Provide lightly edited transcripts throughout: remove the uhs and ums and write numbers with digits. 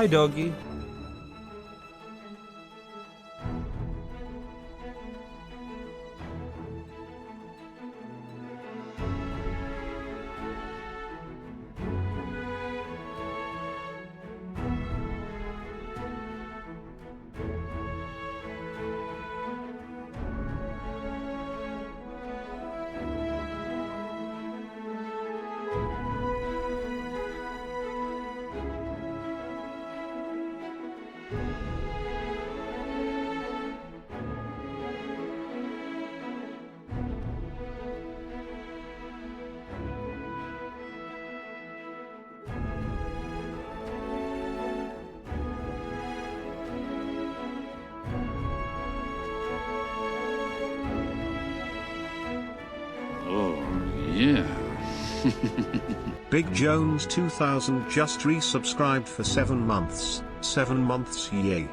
Hi, doggy. Yeah. Big Jones 2000 just resubscribed for 7 months. 7 months, yay.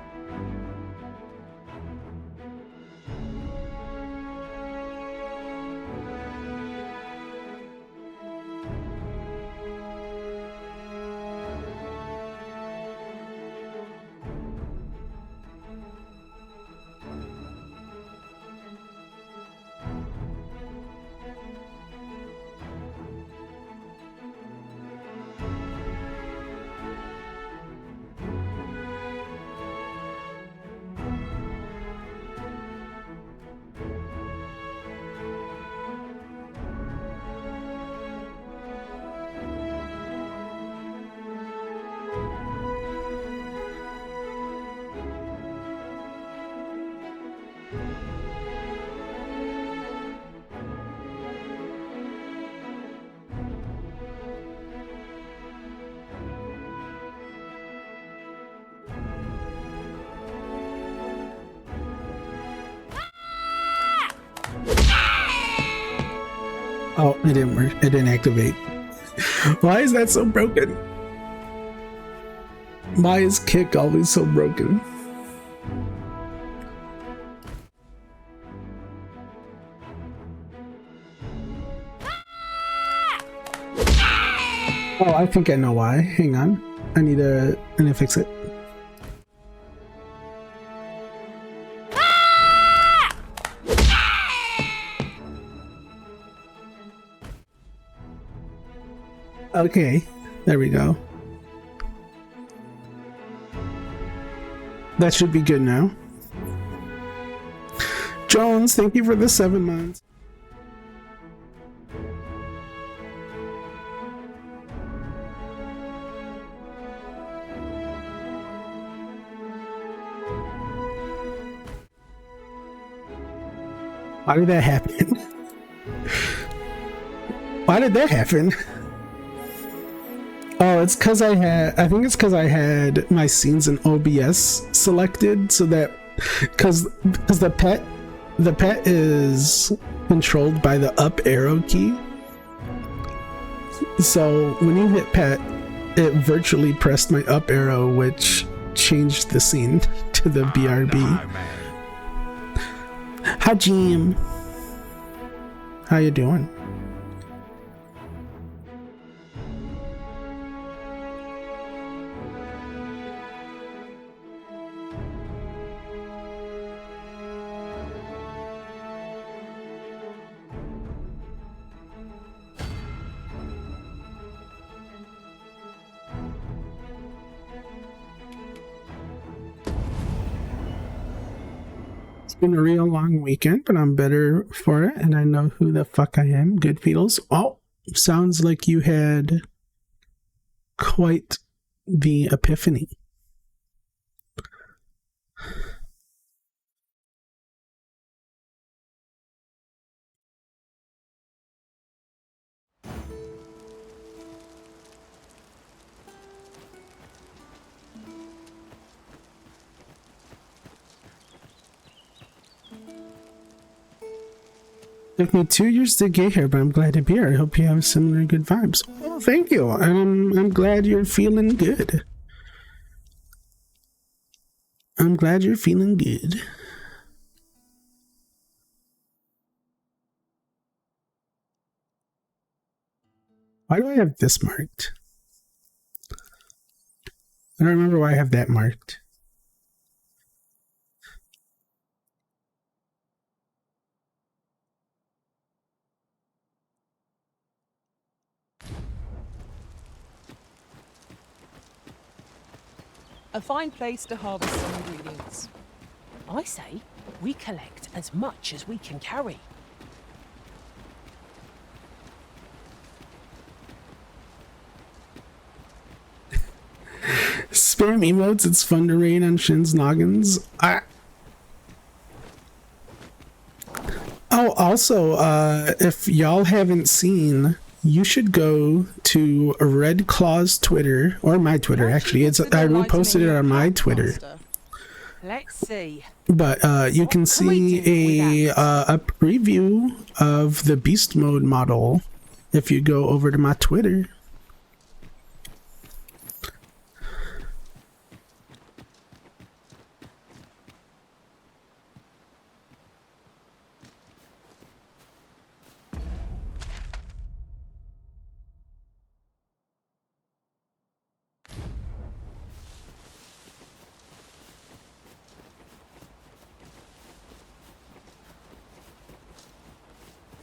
Oh, it didn't work. It didn't activate. Why is that so broken? Why is kick always so broken? Oh, I think I know why. Hang on. I need to fix it. Okay, there we go. That should be good now. Jones, thank you for the 7 months. Why did that happen? Why did that happen? Oh, it's because I think it's because I had my scenes in OBS selected, so that because the pet is controlled by the up arrow key. So when you hit pet, it virtually pressed my up arrow, which changed the scene to the BRB. Hi, Jim. How you doing? Been a real long weekend, but I'm better for it, and I know who the fuck I am. Good Beatles. Oh, sounds like you had quite the epiphany. Took me 2 years to get here, but I'm glad to be here. I hope you have similar good vibes. Well, thank you. I'm glad you're feeling good. I'm glad you're feeling good. Why do I have this marked? I don't remember why I have that marked. A fine place to harvest some ingredients. I say we collect as much as we can carry. Spam emotes, it's fun to rain on Shin's noggins. Oh, also, if y'all haven't seen, you should go to Red Claw's Twitter, or my Twitter, actually. I reposted it on my Twitter. Let's see. But you can see a preview of the Beast Mode model if you go over to my Twitter.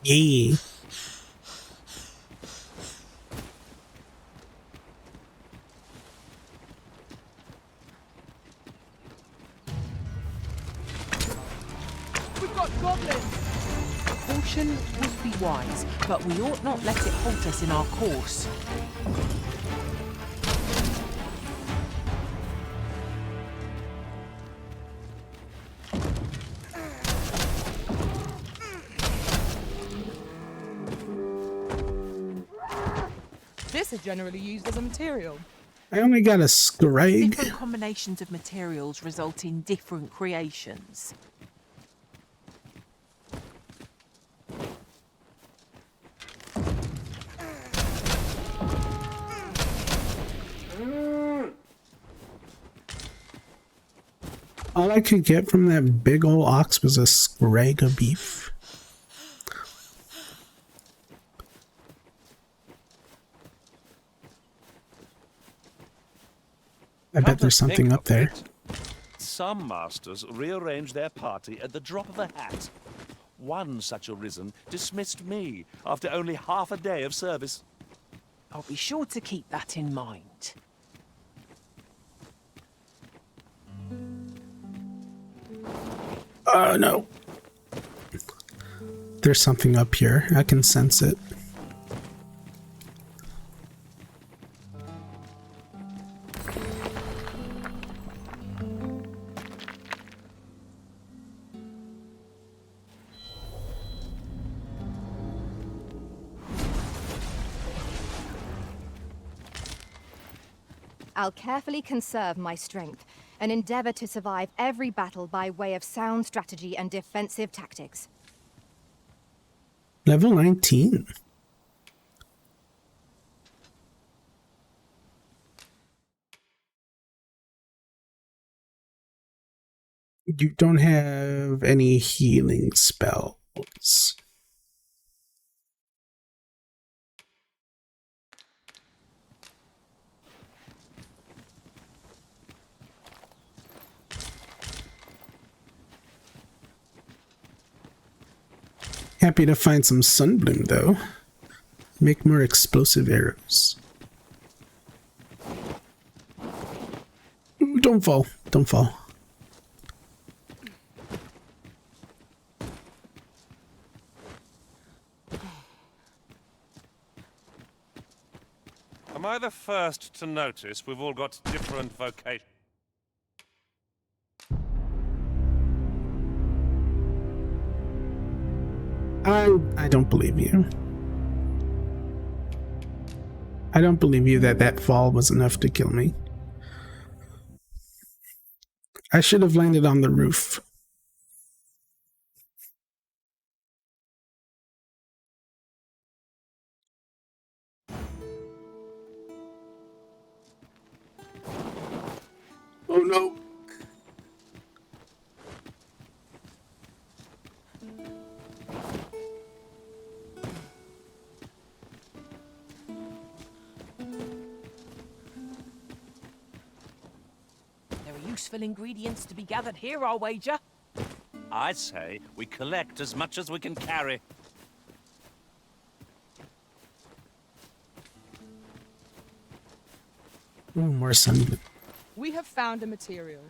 Yeah. We've got goblins! Caution would be wise, but we ought not let it halt us in our course. This is generally used as a material. I only got a Scrag. Different combinations of materials result in different creations. All I could get from that big old ox was a Scrag of beef. I bet there's something up there. Some masters rearrange their party at the drop of a hat. One such arisen dismissed me after only half a day of service. I'll be sure to keep that in mind. Oh no. There's something up here. I can sense it. I'll carefully conserve my strength and endeavor to survive every battle by way of sound strategy and defensive tactics. Level 19. You don't have any healing spells. Happy to find some sunbloom, though. Make more explosive arrows. Ooh, don't fall. Don't fall. Am I the first to notice we've all got different vocations? I don't believe you. I don't believe you that that fall was enough to kill me. I should have landed on the roof. Oh no. useful ingredients to be gathered here, I'll wager. I'd say we collect as much as we can carry. Oh, more sun. We have found a material.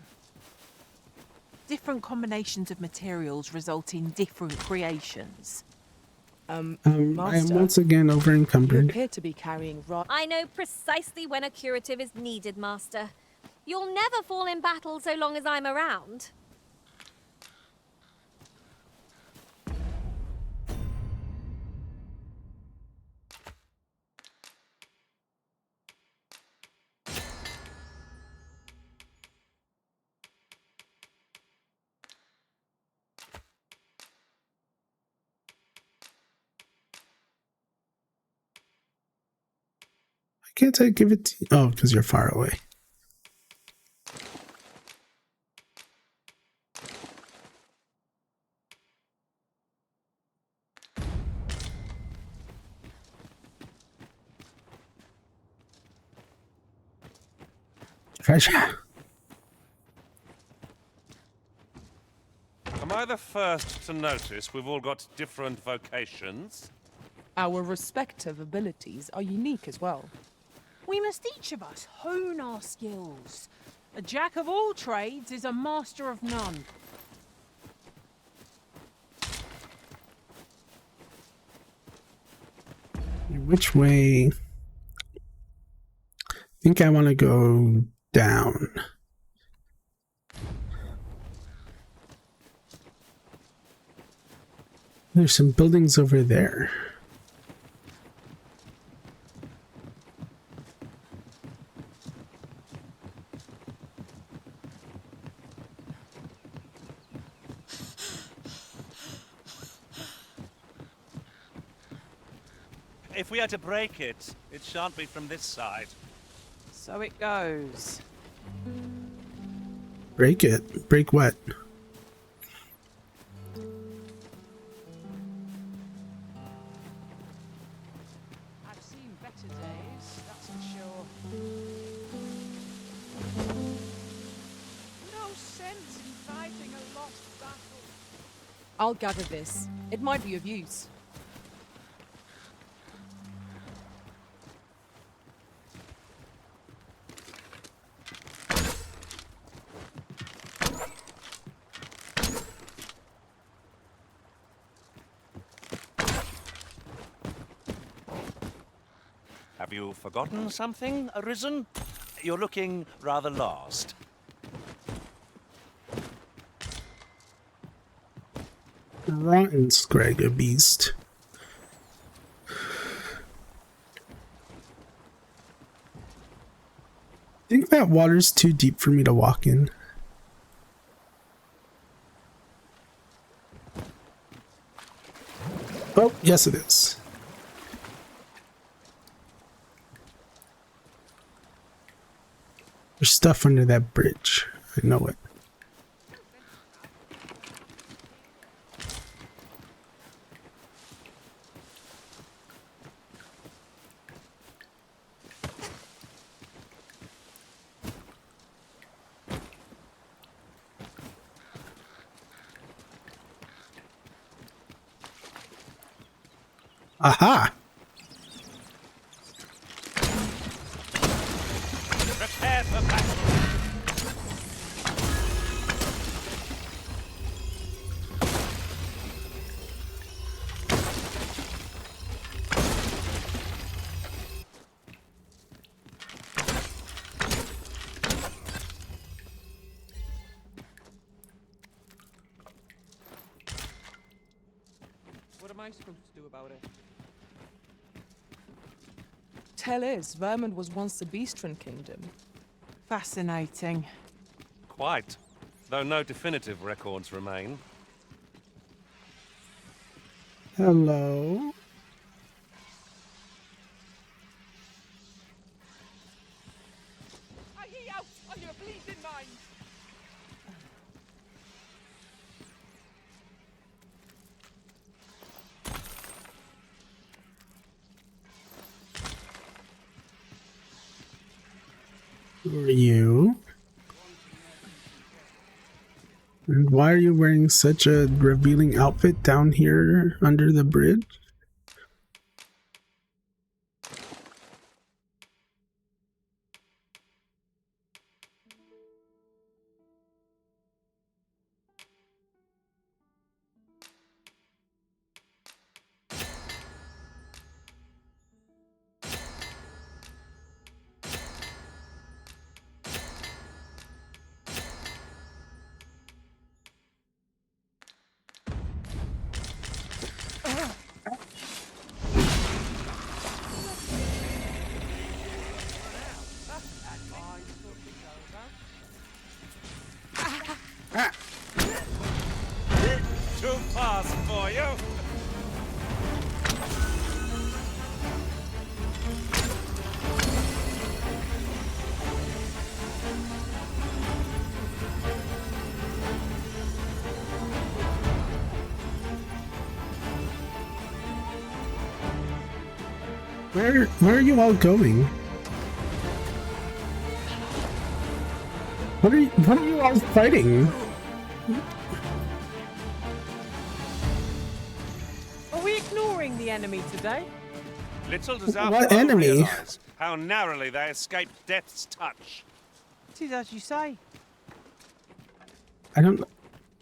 Different combinations of materials result in different creations. I am Master, once again over you encumbered. appear to be carrying I know precisely when a curative is needed, Master. You'll never fall in battle so long as I'm around. Can't I give it to you? Oh, because you're far away. Treasure. Am I the first to notice we've all got different vocations? Our respective abilities are unique as well. We must each of us hone our skills. A jack of all trades is a master of none. Which way? I think I want to go down. There's some buildings over there. If we are to break it, it shan't be from this side. So it goes. Break it. Break what? I've seen better days, that's for sure. No sense in fighting a lost battle. I'll gather this. It might be of use. Have you forgotten something, Arisen? You're looking rather lost. Rotten Scragga beast. I think that water's too deep for me to walk in. Oh, yes it is. There's stuff under that bridge. I know it. Aha! Prepare for battle! What am I supposed to do about it? Tell is, Vermund was once the Beastren Kingdom. Fascinating. Quite. Though no definitive records remain. Hello. I hear out on your bleeding mind! Who are you? And why are you wearing such a revealing outfit down here under the bridge? Too fast for you. Where are you all going? What are you all fighting? Are we ignoring the enemy today? Little does our What foe enemy? realize how narrowly they escaped death's touch. It is as you say. I don't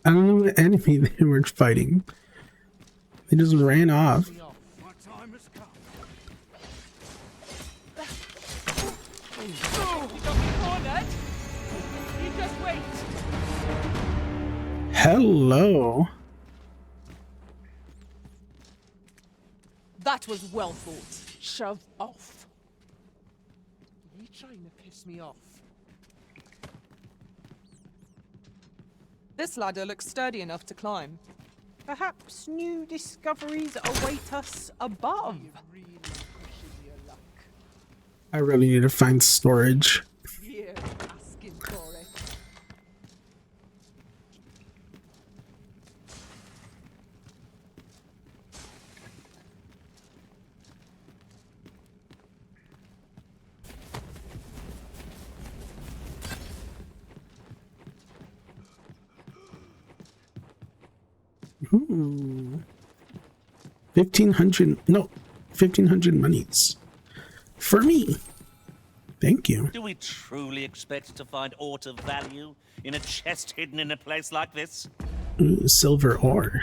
know what enemy they were fighting. They just ran off. My time has come. You got me cornered. You just wait. Hello. That was well thought. Shove off. You trying to piss me off? This ladder looks sturdy enough to climb. Perhaps new discoveries await us above. Really pushing your luck. I really need to find storage. You're asking for it. Ooh. 1,500, no, 1,500 monies. For me. Thank you. Do we truly expect to find aught of value in a chest hidden in a place like this? Ooh, silver ore.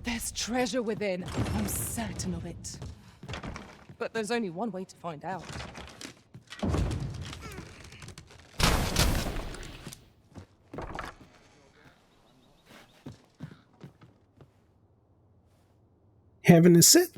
There's treasure within. I'm certain of it. But there's only one way to find out. Having a sit.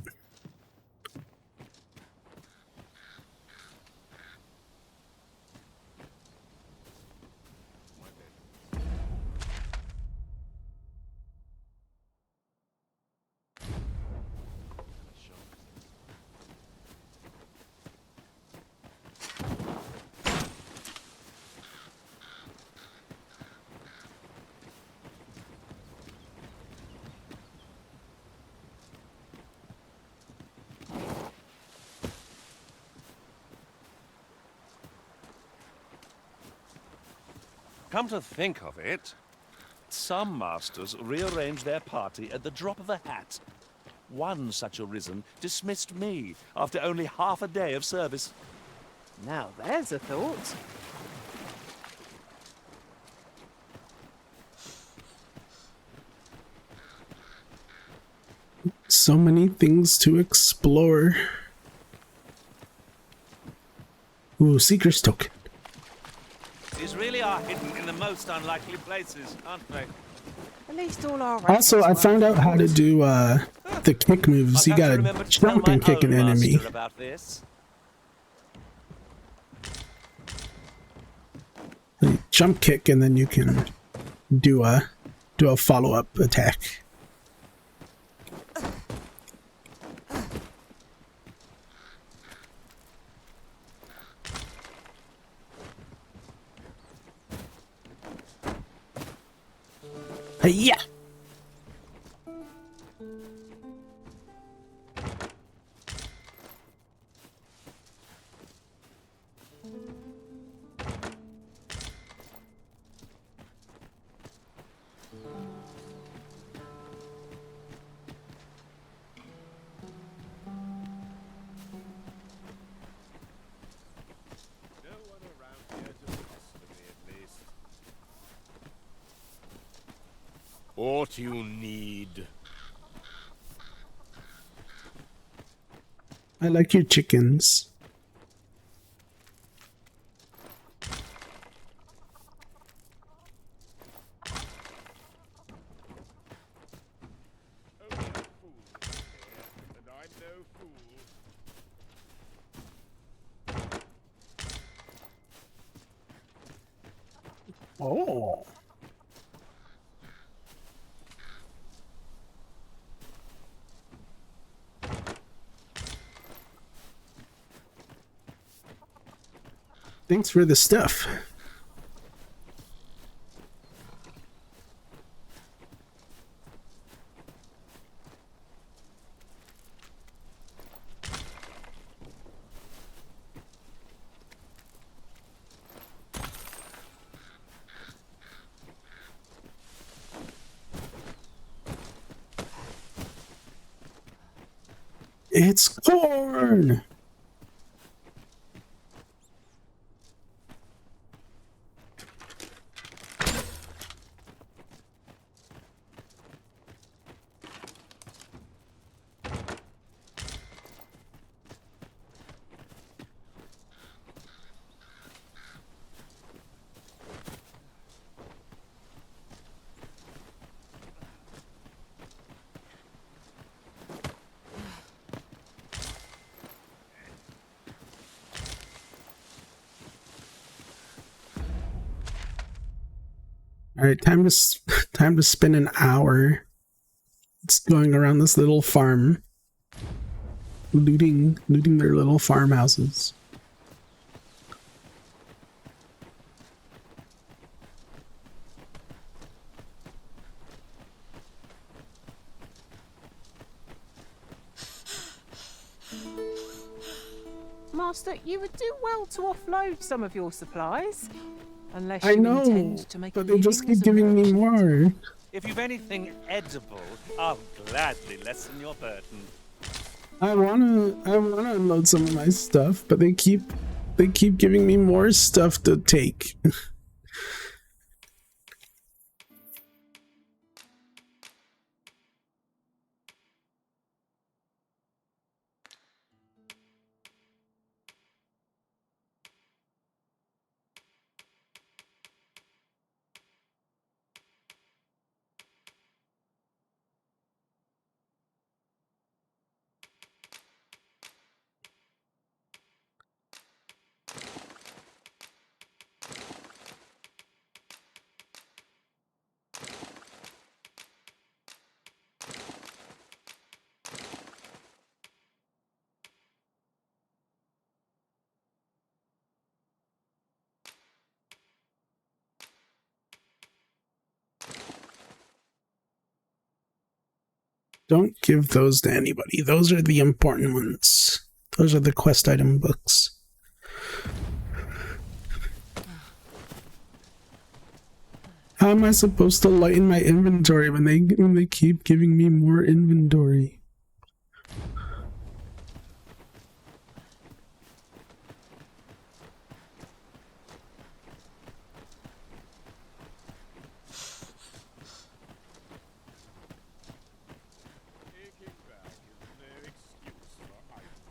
Come to think of it, some masters rearrange their party at the drop of a hat. One such arisen dismissed me after only half a day of service. Now there's a thought. So many things to explore. Ooh, Seeker's Token. These really are hidden in the most unlikely places, aren't they? At least all our Also, I found out how to do the kick moves. You I'll have to gotta remember to tell jump my and kick an own enemy. master about this. Jump kick, and then you can do a follow-up attack. Yeah. No one around here to pester me, at least. What you need? I like your chickens. Only a fool is here, and I'm no fool. Oh. Thanks for the stuff. It's corn. All right, time to spend an hour. It's going around this little farm, looting their little farmhouses. Master, you would do well to offload some of your supplies. Unless I you know, intend to make but a they just living keep as a giving me merchant. more. If you've anything edible, I'll gladly lessen your burden. I wanna unload some of my stuff, but they keep giving me more stuff to take. Don't give those to anybody. Those are the important ones. Those are the quest item books. How am I supposed to lighten my inventory when they keep giving me more inventory? Taking back is no excuse for idleness.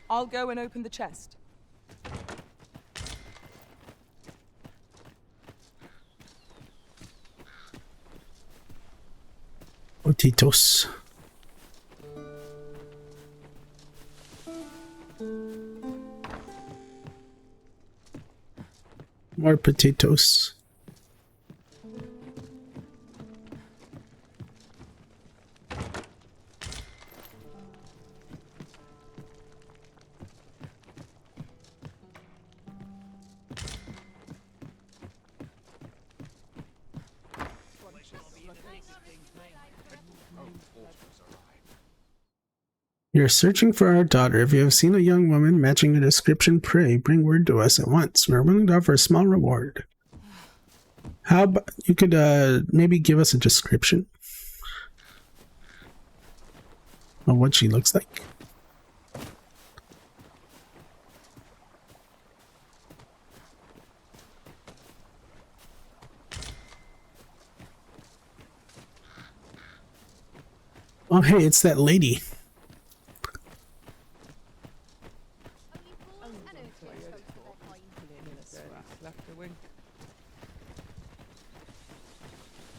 I'll go and open the chest. Potatoes. More potatoes. You're searching for our daughter. If you have seen a young woman matching the description, pray bring word to us at once. We're willing to offer a small reward. How about you could maybe give us a description of what she looks like? Oh, hey, it's that lady.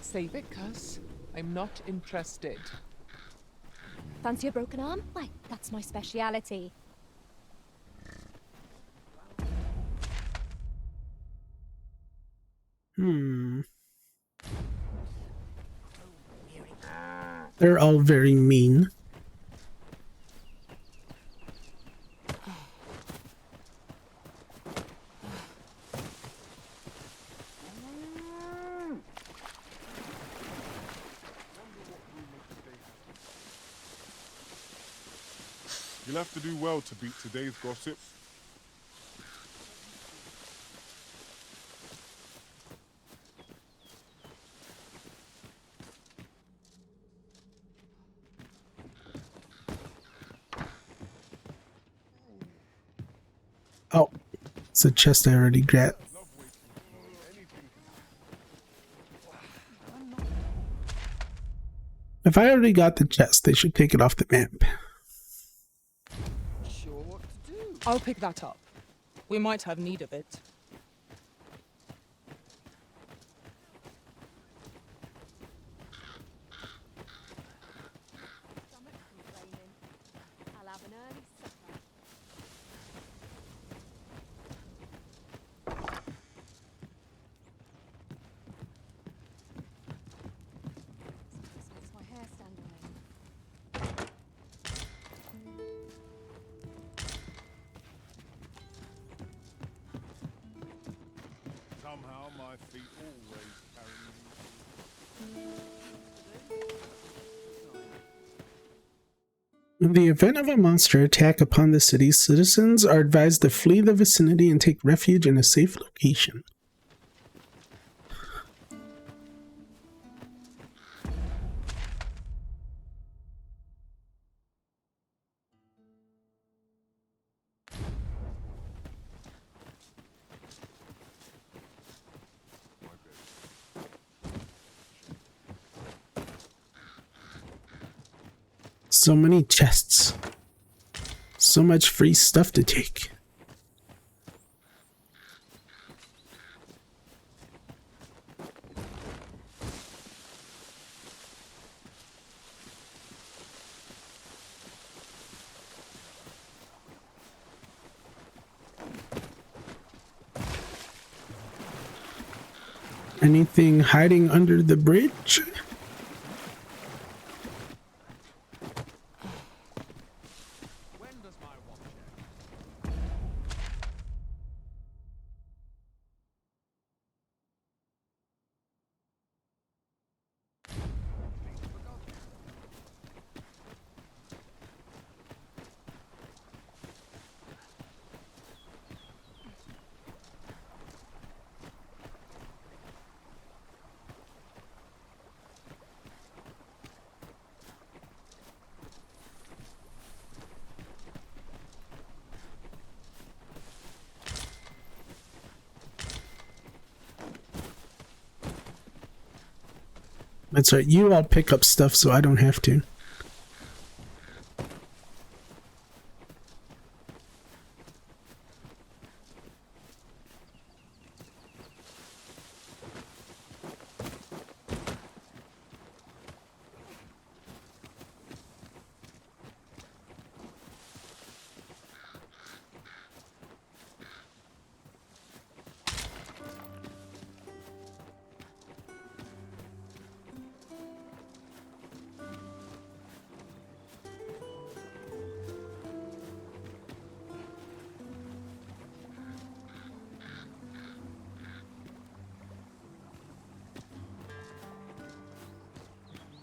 Save it, cuz. I'm not interested. Fancy a broken arm? Why, that's my speciality. They're all very mean. You'll have to do well to beat today's gossip. Oh, it's a chest I already grabbed. If I already got the chest, they should take it off the map. Sure what to do. I'll pick that up. We might have need of it. Somehow my feet always carry me. In the event of a monster attack upon the city, citizens are advised to flee the vicinity and take refuge in a safe location. So many chests. So much free stuff to take. Anything hiding under the bridge? That's right, you all pick up stuff so I don't have to.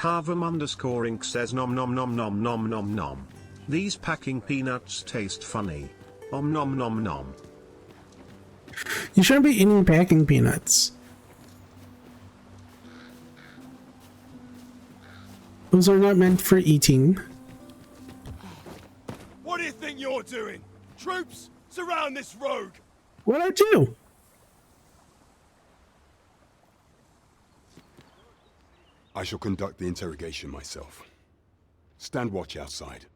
Carvam_Inc says nom nom nom nom nom nom nom. These packing peanuts taste funny. Om nom nom nom. You shouldn't be eating packing peanuts. Those are not meant for eating. What do you think you're doing? Troops, surround this rogue! What'd I do? I shall conduct the interrogation myself. Stand watch outside.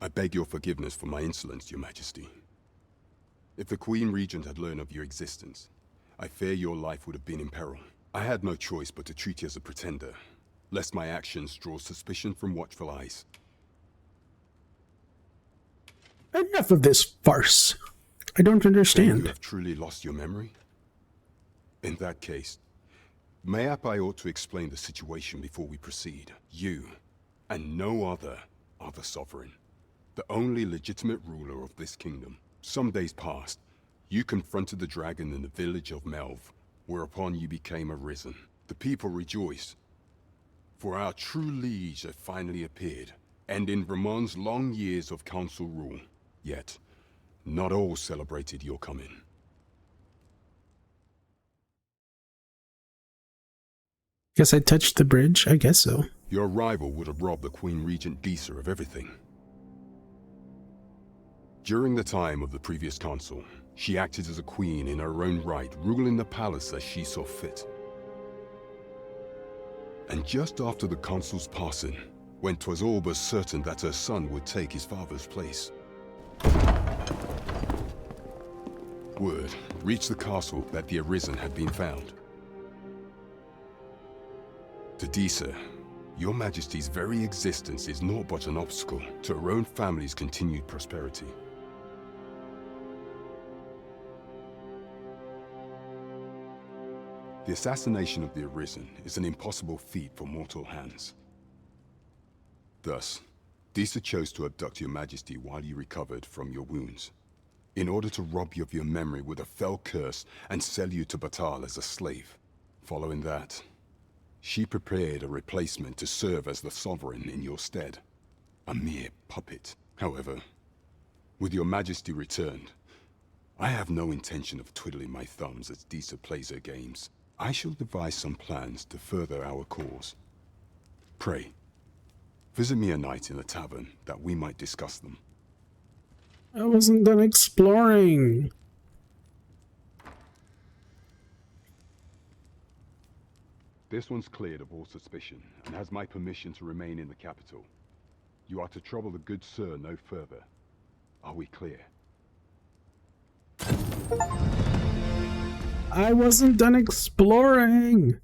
I beg your forgiveness for my insolence, Your Majesty. If the Queen Regent had learned of your existence, I fear your life would have been in peril. I had no choice but to treat you as a pretender, lest my actions draw suspicion from watchful eyes. Enough of this farce. I don't Then understand. you have truly lost your memory? In that case, mayhap I ought to explain the situation before we proceed. You, and no other, are the sovereign, the only legitimate ruler of this kingdom. Some days past, you confronted the dragon in the village of Melv, whereupon you became arisen. The people rejoiced, for our true liege had finally appeared, and in Vermont's long years of council rule. Yet, not all celebrated your coming. Guess I touched the bridge? I guess so. Your arrival would have robbed the Queen Regent Disa of everything. During the time of the previous consul, she acted as a queen in her own right, ruling the palace as she saw fit. And just after the consul's passing, when 'twas all but certain that her son would take his father's place, word reached the castle that the Arisen had been found. To Disa, your Majesty's very existence is naught but an obstacle to her own family's continued prosperity. The assassination of the Arisen is an impossible feat for mortal hands. Thus, Disa chose to abduct your Majesty while you recovered from your wounds, in order to rob you of your memory with a fell curse and sell you to Batal as a slave. Following that, she prepared a replacement to serve as the sovereign in your stead. A mere puppet. However, with your Majesty returned, I have no intention of twiddling my thumbs as Disa plays her games. I shall devise some plans to further our cause. Pray, visit me a night in the tavern that we might discuss them. I wasn't done exploring. This one's cleared of all suspicion and has my permission to remain in the capital. You are to trouble the good sir no further. Are we clear? I wasn't done exploring.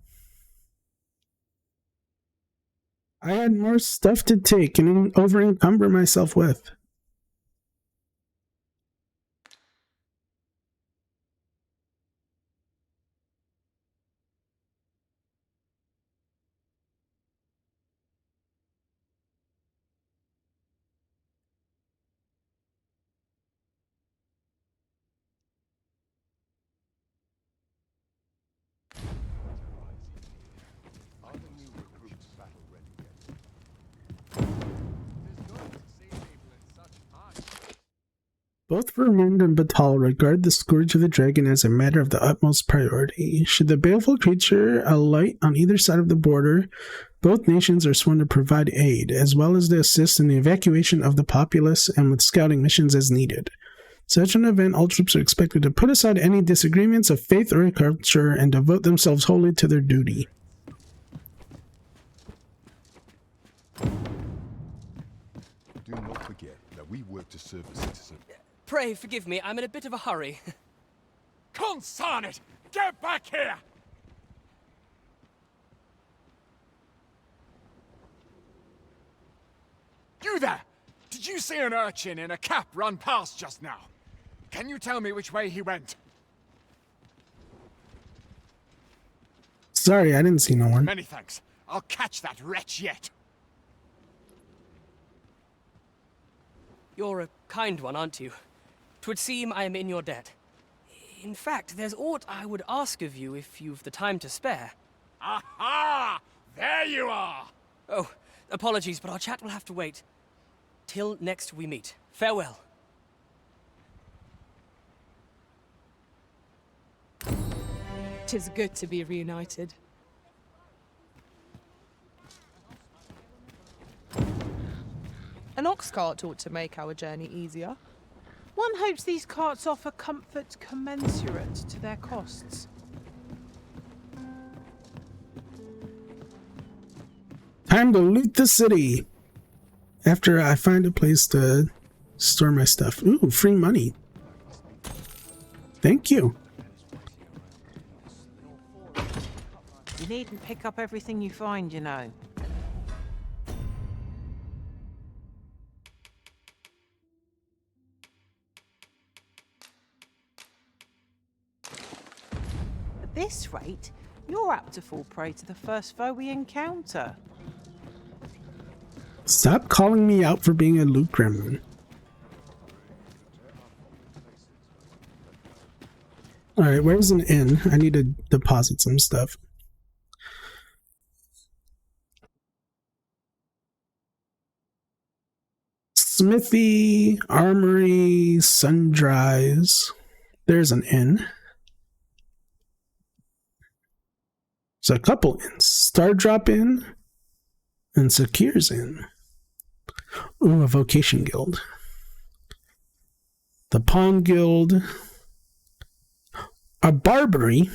I had more stuff to take and over-encumber myself with. Both Vermund and Batal regard the Scourge of the Dragon as a matter of the utmost priority. Should the baleful creature alight on either side of the border, both nations are sworn to provide aid, as well as to assist in the evacuation of the populace and with scouting missions as needed. Such an event, all troops are expected to put aside any disagreements of faith or culture and devote themselves wholly to their duty. Do not forget that we work to serve the citizen. Pray forgive me, I'm in a bit of a hurry. Consign it! Get back here! You there! Did you see an urchin in a cap run past just now? Can you tell me which way he went? Sorry, I didn't see no one. Many thanks. I'll catch that wretch yet. You're a kind one, aren't you? 'Twould seem I am in your debt. In fact, there's aught I would ask of you if you've the time to spare. Aha! There you are! Oh, apologies, but our chat will have to wait. Till next we meet. Farewell. 'Tis good to be reunited. An ox cart ought to make our journey easier. One hopes these carts offer comfort commensurate to their costs. Time to loot the city. After I find a place to store my stuff. Ooh, free money. Thank you. You needn't pick up everything you find, you know. At this rate, you're apt to fall prey to the first foe we encounter. Stop calling me out for being a loot gremlin. Alright, where's an inn? I need to deposit some stuff. Smithy, Armory, Sundries. There's an inn. There's a couple inns. Star Drop Inn and Secures Inn. Ooh, a vocation guild. The Pawn Guild. A Barbary.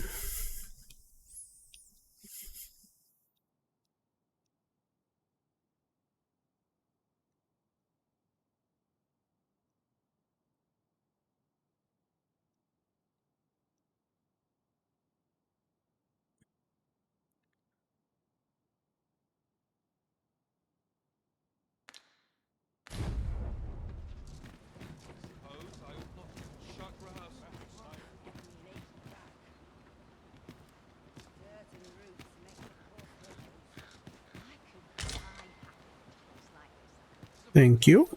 Thank you.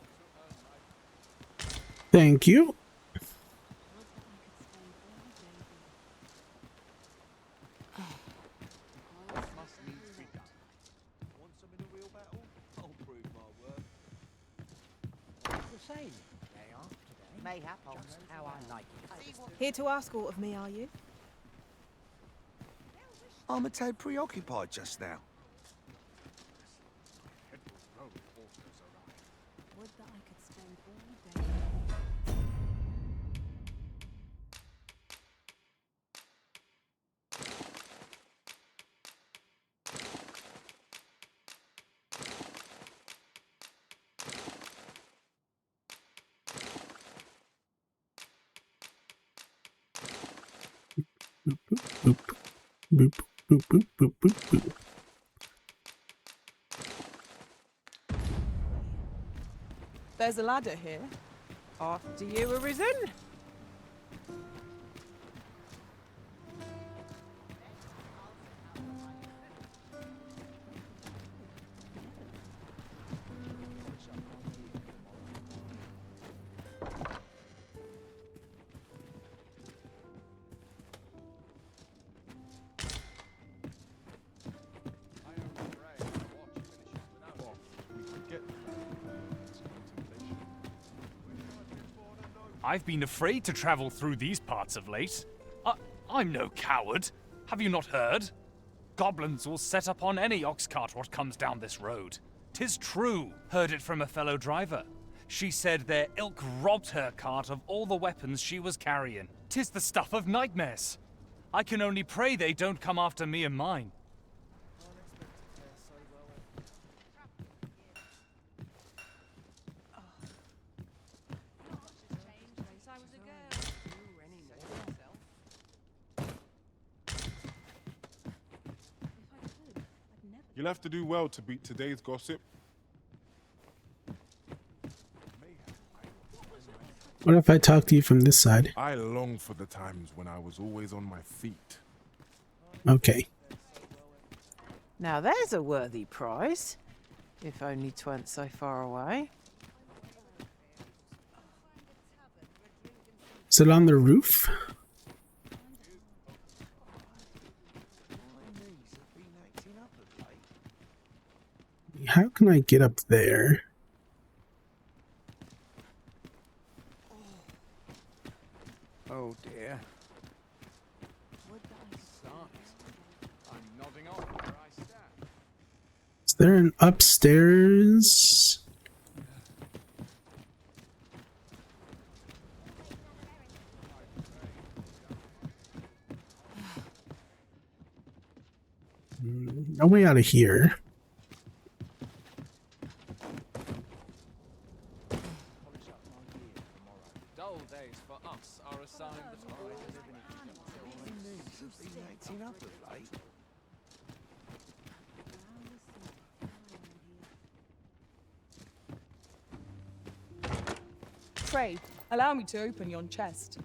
Thank you. Here to ask aught of me, are you? I'm a tad preoccupied just now. Would that I could spend all day. Boop, boop, boop, boop, boop, boop, boop. There's a ladder here. After you, Arisen. I've been afraid to travel through these parts of late. I'm no coward. Have you not heard? Goblins will set upon any ox cart what comes down this road. 'Tis true. Heard it from a fellow driver. She said their ilk robbed her cart of all the weapons she was carrying. 'Tis the stuff of nightmares. I can only pray they don't come after me and mine. You'll have to do well to beat today's gossip. What if I talk to you from this side? I long for the times when I was always on my feet. Okay. Now there's a worthy prize. If only 'tweren't so far away. Is it on the roof? How can I get up there? Oh dear. Where'd I start? I'm nodding off where I stand. Is there an upstairs? No way out of here. Dull days for us are a sign that Acting up of late. Pray, allow me to open yon chest.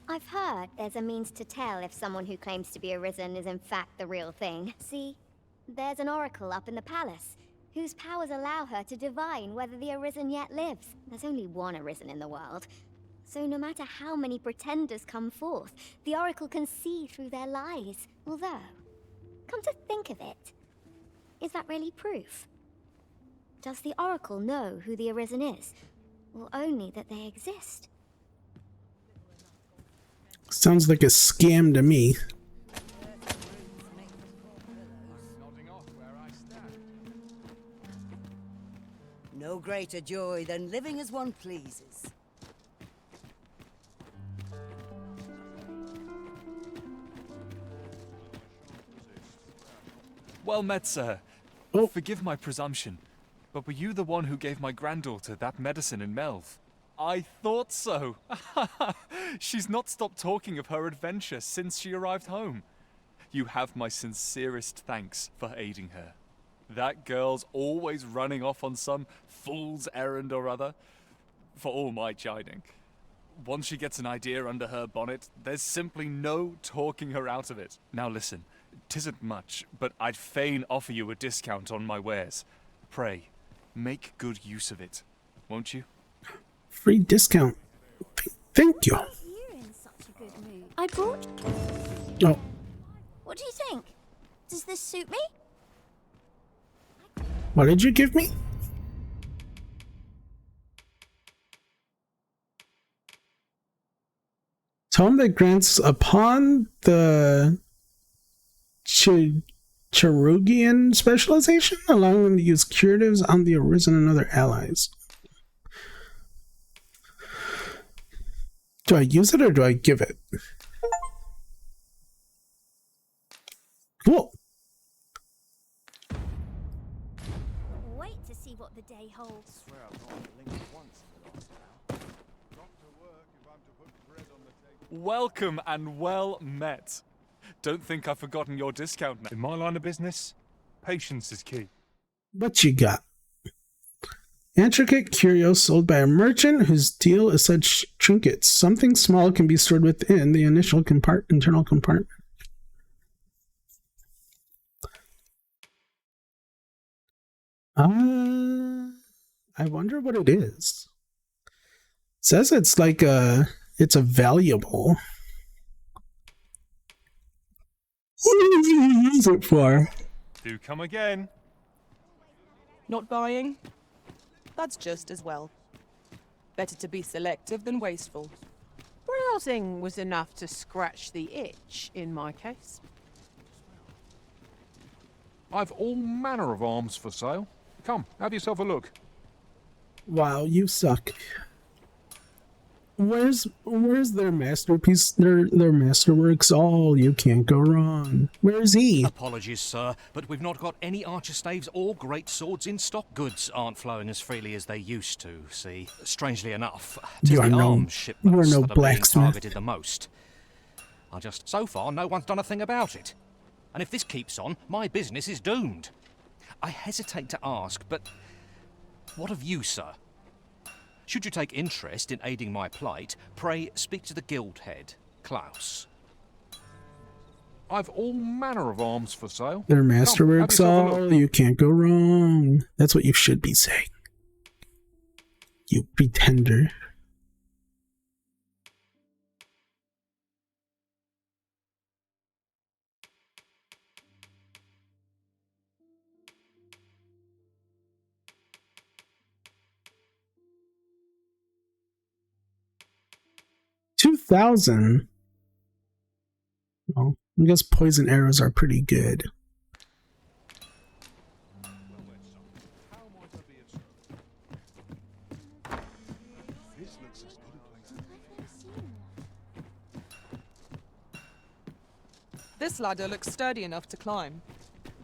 I've heard there's a means to tell if someone who claims to be arisen is in fact the real thing. See, there's an oracle up in the palace, whose powers allow her to divine whether the arisen yet lives. There's only one arisen in the world, so no matter how many pretenders come forth, the oracle can see through their lies. Although, come to think of it, is that really proof? Does the oracle know who the arisen is, or only that they exist? Sounds like a scam to me. No greater joy than living as one pleases. Well met, sir. Oh. Forgive my presumption, but were you the one who gave my granddaughter that medicine in Melv? I thought so. She's not stopped talking of her adventure since she arrived home. You have my sincerest thanks for aiding her. That girl's always running off on some fool's errand or other, for all my chiding. Once she gets an idea under her bonnet, there's simply no talking her out of it. Now listen, 'tisn't much, but I'd fain offer you a discount on my wares. Pray, make good use of it, won't you? Free discount. Thank you. You're in such a good mood. I brought... Oh. What do you think? Does this suit me? What did you give me? Tome that grants upon the Cherugian specialization, allowing them to use curatives on the arisen and other allies. Do I use it or do I give it? Cool. Wait to see what the day holds. Welcome and well met. Don't think I've forgotten your discount now. In my line of business, patience is key. What you got? Intricate curios sold by a merchant whose deal is such trinkets. Something small can be stored within the initial internal compartment. I wonder what it is. It says it's like it's a valuable. What do you use it for? Do come again. Not buying? That's just as well. Better to be selective than wasteful. Browsing was enough to scratch the itch, in my case. I've all manner of arms for sale. Come, have yourself a look. Wow, you suck. Where's their masterpiece, their masterworks? All you can't go wrong. Where is he? Apologies, sir, but we've not got any archer staves or great swords in stock. Goods aren't flowing as freely as they used to, see. Strangely enough, 'tis You are the no arms shipments that are being blacksmith. targeted the most. So far, no one's done a thing about it. And if this keeps on, my business is doomed. I hesitate to ask, but what of you, sir? Should you take interest in aiding my plight, pray speak to the guild head, Klaus. I've all manner of arms for sale. Their Come, have masterworks, yourself a all look. you can't go wrong. That's what you should be saying. You pretender. 10,000. Well, I guess poison arrows are pretty good. This ladder looks sturdy enough to climb.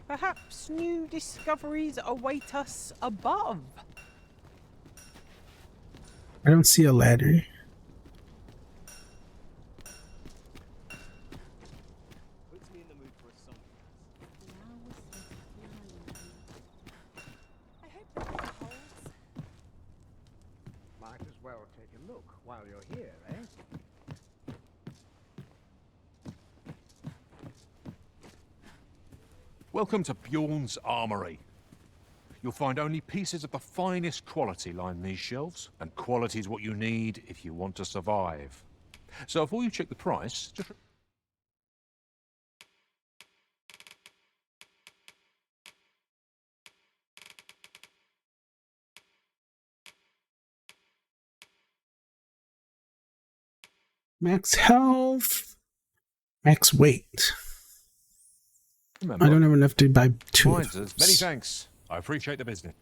Perhaps new discoveries await us above. I don't see a ladder. Might as well take a look while you're here, eh? Welcome to Bjorn's Armory. You'll find only pieces of the finest quality line these shelves, and quality's what you need if you want to survive. So before you check the price, just... Max health. Max weight. Remember, I don't have enough to buy two. Many thanks. I appreciate the business.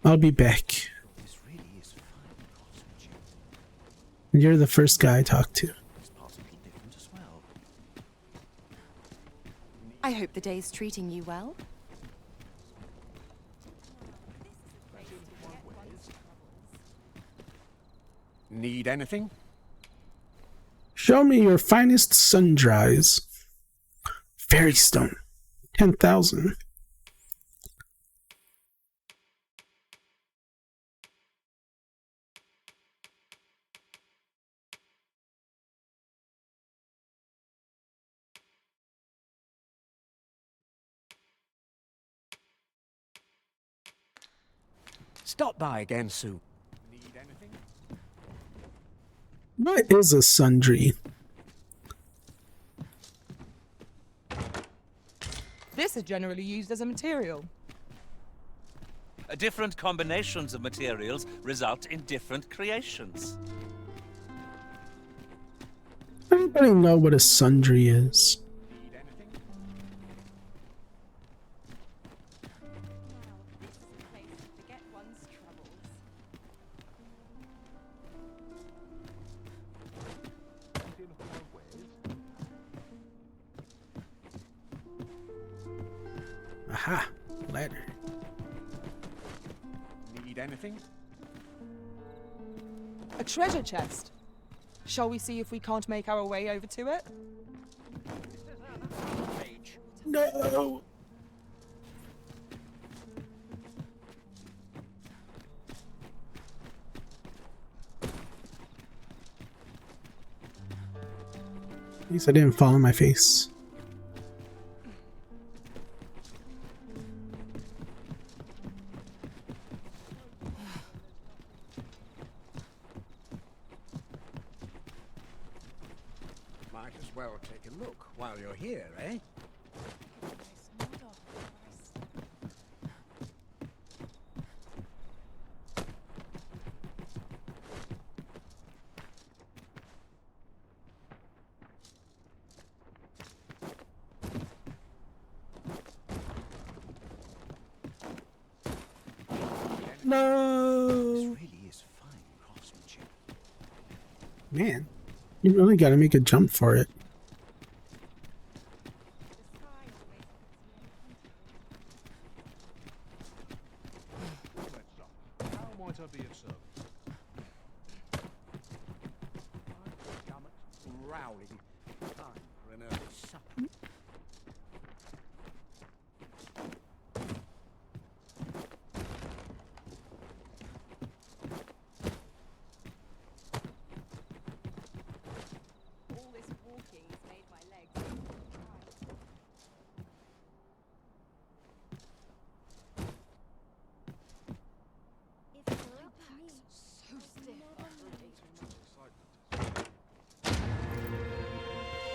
I'll be back. You're the first guy I talked to. I hope the day's treating you well. Need anything? Show me your finest sundries. Fairy stone. 10,000. Stop by again soon. Need anything? What is a sundry? This is generally used as a material. Different combinations of materials result in different creations. Anybody know what a sundry is? Aha, ladder. Need anything? A treasure chest. Shall we see if we can't make our way over to it? No. At least I didn't fall on my face. Might as well take a look while you're here, eh? No. This really is fine craftsmanship. Man, you really gotta make a jump for it. How might I be of service? Growling. Time for an early supper. All this walking has made my legs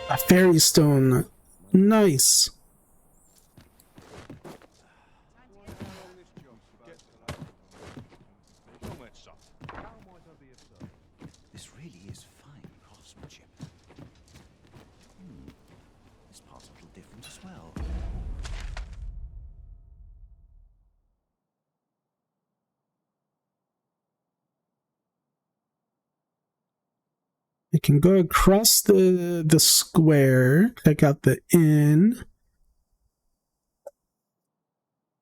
A fairy stone. Nice. can go across the square, check out the inn,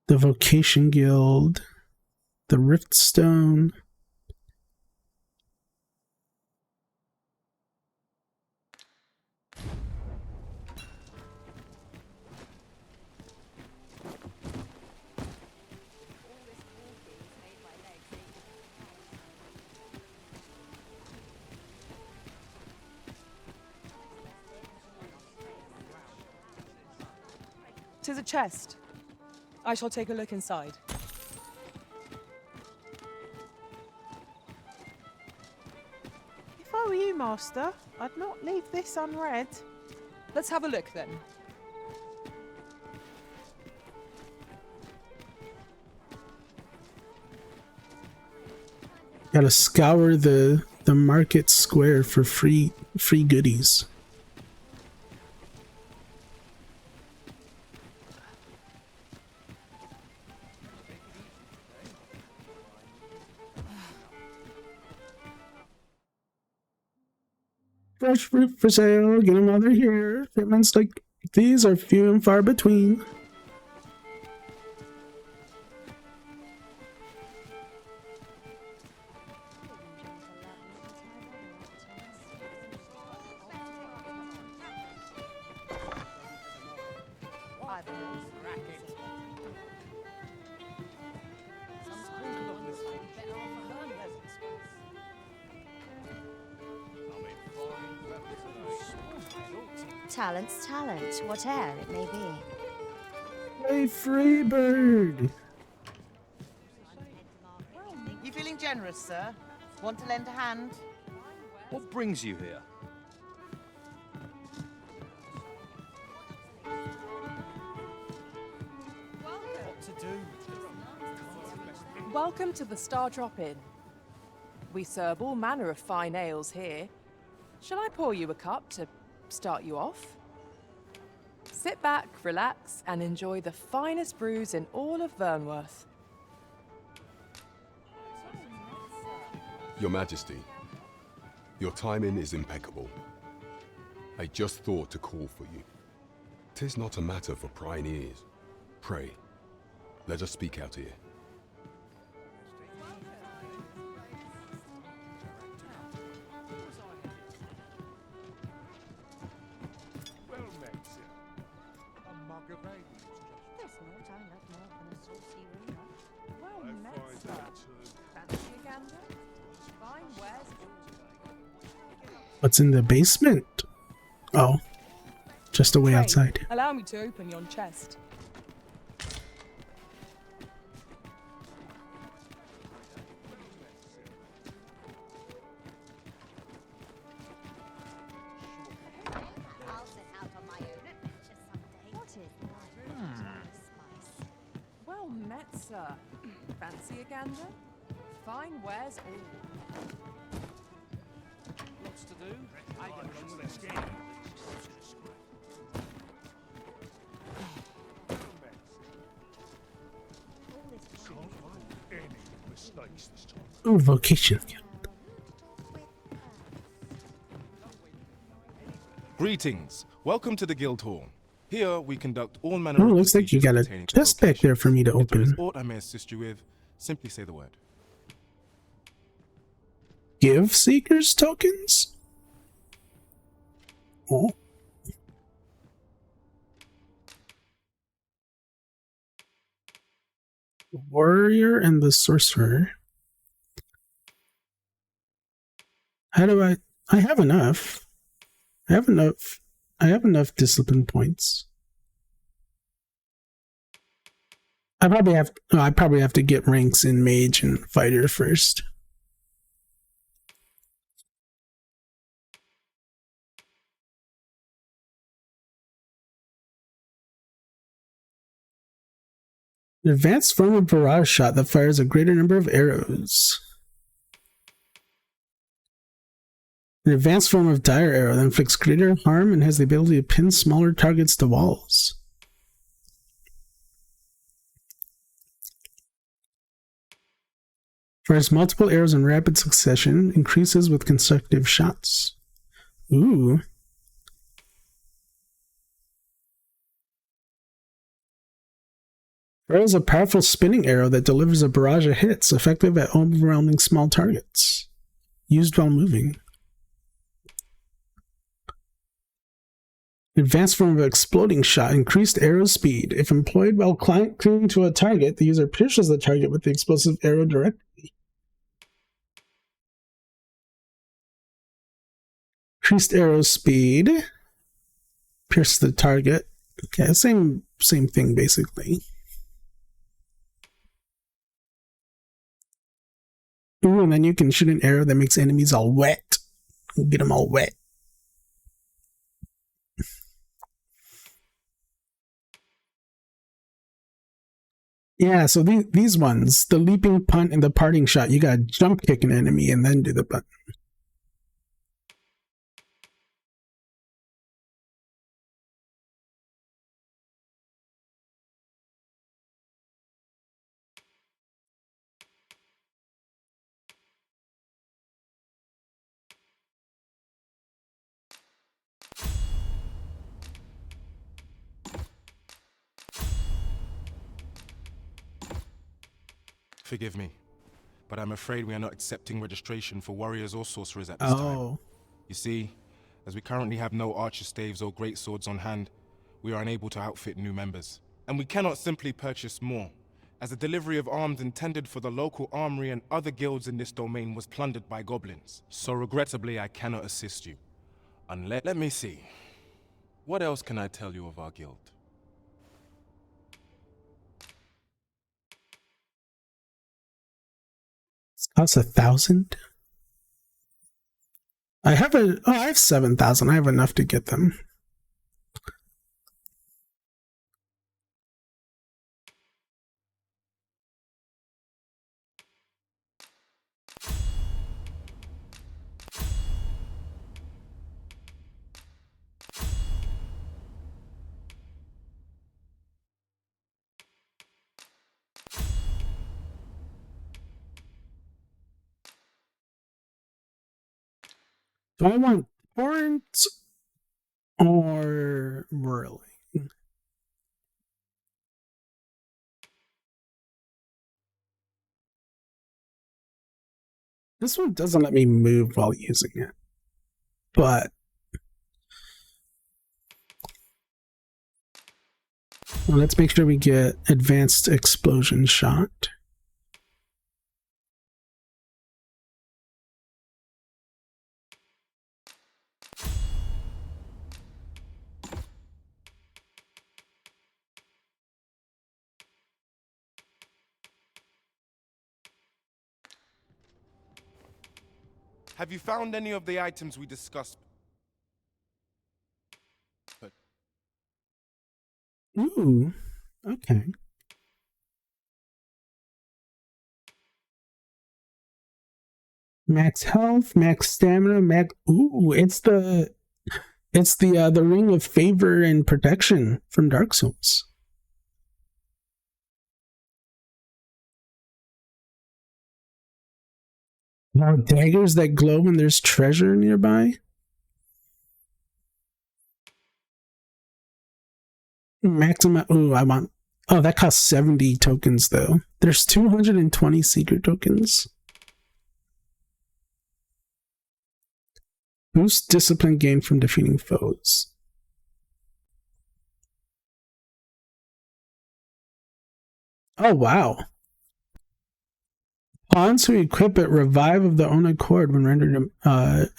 the Vocation Guild, the Riftstone. "'Tis a chest. I shall take a look inside." If I were you, Master, I'd not leave this unread. Let's have a look then. Gotta scour the market square for free goodies. Fresh fruit for sale, get them while they're here. Shipments like these are few and far between. Talent's talent, whate'er it may be. Hey, Freebird! You feeling generous, sir? Want to lend a hand? What brings you here? What to do? Welcome to the Star Drop Inn. We serve all manner of fine ales here. Shall I pour you a cup to start you off? Sit back, relax, and enjoy the finest brews in all of Vernworth. Your Majesty, your timing is impeccable. I just thought to call for you. 'Tis not a matter for prying ears. Pray, let us speak out here. What's in the basement? Oh, just a way Pray, outside. allow me to open yon chest. Well met, sir. Fancy a gander? Fine wares all. Lots to do. I get Ooh, Vocation Guild. Greetings. Welcome to the Guild Hall. Here we conduct all manner Oh, of looks like you got a procedures pertaining to chest back there for me to If there is open. aught I may assist you with, simply say the word. Give Seekers tokens? Oh. Warrior and the Sorcerer. How do I have enough. I have enough discipline points. I probably have to get ranks in Mage and Fighter first. An advanced form of barrage shot that fires a greater number of arrows. An advanced form of dire arrow that inflicts greater harm and has the ability to pin smaller targets to walls. Fires multiple arrows in rapid succession, increases with consecutive shots. Ooh. Arrow is a powerful spinning arrow that delivers a barrage of hits, effective at overwhelming small targets. Used while moving. Advanced form of exploding shot, increased arrow speed. If employed while clinging to a target, the user pierces the target with the explosive arrow directly. Increased arrow speed. Pierce the target. Okay, same thing basically. Ooh, and then you can shoot an arrow that makes enemies all wet. Get them all wet. Yeah, so these ones, the leaping punt and the parting shot, you gotta jump kick an enemy and then do the punt. Forgive me, but I'm afraid we are not accepting registration for warriors or sorcerers at this time. You see, as we currently have no archer staves or great swords on hand, we are unable to outfit new members. And we cannot simply purchase more, as the delivery of arms intended for the local armory and other guilds in this domain was plundered by goblins. So regrettably, I cannot assist you. Unless... Let me see. What else can I tell you of our guild? Costs 1,000. I have 7,000. I have enough to get them. Do I want torrent or whirling? This one doesn't let me move while using it, but well, let's make sure we get advanced explosion shot. Have you found any of the items we discussed? Ooh, okay. Max health, max stamina, max. Ooh, it's the ring of favor and protection from Dark Souls. Wow, daggers that glow when there's treasure nearby. Maximum. Ooh, I want. Oh, that costs 70 tokens though. There's 220 secret tokens. Boost discipline gained from defeating foes. Oh, wow. Pawns who equip it revive of their own accord when rendered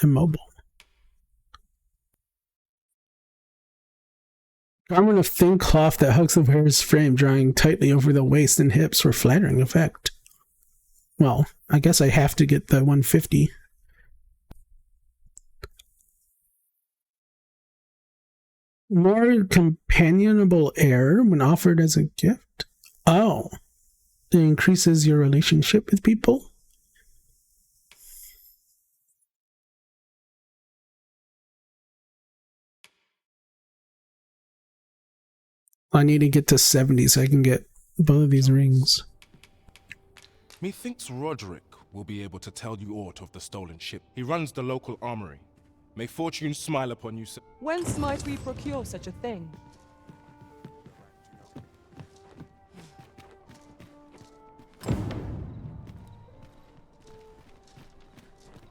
immobile. Garment of thin cloth that hugs the wearer's frame, drawing tightly over the waist and hips for flattering effect. Well, I guess I have to get the 150. More companionable air when offered as a gift. Oh, it increases your relationship with people. I need to get to 70 so I can get both of these rings. Methinks Roderick will be able to tell you aught of the stolen ship. He runs the local armory. May fortune smile upon you, sir. Whence might we procure such a thing?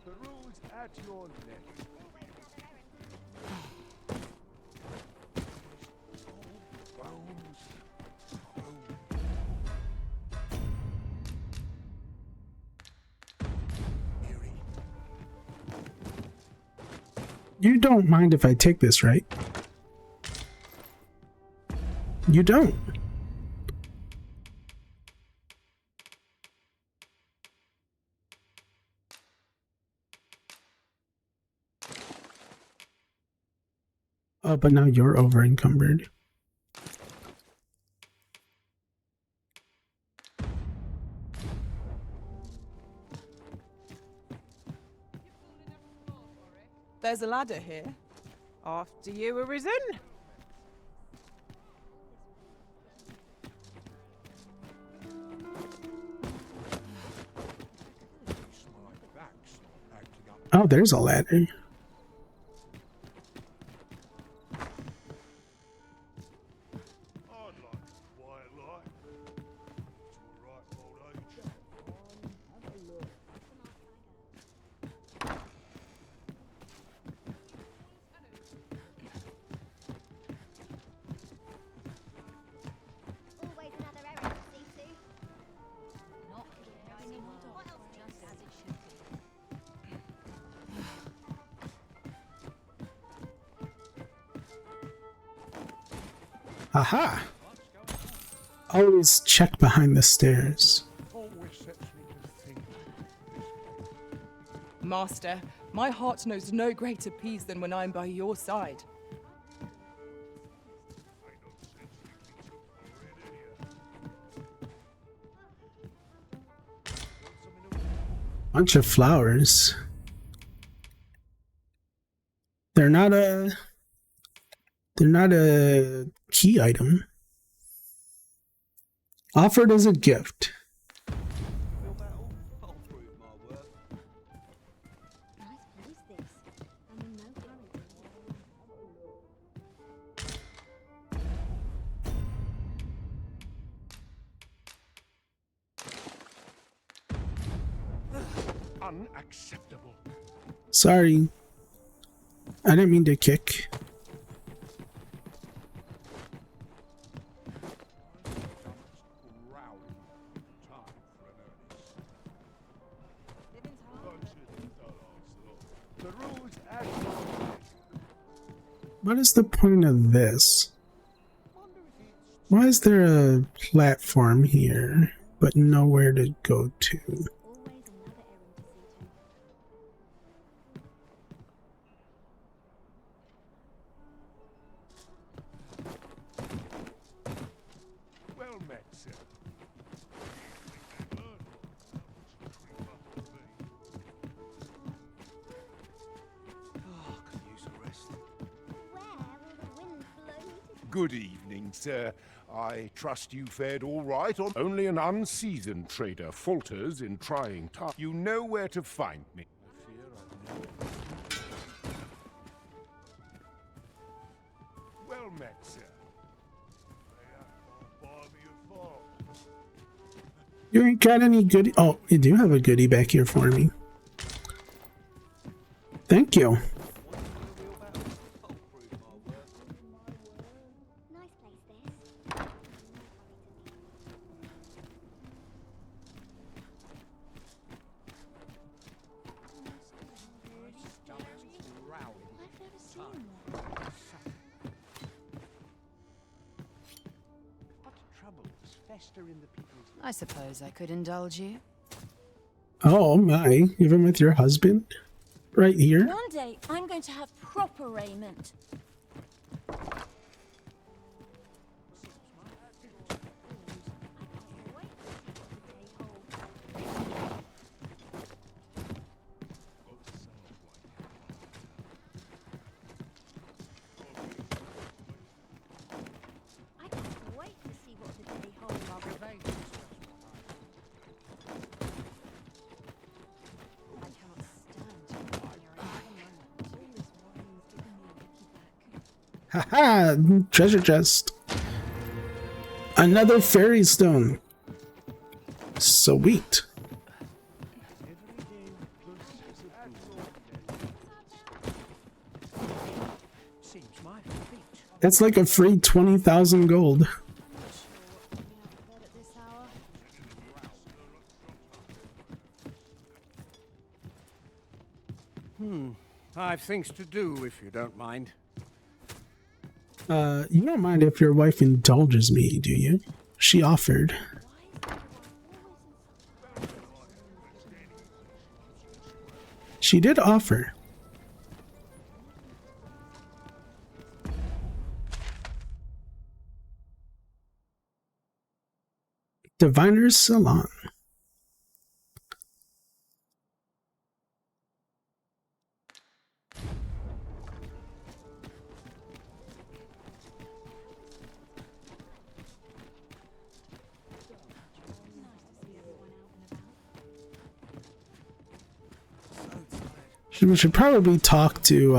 The rules at your neck. You don't mind if I take this, right? You don't. Oh, but now you're over encumbered. There's a ladder here. After you, Arisen. Oh, there's a ladder. Aha! Always check behind the stairs. Master, my heart knows no greater peace than when I'm by your side. Bunch of flowers. They're not a key item. Offered as a gift. Unacceptable. Sorry. I didn't mean to kick. What is the point of this? Why is there a platform here, but nowhere to go to? Well met, sir. Could use a rest. Good evening, sir. I trust you fared all right on only an unseasoned trader falters in trying times. You know where to find me. Well met, sir. You ain't got any goodie. Oh, you do have a goodie back here for me. Thank you. I suppose I could indulge you. Oh my, even with your husband? Right here? One day, I'm going to have proper raiment. I can't wait to see what the day holds. I cannot stand to be near another moment. Haha! Treasure chest. Another fairy stone. Sweet. That's like a free 20,000 gold. I've things to do, if you don't mind. You don't mind if your wife indulges me, do you? She offered. She did offer. Diviner's Salon. We should probably talk to,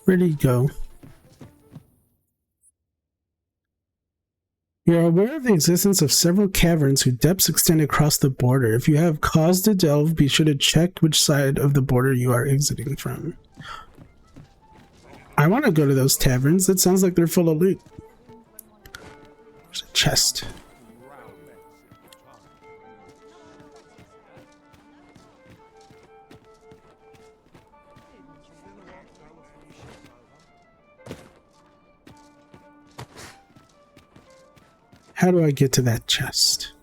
where'd he go? You're aware of the existence of several caverns whose depths extend across the border. If you have cause to delve, be sure to check which side of the border you are exiting from. I want to go to those taverns. That sounds like they're full of loot. There's a chest. How do I get to that chest?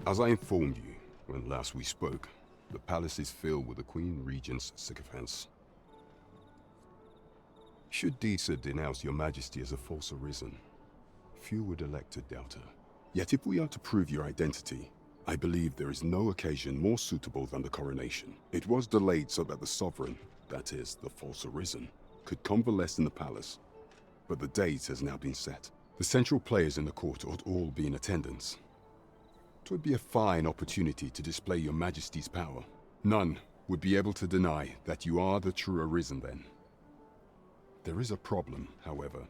As I informed you when last we spoke, the palace is filled with the Queen Regent's sycophants. Should Disa denounce your majesty as a false arisen, few would elect to doubt her. Yet if we are to prove your identity, I believe there is no occasion more suitable than the coronation. It was delayed so that the sovereign, that is, the false arisen, could convalesce in the palace, but the date has now been set. The central players in the court ought all be in attendance. 'Twould be a fine opportunity to display your majesty's power. None would be able to deny that you are the true arisen then. There is a problem, however.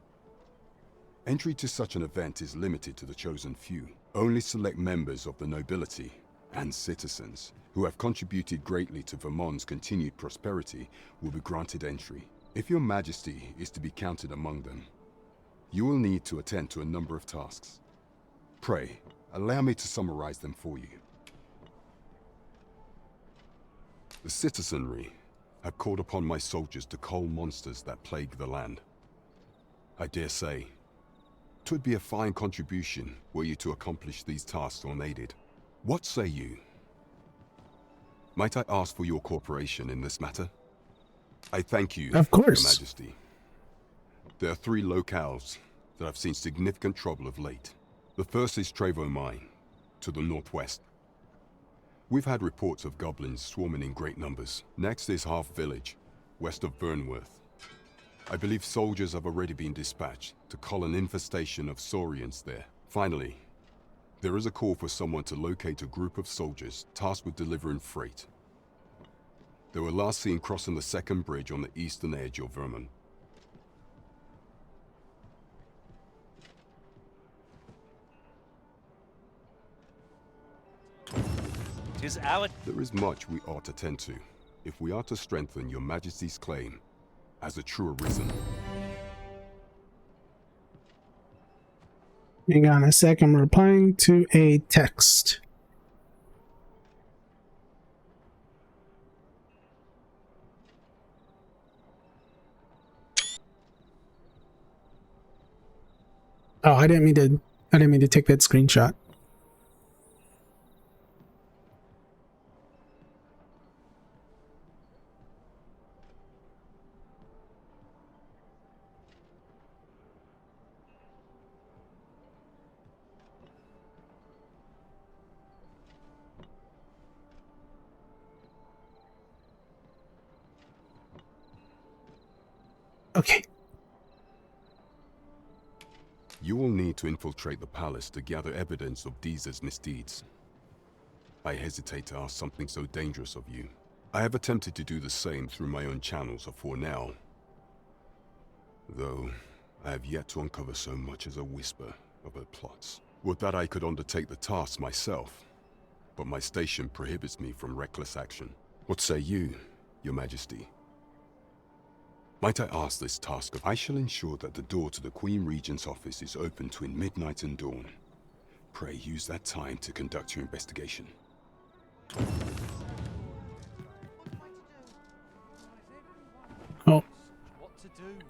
Entry to such an event is limited to the chosen few. Only select members of the nobility and citizens who have contributed greatly to Vermont's continued prosperity will be granted entry. If your majesty is to be counted among them, you will need to attend to a number of tasks. Pray, allow me to summarize them for you. The citizenry have called upon my soldiers to cull monsters that plague the land. I dare say, 'twould be a fine contribution were you to accomplish these tasks unaided. What say you? Might I ask for your cooperation in this matter? I thank you, of course, Your Majesty. There are 3 locales that have seen significant trouble of late. The first is Trevo Mine, to the northwest. We've had reports of goblins swarming in great numbers. Next is Half Village, west of Burnworth. I believe soldiers have already been dispatched to cull an infestation of saurians there. Finally, there is a call for someone to locate a group of soldiers tasked with delivering freight. They were last seen crossing the second bridge on the eastern edge of Vermont. There is much we ought to tend to, if we are to strengthen your majesty's claim as a true arisen. Hang on a sec, I'm replying to a text. Oh, I didn't mean to take that screenshot. Okay. You will need to infiltrate the palace to gather evidence of Deeza's misdeeds. I hesitate to ask something so dangerous of you. I have attempted to do the same through my own channels for now, though I have yet to uncover so much as a whisper of her plots. Would that I could undertake the task myself, but my station prohibits me from reckless action. What say you, Your Majesty? Might I ask this task of... I shall ensure that the door to the Queen Regent's office is open between midnight and dawn. Pray use that time to conduct your investigation. Oh. What to do?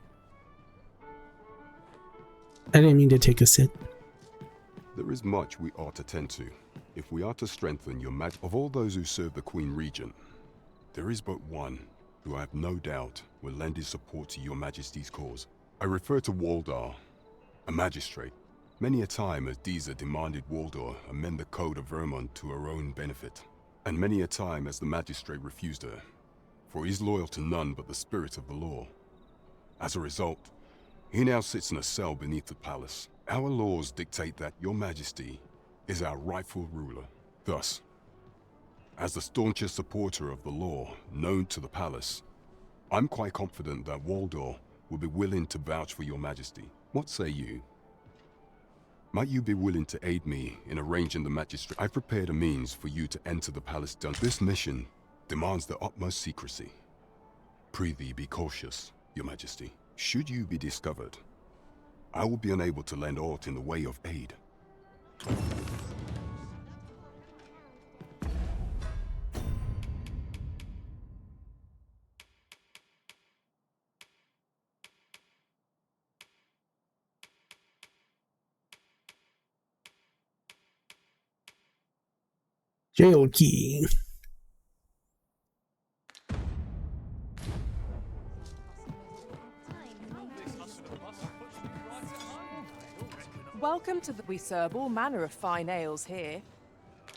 I didn't mean to take a sit. There is much we ought to tend to. If we are to strengthen your of all those who serve the Queen Regent, there is but one who I have no doubt will lend his support to your Majesty's cause. I refer to Waldar, a magistrate. Many a time has Deeza demanded Waldar amend the Code of Vermont to her own benefit, and many a time has the magistrate refused her, for he is loyal to none but the spirit of the law. As a result, he now sits in a cell beneath the palace. Our laws dictate that your Majesty is our rightful ruler. Thus, as the staunchest supporter of the law known to the palace, I'm quite confident that Waldor will be willing to vouch for your Majesty. What say you? Might you be willing to aid me in arranging the magistrate? I've prepared a means for you to enter the palace dungeon. This mission demands the utmost secrecy. Prithee be cautious, your Majesty. Should you be discovered, I will be unable to lend aught in the way of aid. Jail key. Welcome to the... We serve all manner of fine ales here.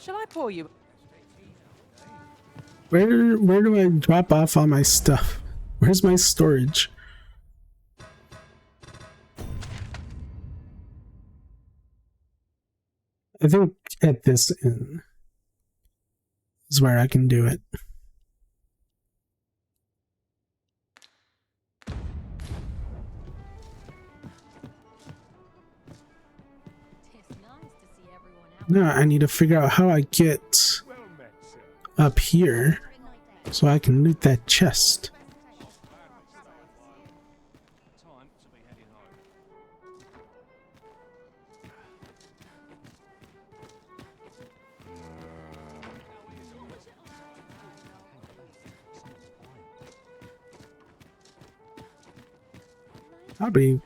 Shall I pour you... Where do I drop off all my stuff? Where's my storage? I think at this inn is where I can do it. Now I need to figure out how I get up here so I can loot that chest.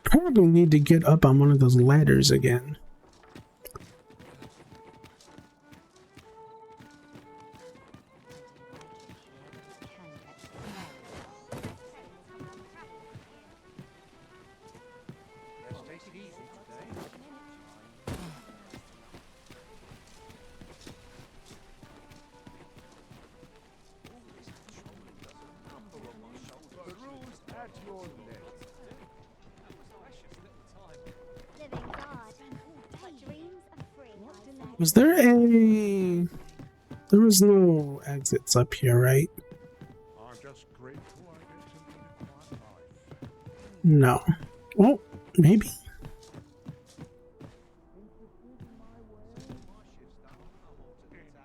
Probably need to get up on one of those ladders again. Was there a... There was no exits up here, right? No. Well, maybe.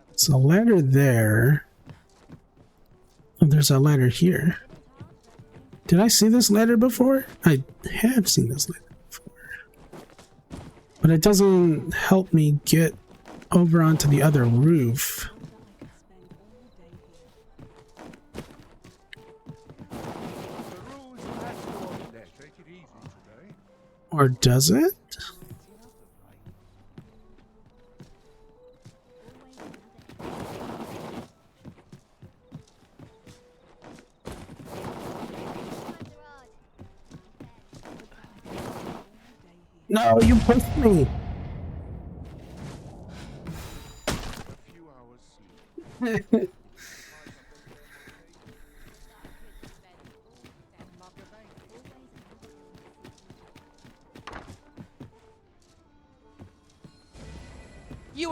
There's a ladder there. Oh, there's a ladder here. Did I see this ladder before? I have seen this ladder before. But it doesn't help me get over onto the other roof. Or does it? No, you pushed me.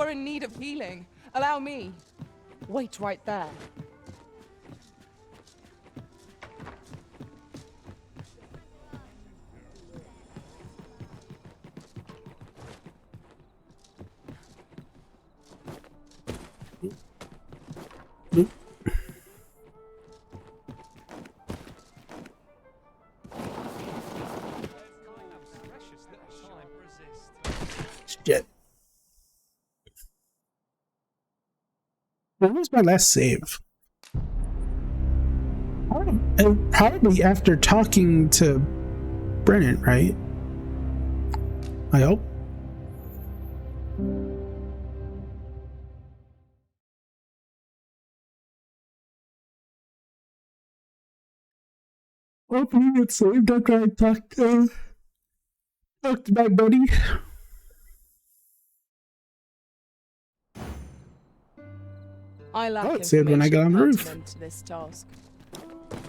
are in need of healing. Allow me. Wait right there. Shit. When was my last save? Probably after talking to Brennan, right? I hope. Hopefully it's saved after I talked to my buddy. I lack it saved when I got on the roof. pertinent to this task.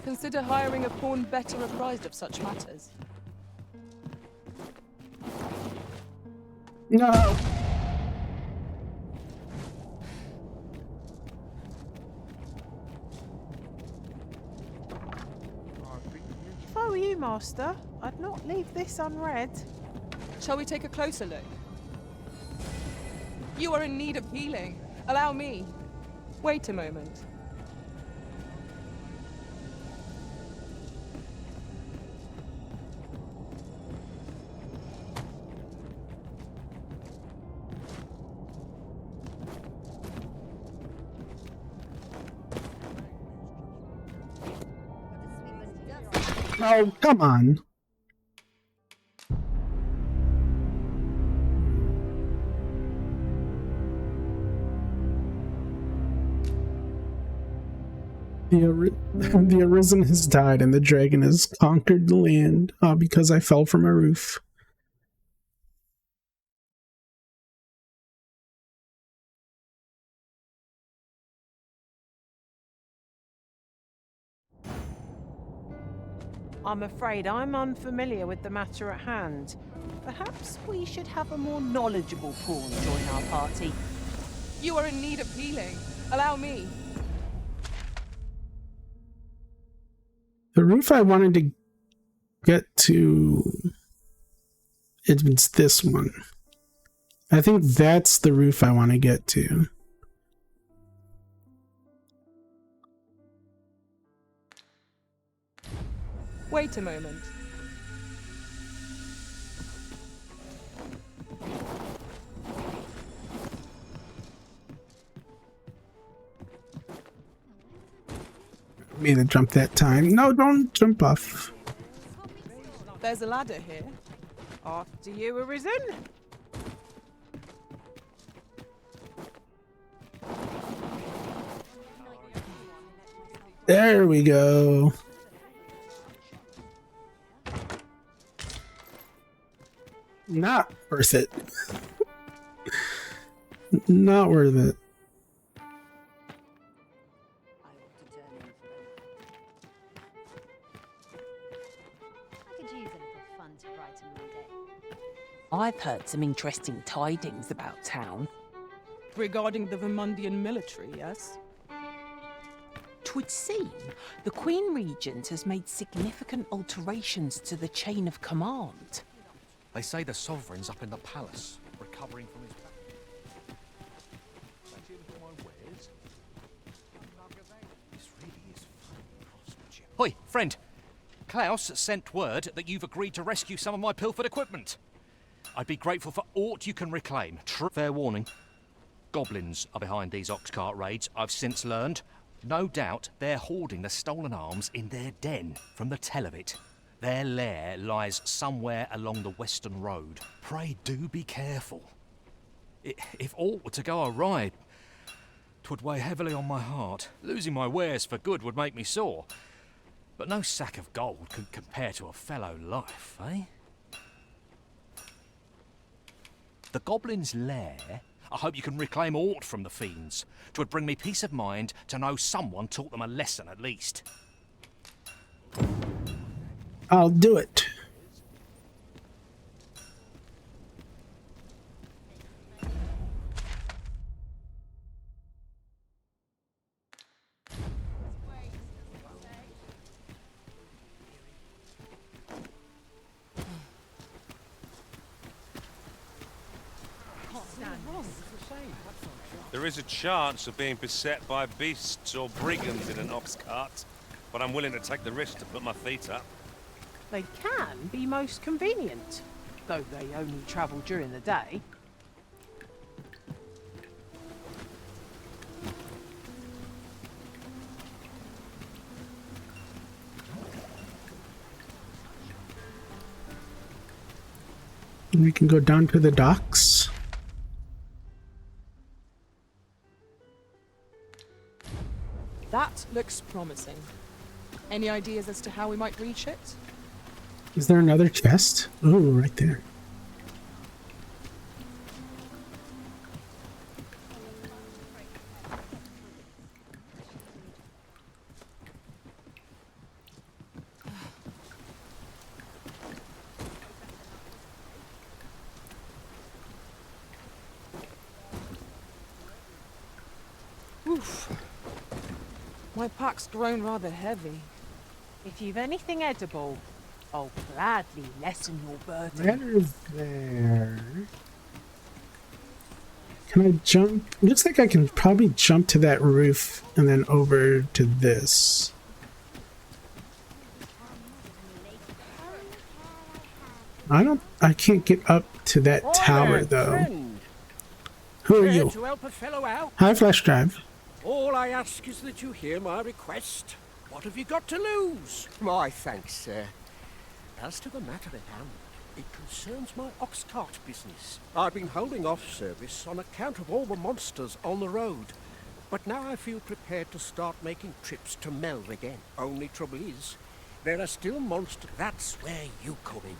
Consider hiring a pawn better apprised of such matters. No. If I were you, Master, I'd not leave this unread. Shall we take a closer look? You are in need of healing. Allow me. Wait a moment. Oh, come on. The Arisen has died and the dragon has conquered the land because I fell from a roof. I'm afraid I'm unfamiliar with the matter at hand. Perhaps we should have a more knowledgeable pawn join our party. You are in need of healing. Allow me. The roof I wanted to get to, it's this one. I think that's the roof I want to get to. Wait a moment. Made a jump that time. No, don't jump off. There's a ladder here. After you, Arisen. There we go. Not worth it. Not worth it. I've heard some interesting tidings about town. Regarding the Vermundian military, yes? 'Twould seem the Queen Regent has made significant alterations to the chain of command. They say the sovereign's up in the palace, recovering from his... Hoi, friend. Klaus sent word that you've agreed to rescue some of my pilfered equipment. I'd be grateful for aught you can reclaim. Fair warning. Goblins are behind these oxcart raids, I've since learned. No doubt they're hoarding the stolen arms in their den from the tell of it. Their lair lies somewhere along the western road. Pray do be careful. If aught were to go awry, 'twould weigh heavily on my heart. Losing my wares for good would make me sore. But no sack of gold can compare to a fellow life, eh? The Goblin's lair, I hope you can reclaim aught from the fiends. 'Twould bring me peace of mind to know someone taught them a lesson at least. I'll do it. There is a chance of being beset by beasts or brigands in an ox cart, but I'm willing to take the risk to put my feet up. They can be most convenient, though they only travel during the day. We can go down to the docks. That looks promising. Any ideas as to how we might reach it? Is there another chest? Oh, right there. Oof. My pack's grown rather heavy. If you've anything edible, I'll gladly lessen your burden. Ladder's there. Can I jump? Looks like I can probably jump to that roof and then over to this. I can't get up to that tower though. Who are you? To help a fellow out. Hi, Flash Drive. All I ask is that you hear my request. What have you got to lose? My thanks, sir. As to the matter at hand, it concerns my ox cart business. I've been holding off service on account of all the monsters on the road. But now I feel prepared to start making trips to Melve again. Only trouble is, there are still monsters. That's where you come in.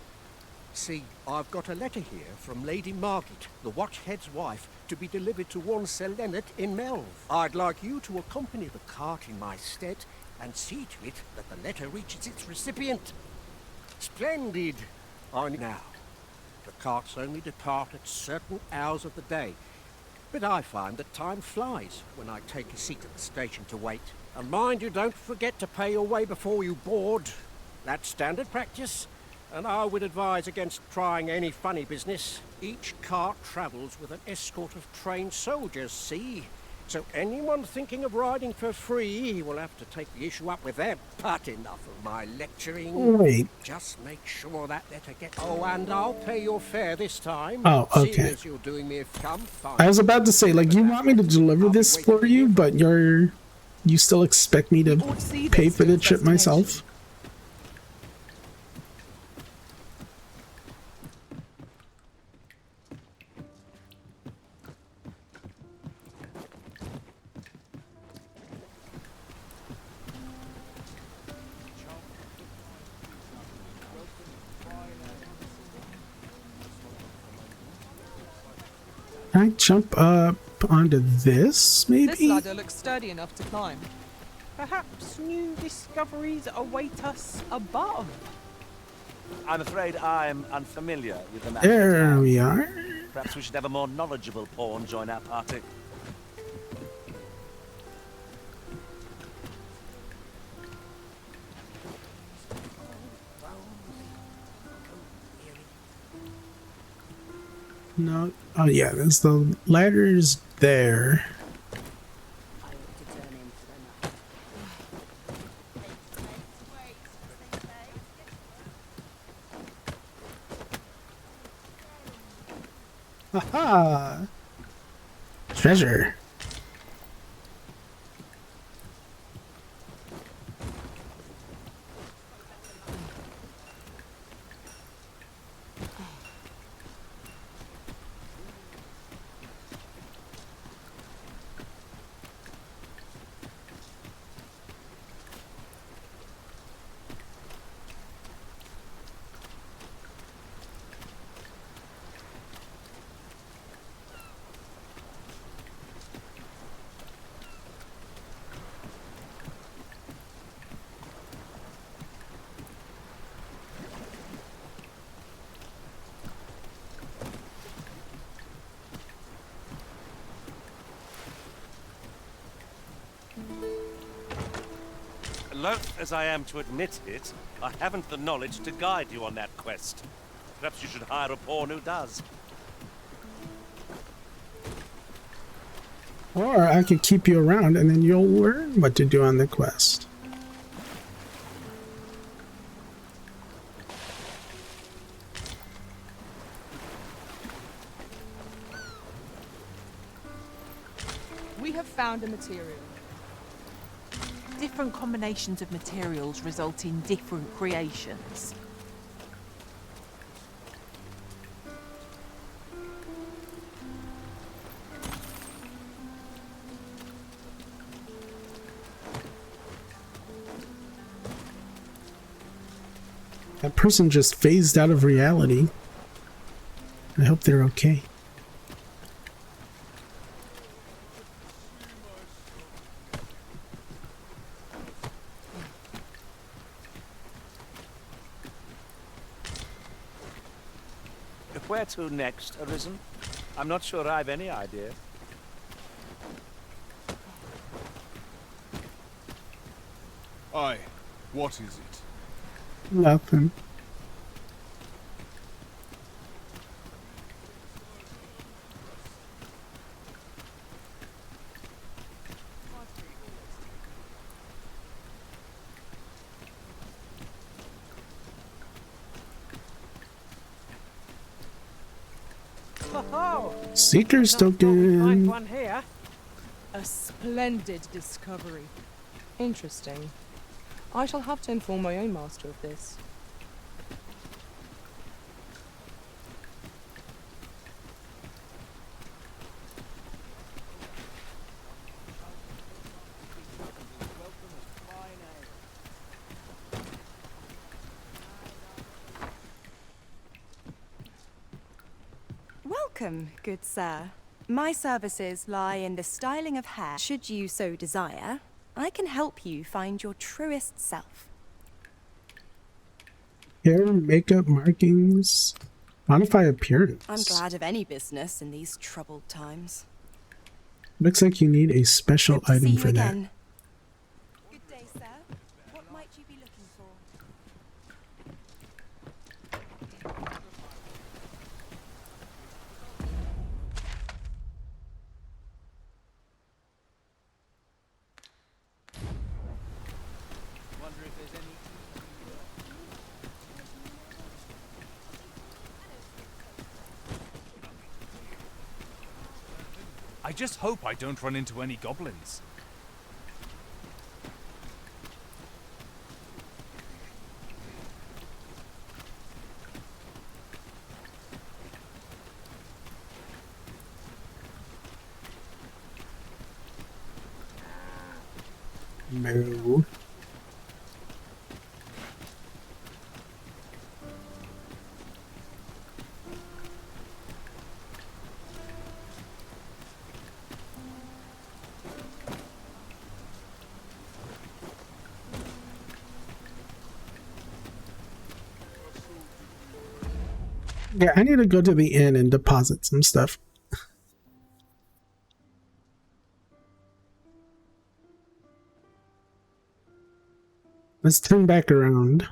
See, I've got a letter here from Lady Margit, the Watchhead's wife, to be delivered to one Sir Leonard in Melve. I'd like you to accompany the cart in my stead and see to it that the letter reaches its recipient. Splendid! Now, the carts only depart at certain hours of the day, but I find that time flies when I take a seat at the station to wait. And mind you don't forget to pay your way before you board. That's standard practice. And I would advise against trying any funny business. Each cart travels with an escort of trained soldiers, see? So anyone thinking of riding for free will have to take the issue up with them. But enough of my lecturing. Wait. Just make sure that letter gets... Oh, and I'll pay your fare this time. Oh, okay. Seeing as you're doing me a fine. I was about to say, like, you want me to deliver this for you, but you still expect me to pay for the trip myself? Can I jump up onto this, maybe? This ladder looks sturdy enough to climb. Perhaps new discoveries await us above. I'm afraid I'm unfamiliar with the matter. There we are. Perhaps we should have a more knowledgeable pawn join our party. No. Oh, yeah, there's the ladders there. Aha! Treasure. Loath as I am to admit it, I haven't the knowledge to guide you on that quest. Perhaps you should hire a pawn who does. Or I could keep you around and then you'll learn what to do on the quest. We have found a material. Different combinations of materials result in different creations. That person just phased out of reality. I hope they're okay. Where to next, Arisen? I'm not sure I've any idea. Aye, what is it? Nothing. Seeker's token. One here. A splendid discovery. Interesting. I shall have to inform my own master of this. Welcome, good sir. My services lie in the styling of hair. Should you so desire, I can help you find your truest self. Hair, makeup, markings, modify appearance. I'm glad of any business in these troubled times. Looks like you need a special Good to see item you for that. again. Good day, sir. What might you be looking for? I just hope I don't run into any goblins. No. Yeah, I need to go to the inn and deposit some stuff. Let's turn back around.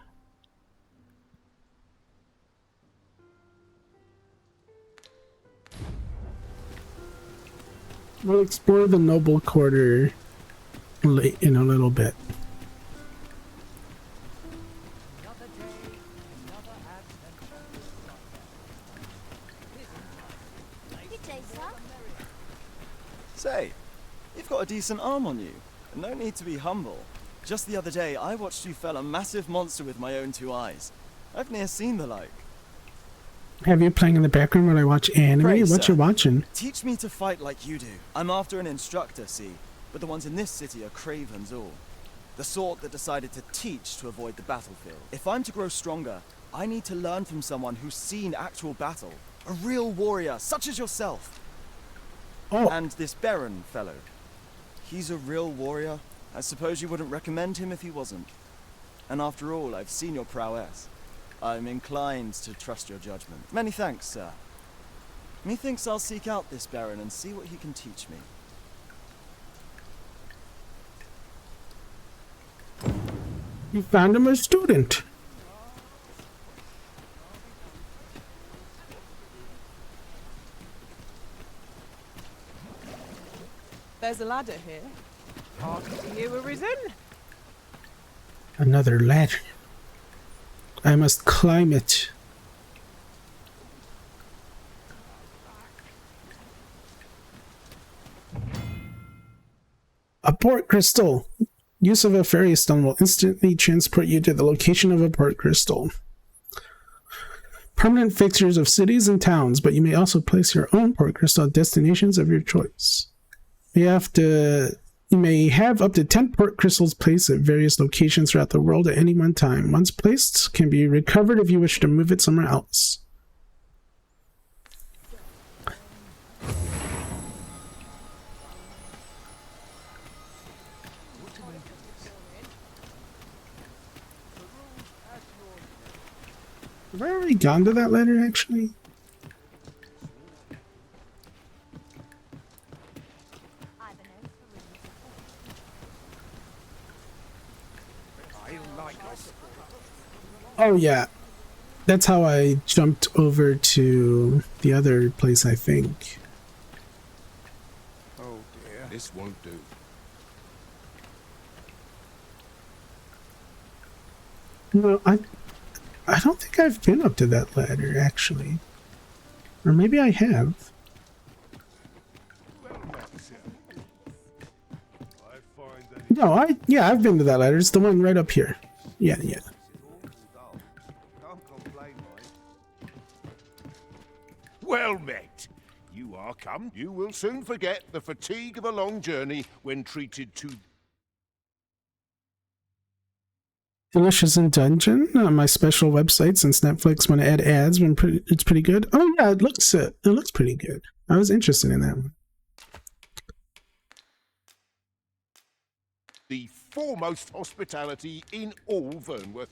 We'll explore the noble quarter in a little bit. Say, you've got a decent arm on you. No need to be humble. Just the other day, I watched you fell a massive monster with my own two eyes. I've ne'er seen the like. Have you playing in the background when I watch anime? Pray, What sir, you watching? Teach me to fight like you do. I'm after an instructor, see? But the ones in this city are cravens all. The sort that decided to teach to avoid the battlefield. If I'm to grow stronger, I need to learn from someone who's seen actual battle. A real warrior, such as yourself. Oh. And this Baron fellow. He's a real warrior. I suppose you wouldn't recommend him if he wasn't. And after all, I've seen your prowess. I'm inclined to trust your judgment. Many thanks, sir. Methinks I'll seek out this Baron and see what he can teach me. You found him a student. there's a ladder here. Are you arisen? Another ladder. I must climb it. A port crystal. Use of a fairy stone will instantly transport you to the location of a port crystal. Permanent fixtures of cities and towns, but you may also place your own port crystal at destinations of your choice. You may have up to 10 port crystals placed at various locations throughout the world at any one time. Once placed, can be recovered if you wish to move it somewhere else. Have I already gone to that letter, actually? Oh, yeah. That's how I jumped over to the other place, I think. Oh dear. This won't do. No, I don't think I've been up to that ladder, actually. Or maybe I have. No, I've been to that ladder. It's the one right up here. Yeah. Well met. You are come. You will soon forget the fatigue of a long journey when treated to... Delicious in Dungeon on my special website since Netflix want to add ads when it's pretty good. Oh yeah, it looks pretty good. I was interested in that one. The foremost hospitality in all Vernworth.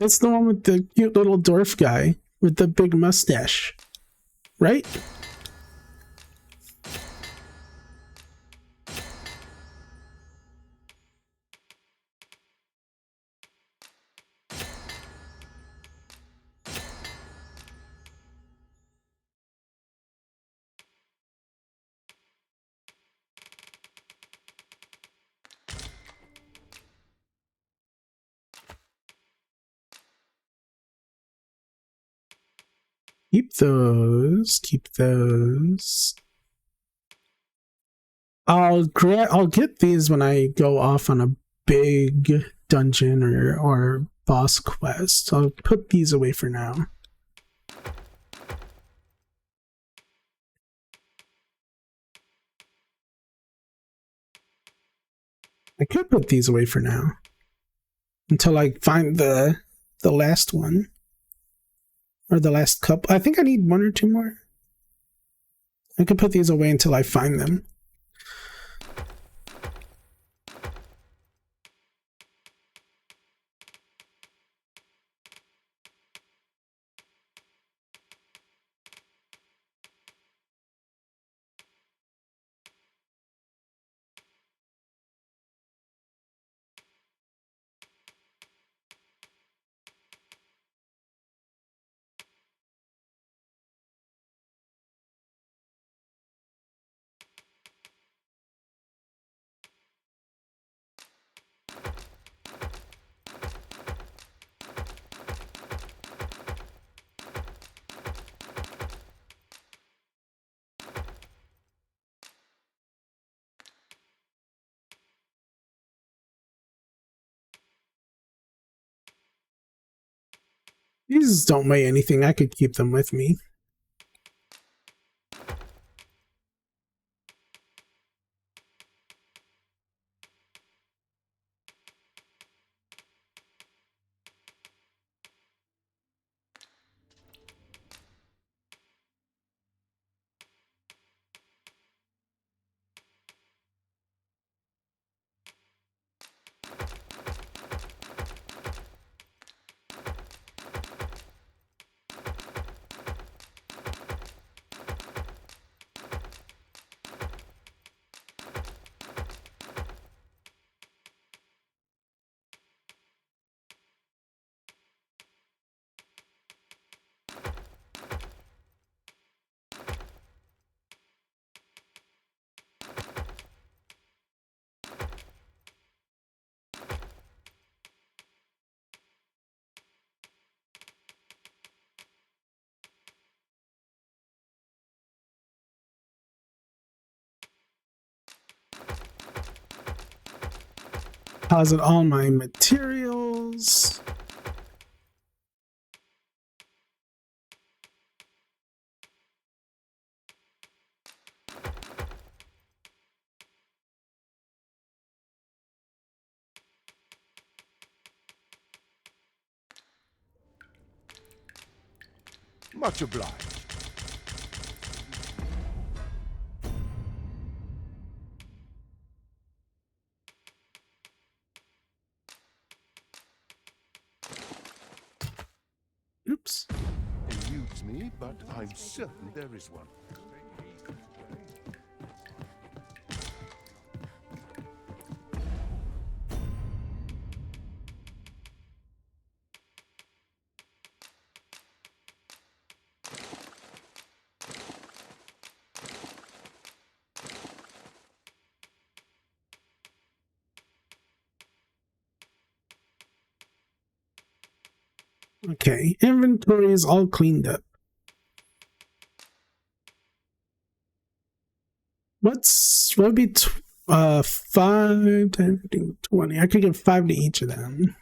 It's the one with the cute little dwarf guy with the big mustache, right? Keep those. I'll get these when I go off on a big dungeon or boss quest. I'll put these away for now. I could put these away for now until I find the last one. Or the last couple. I think I need one or two more. I can put these away until I find them. These don't weigh anything. I could keep them with me. Deposit all my materials. Much obliged. Oops. Eludes me, but I'm certain there is one. Okay, inventory is all cleaned up. What would be 5, 10, 15, 20? I could give 5 to each of them.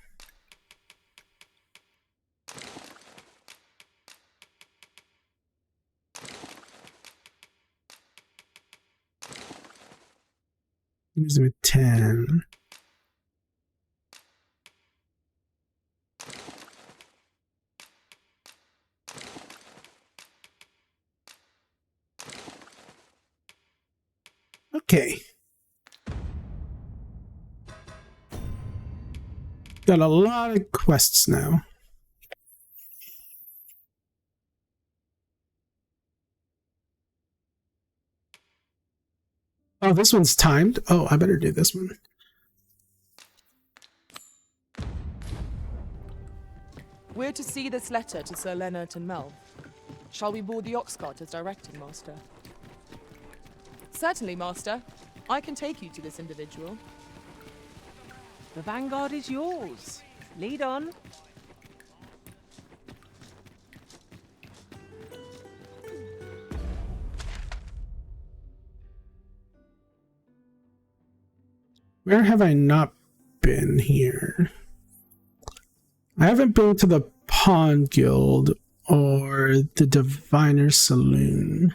Use them at 10. Okay. Got a lot of quests now. Oh, this one's timed. Oh, I better do this one. We're to see this letter to Sir Leonard and Melv. Shall we board the ox cart as directed, Master? Certainly, Master. I can take you to this individual. The vanguard is yours. Lead on. Where have I not been here? I haven't been to the Pawn Guild or the Diviner Saloon.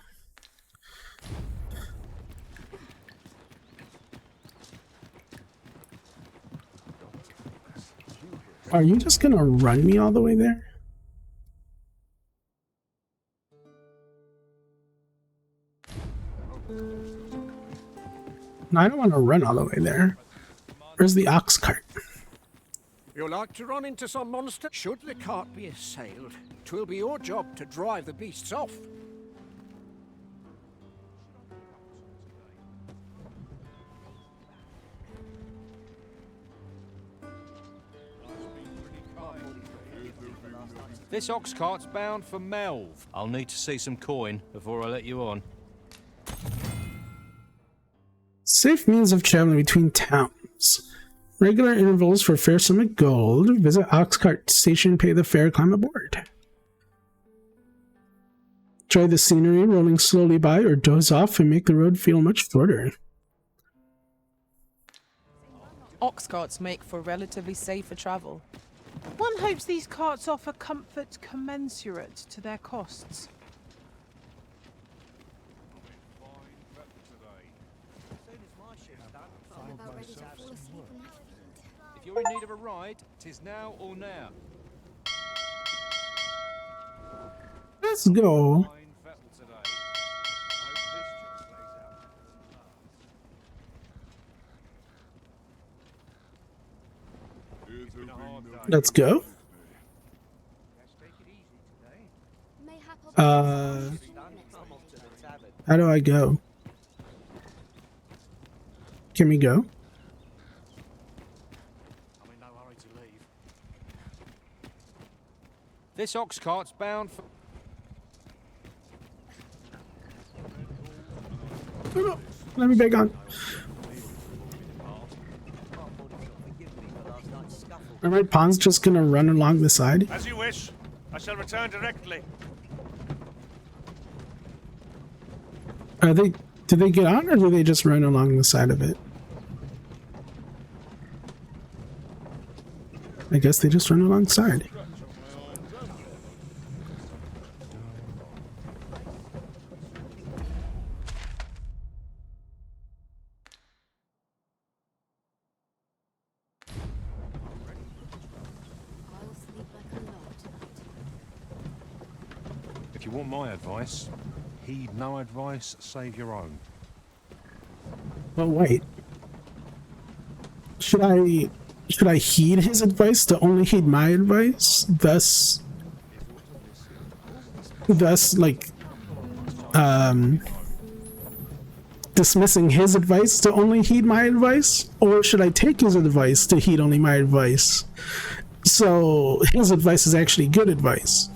Are you just gonna run me all the way there? No, I don't want to run all the way there. Where's the ox cart? You'll like to run into some monster? Should the cart be assailed, 'twill be your job to drive the beasts off. This ox cart's bound for Melv. I'll need to see some coin before I let you on. Safe means of traveling between towns. Regular intervals for fair sum of gold. Visit Oxcart Station, pay the fare, climb aboard. Enjoy the scenery rolling slowly by, or doze off and make the road feel much shorter. Ox carts make for relatively safer travel. One hopes these carts offer comfort commensurate to their costs. If you're in need of a ride, 'tis now or now. Let's go. Let's go. How do I go? Can we go? This ox cart's bound for... Oh, let me back on. Alright, Pawn's just gonna run along the side. As you wish. I shall return directly. Are they... do they get on, or do they just run along the side of it? I guess they just run alongside. If you want my advice, heed no advice save your own. Well, wait. Should I heed his advice to only heed my advice? Thus like dismissing his advice to only heed my advice? Or should I take his advice to heed only my advice? So his advice is actually good advice.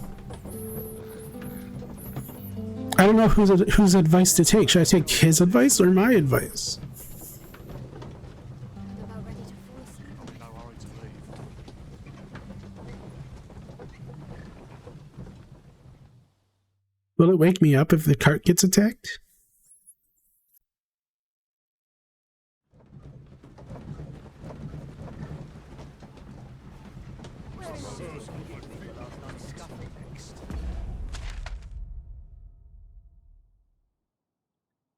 I don't know whose advice to take. Should I take his advice or my advice? Will it wake me up if the cart gets attacked?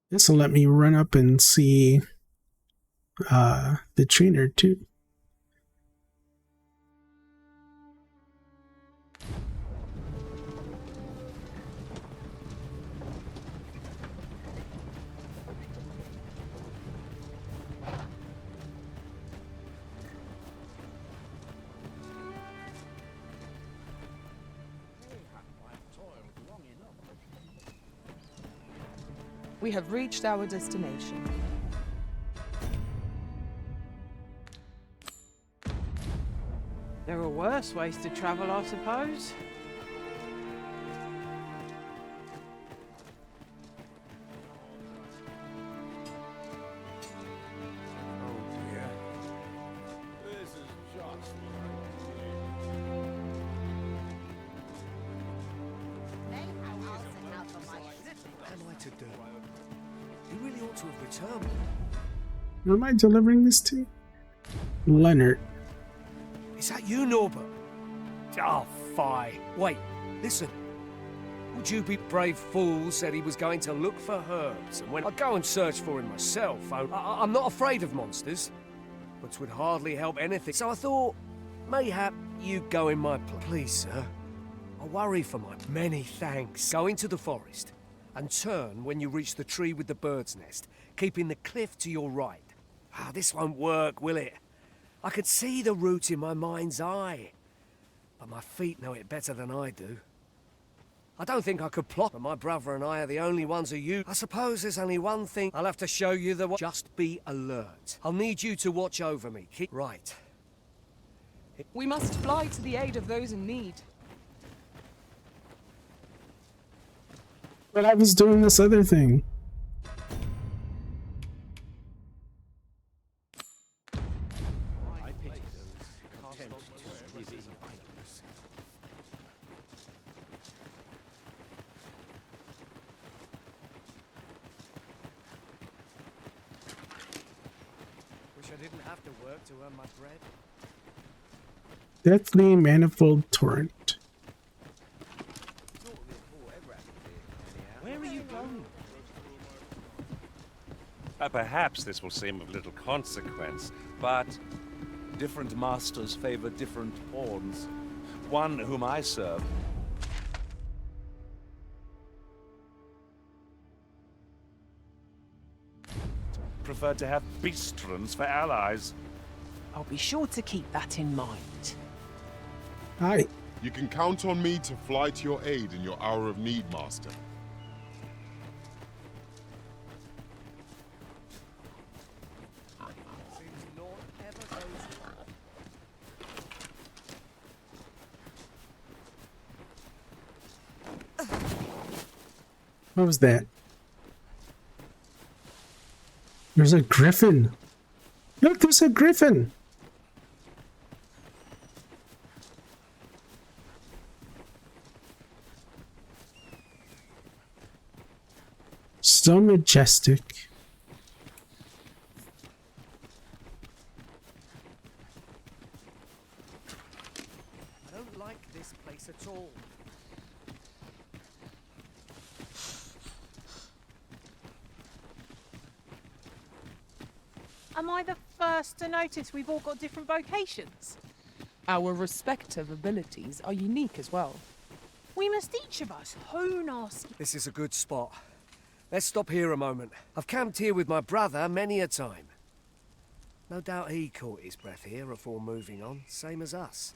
This will let me run up and see the trainer too. We have reached our destination. There are worse ways to travel, I suppose. Who am I delivering this to? Leonard. Is that you, Norbert? Oh, fie. Wait, listen. Would you be brave fool said he was going to look for herbs, and when I go and search for him myself, I'm not afraid of monsters, but 'twould hardly help anything. So I thought, mayhap you'd go in my place. Please, sir. I worry for my many thanks. Go into the forest and turn when you reach the tree with the bird's nest, keeping the cliff to your right. Ah, this won't work, will it? I could see the route in my mind's eye, but my feet know it better than I do. I don't think I could plot, but my brother and I are the only ones who use. I suppose there's only one thing I'll have to show you the way. Just be alert. I'll need you to watch over me. Keep right. We must fly to the aid of those in need. But I was doing this other thing. Wish I didn't have to work to earn my bread. Deathly Manifold Torrent. Where are you going? Perhaps this will seem of little consequence, but different masters favor different pawns. One whom I serve preferred to have beastrons for allies. I'll be sure to keep that in mind. Hi. You can count on me to fly to your aid in your hour of need, Master. What was that? There's a griffin. Look, there's a griffin. So majestic. like this place at all. Am I the first to notice we've all got different vocations? Our respective abilities are unique as well. We must each of us hone our skills. This is a good spot. Let's stop here a moment. I've camped here with my brother many a time. No doubt he caught his breath here before moving on, same as us.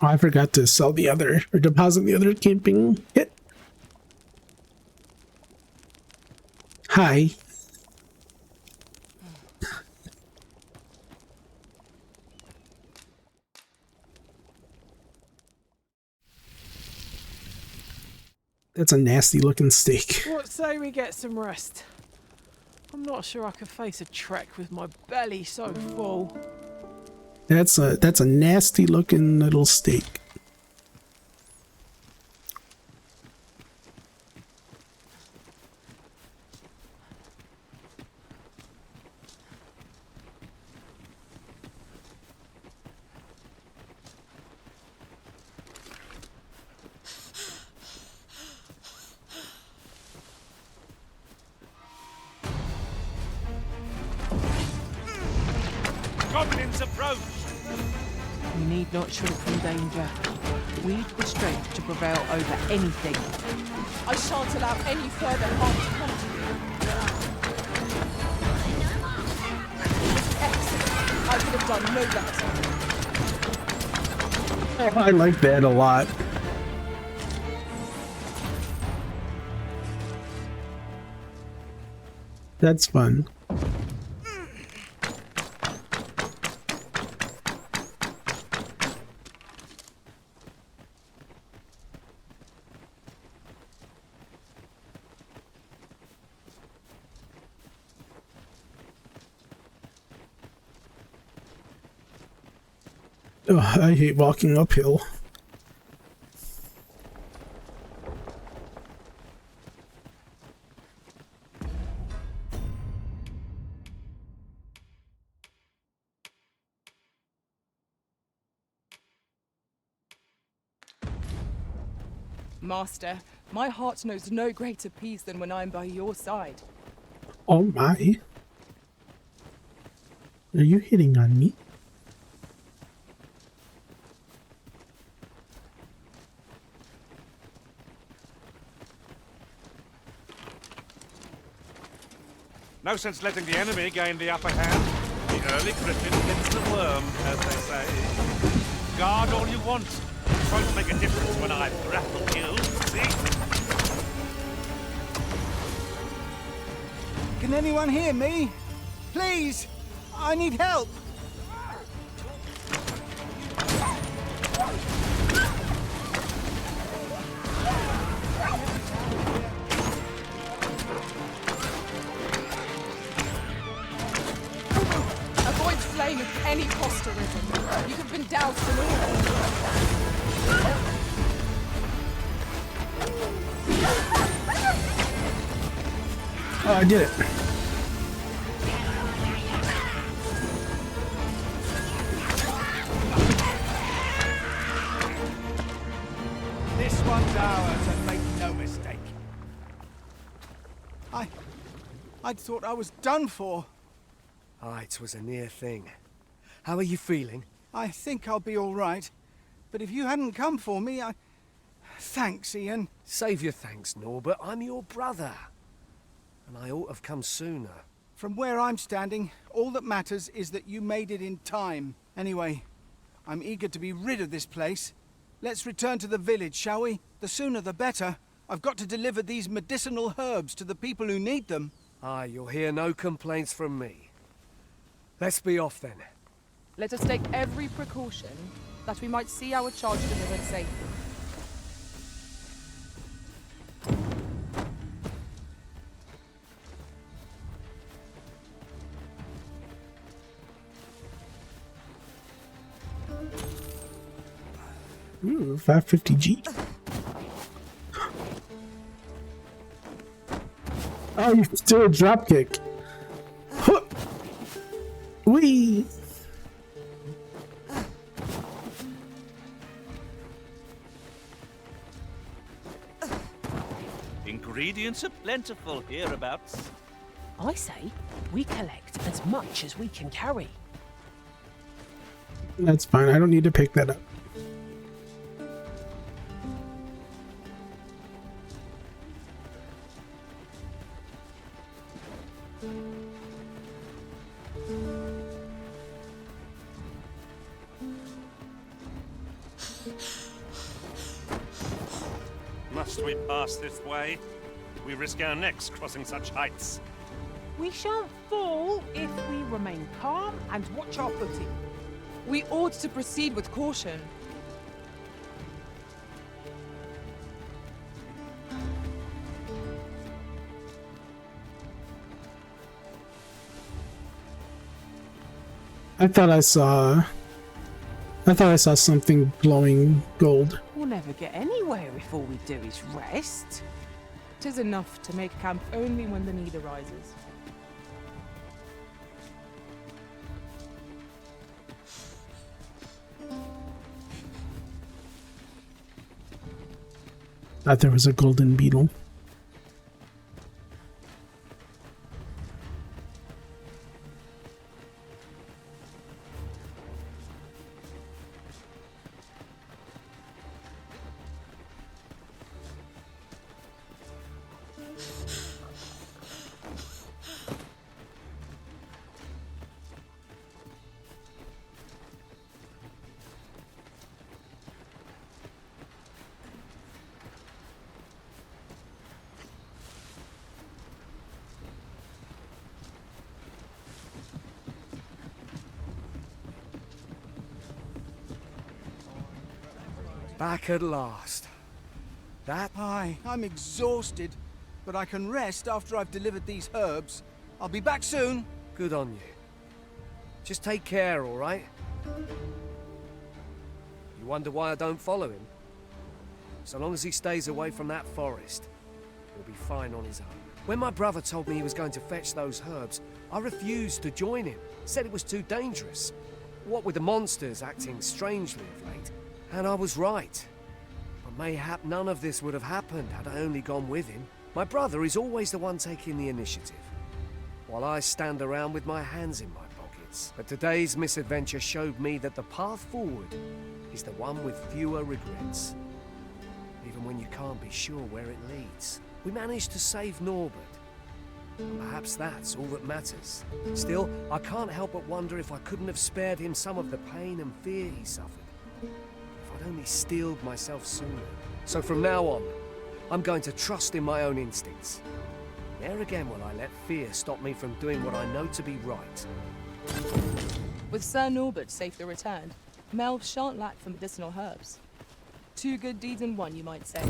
Oh, I forgot to sell the other, or deposit the other camping kit. Hi. That's a nasty looking steak. What say we get some rest? I'm not sure I could face a trek with my belly so full. That's a nasty looking little steak. Goblins approach! We need not shrink from danger. We've the strength to prevail over anything. I shan't allow any further harm to come to you. Excellent. I could have done no better. I like that a lot. That's fun. Oh, I hate walking uphill. Master, my heart knows no greater peace than when I am by your side. Oh my. Are you hitting on me? No sense letting the enemy gain the upper hand. The early griffin hits the worm, as they say. Guard all you want. It won't make a difference when I grapple you, see? Can anyone hear me? Please! I need help! Avoid flame with any posterism. You have been doused in oil. Oh, I did it. This one's ours, and make no mistake. I'd thought I was done for. It was a near thing. How are you feeling? I think I'll be all right. But if you hadn't come for me, Thanks, Ian. Save your thanks, Norbert. I'm your brother. And I ought to have come sooner. From where I'm standing, all that matters is that you made it in time. Anyway, I'm eager to be rid of this place. Let's return to the village, shall we? The sooner the better. I've got to deliver these medicinal herbs to the people who need them. Aye, you'll hear no complaints from me. Let's be off then. Let us take every precaution that we might see our charge delivered safely. Ooh, 550G. you do a drop kick. Wee. Ingredients are plentiful hereabouts. I say we collect as much as we can carry. That's fine. I don't need to pick that up. Must we pass this way? We risk our necks crossing such heights. We shan't fall if we remain calm and watch our footing. We ought to proceed with caution. I thought I saw something glowing gold. We'll never get anywhere if all we do is rest. 'Tis enough to make camp only when the need arises. Thought there was a golden beetle. Back at last. Aye, I'm exhausted, but I can rest after I've delivered these herbs. I'll be back soon. Good on you. Just take care, all right? You wonder why I don't follow him? So long as he stays away from that forest, he'll be fine on his own. When my brother told me he was going to fetch those herbs, I refused to join him. Said it was too dangerous. What with the monsters acting strangely of late. And I was right. But mayhap none of this would have happened had I only gone with him. My brother is always the one taking the initiative, while I stand around with my hands in my pockets. But today's misadventure showed me that the path forward is the one with fewer regrets. Even when you can't be sure where it leads. We managed to save Norbert. And perhaps that's all that matters. Still, I can't help but wonder if I couldn't have spared him some of the pain and fear he suffered. I'd only steeled myself sooner. So from now on, I'm going to trust in my own instincts. Ne'er again will I let fear stop me from doing what I know to be right. With Sir Norbert safely returned, Melv shan't lack for medicinal herbs. 2 good deeds in one, you might say.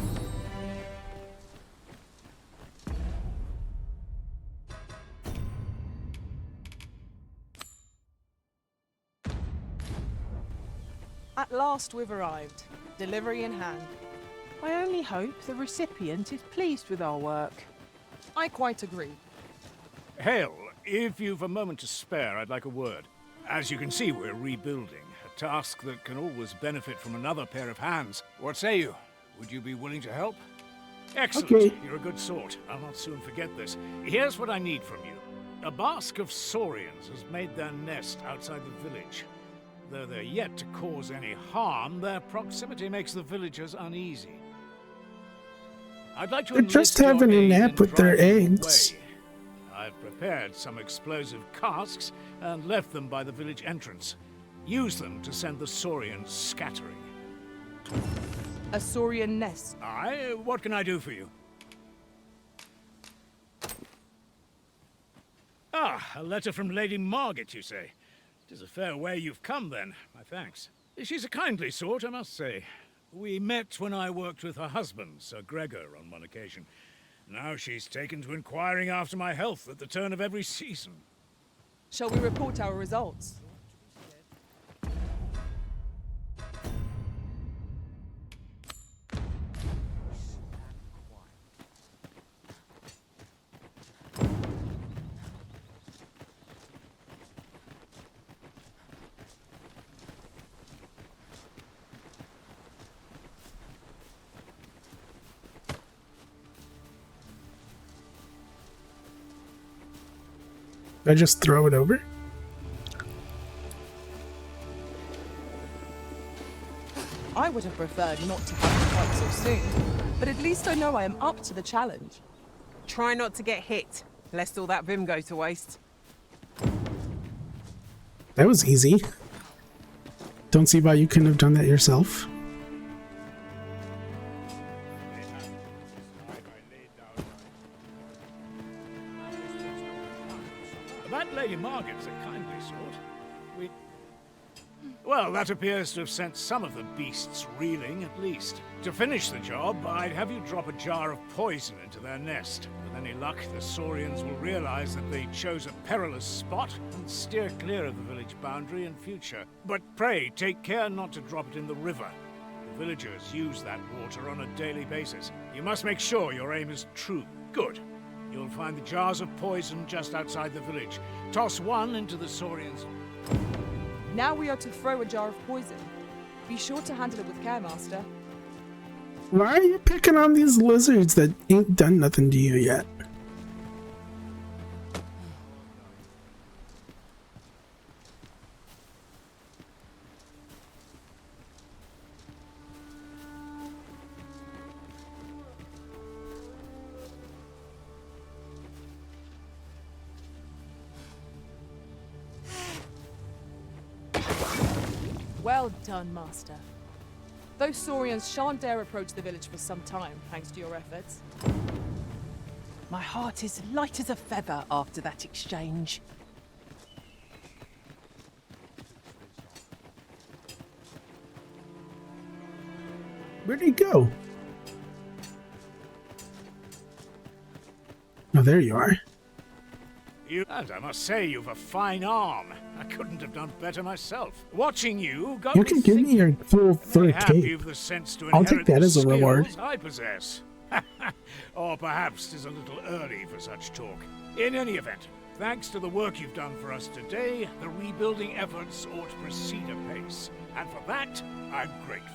At last we've arrived, delivery in hand. I only hope the recipient is pleased with our work. I quite agree. Hale, if you've a moment to spare, I'd like a word. As you can see, we're rebuilding, a task that can always benefit from another pair of hands. What say you? Would you be willing to help? Excellent. Okay. You're a good sort. I'll not soon forget this. Here's what I need from you. A basque of saurians has made their nest outside the village. Though they're yet to cause any harm, their proximity makes the villagers uneasy. I'd like to They're just having a nap with their eggs. I've prepared some explosive casks and left them by the village entrance. Use them to send the saurians scattering. A saurian nest. Aye, what can I do for you? Ah, a letter from Lady Margaret, you say? 'Tis a fair way you've come, then. My thanks. She's a kindly sort, I must say. We met when I worked with her husband, Sir Gregor, on one occasion. Now she's taken to inquiring after my health at the turn of every season. Shall we report our results? I just throw it over? I would have preferred not to have to fight so soon, but at least I know I am up to the challenge. Try not to get hit, lest all that vim go to waste. That was easy. Don't see why you couldn't have done that yourself. That Lady Margaret's a kindly sort. Well, that appears to have sent some of the beasts reeling, at least. To finish the job, I'd have you drop a jar of poison into their nest. With any luck, the Saurians will realize that they chose a perilous spot and steer clear of the village boundary in future. But pray, take care not to drop it in the river. The villagers use that water on a daily basis. You must make sure your aim is true. Good. You'll find the jars of poison just outside the village. Toss one into the Saurians. Now we are to throw a jar of poison. Be sure to handle it with care, Master. Why are you picking on these lizards that ain't done nothing to you yet? Well done, Master. Those Saurians shan't dare approach the village for some time, thanks to your efforts. My heart is light as a feather after that exchange. Where'd he go? Oh, there you are. And I must say, you've a fine arm. I couldn't have done better myself. Watching you got You me can give me your full fur Mayhap cape. you've the sense to I'll inherit take that the as a reward. skills I possess. Or perhaps 'tis a little early for such talk. In any event, thanks to the work you've done for us today, the rebuilding efforts ought to proceed apace. And for that, I'm grateful.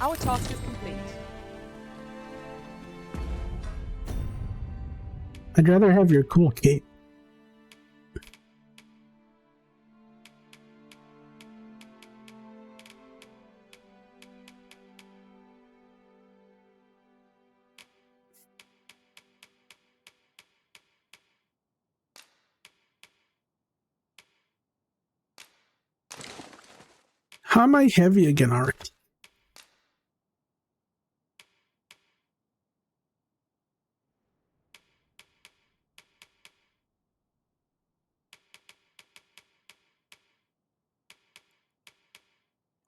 Our task is complete. I'd rather have your cool cape. How am I heavy again, Art?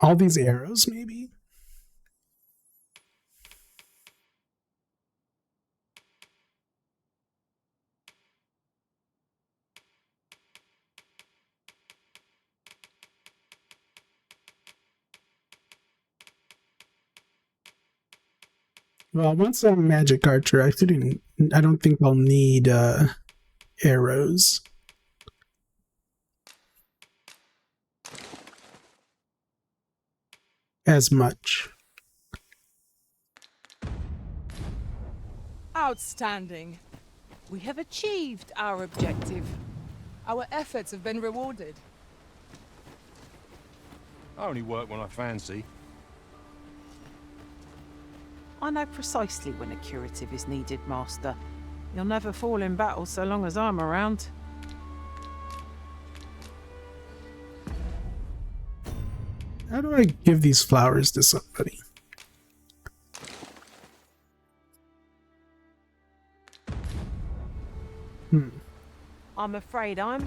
All these arrows, maybe? Well, once I'm a magic archer, I don't think I'll need arrows. As much. Outstanding. We have achieved our objective. Our efforts have been rewarded. I only work when I fancy. I know precisely when a curative is needed, Master. You'll never fall in battle so long as I'm around. How do I give these flowers to somebody? I'm afraid I'm...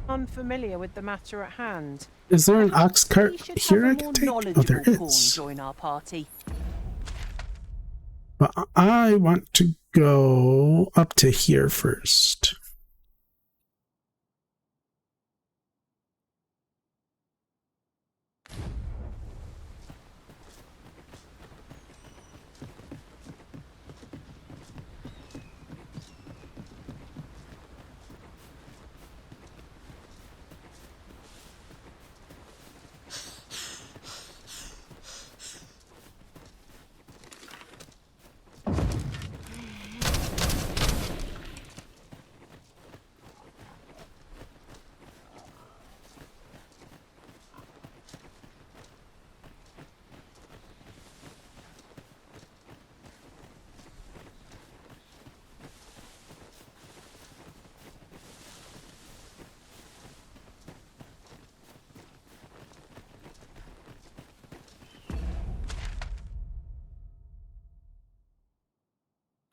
unfamiliar with the matter at hand. Is there an ox cart We should here I have a can more take? Oh, knowledgeable there pawn is. join our party. But I want to go up to here first.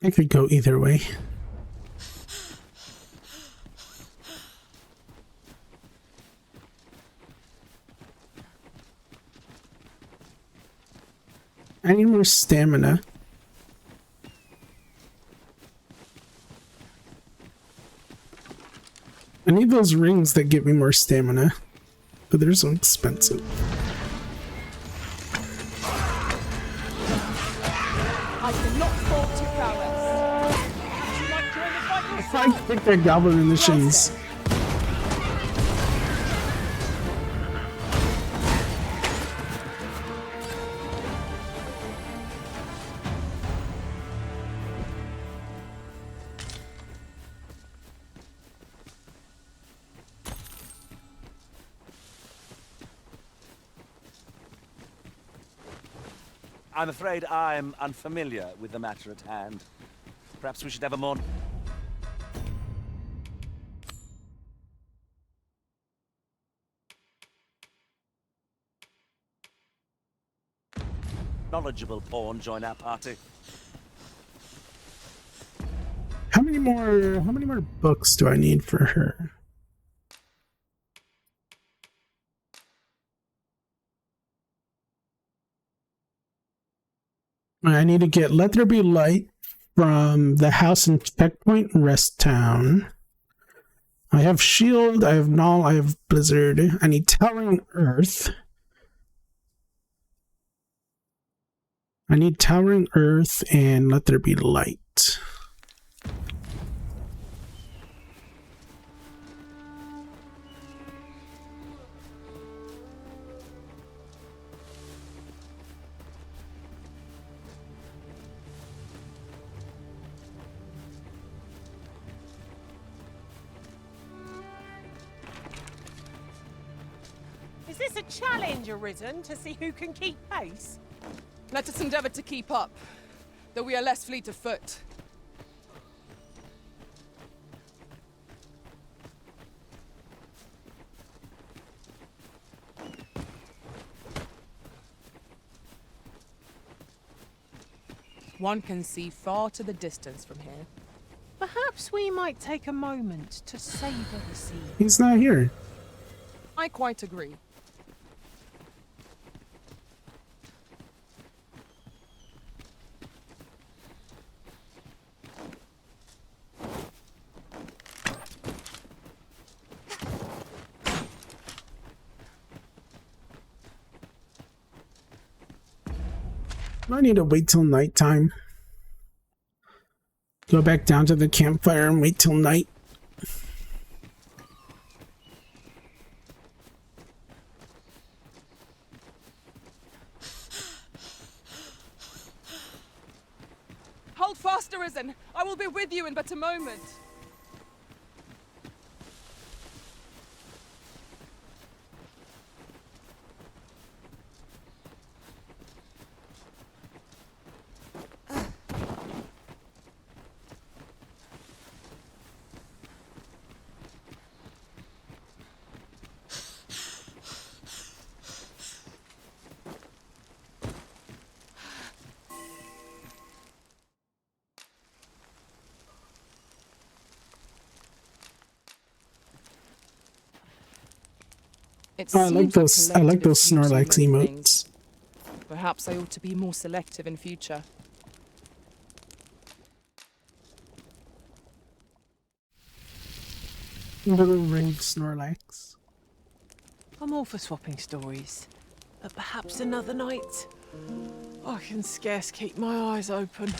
I could go either way. I need more stamina. I need those rings that give me more stamina, but they're so expensive. I cannot fault your prowess. I think they're goblin in the shins. I'm afraid I'm unfamiliar with the matter at hand. Perhaps we should have a more... knowledgeable pawn join our party. How many more books do I need for her? I need to get Let There Be Light from the house in Checkpoint Rest Town. I have Shield, I have Null, I have Blizzard. I need Towering Earth. I need Towering Earth and Let There Be Light. Is this a challenge arisen to see who can keep pace? Let us endeavour to keep up, though we are less fleet of foot. One can see far to the distance from here. Perhaps we might take a moment to savour the sea. He's not here. I quite agree. I need to wait till nighttime. Go back down to the campfire and wait till night. Hold fast, Arisen! I will be with you in but a moment. I like those Snorlax emotes. Perhaps I ought to be more selective in future. Little ringed Snorlax. I'm all for swapping stories, but perhaps another night. I can scarce keep my eyes open.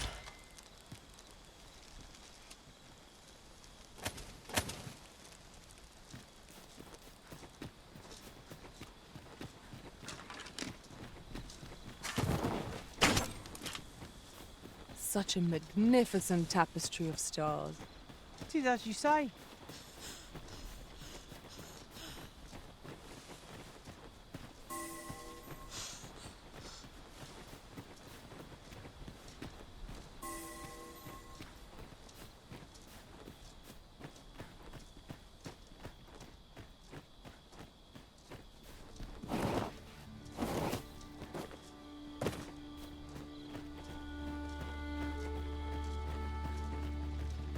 Such a magnificent tapestry of stars. It is as you say.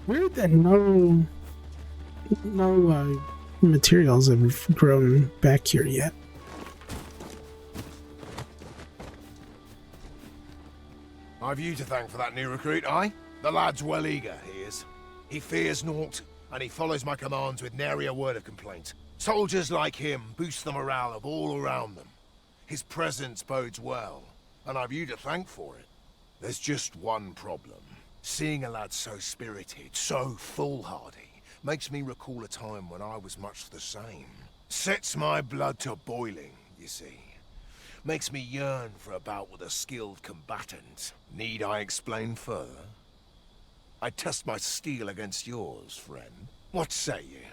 Weird that no materials have grown back here yet. I've you to thank for that new recruit, aye? The lad's well eager, he is. He fears naught, and he follows my commands with nary a word of complaint. Soldiers like him boost the morale of all around them. His presence bodes well, and I've you to thank for it. There's just one problem. Seeing a lad so spirited, so foolhardy, makes me recall a time when I was much the same. Sets my blood to boiling, you see. Makes me yearn for a bout with a skilled combatant. Need I explain further? I test my steel against yours, friend. What say you?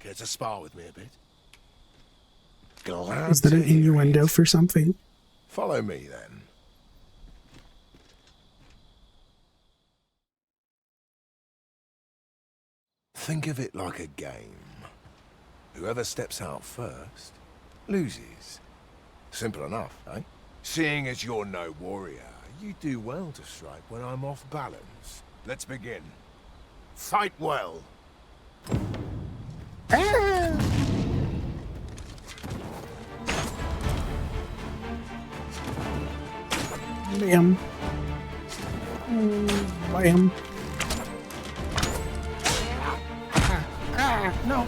Care to spar with me a bit? Glad Is that an innuendo for something? Follow me, then. Think of it like a game. Whoever steps out first, loses. Simple enough, eh? Seeing as you're no warrior, you do well to strike when I'm off balance. Let's begin. Fight well. Bam. Bam. No.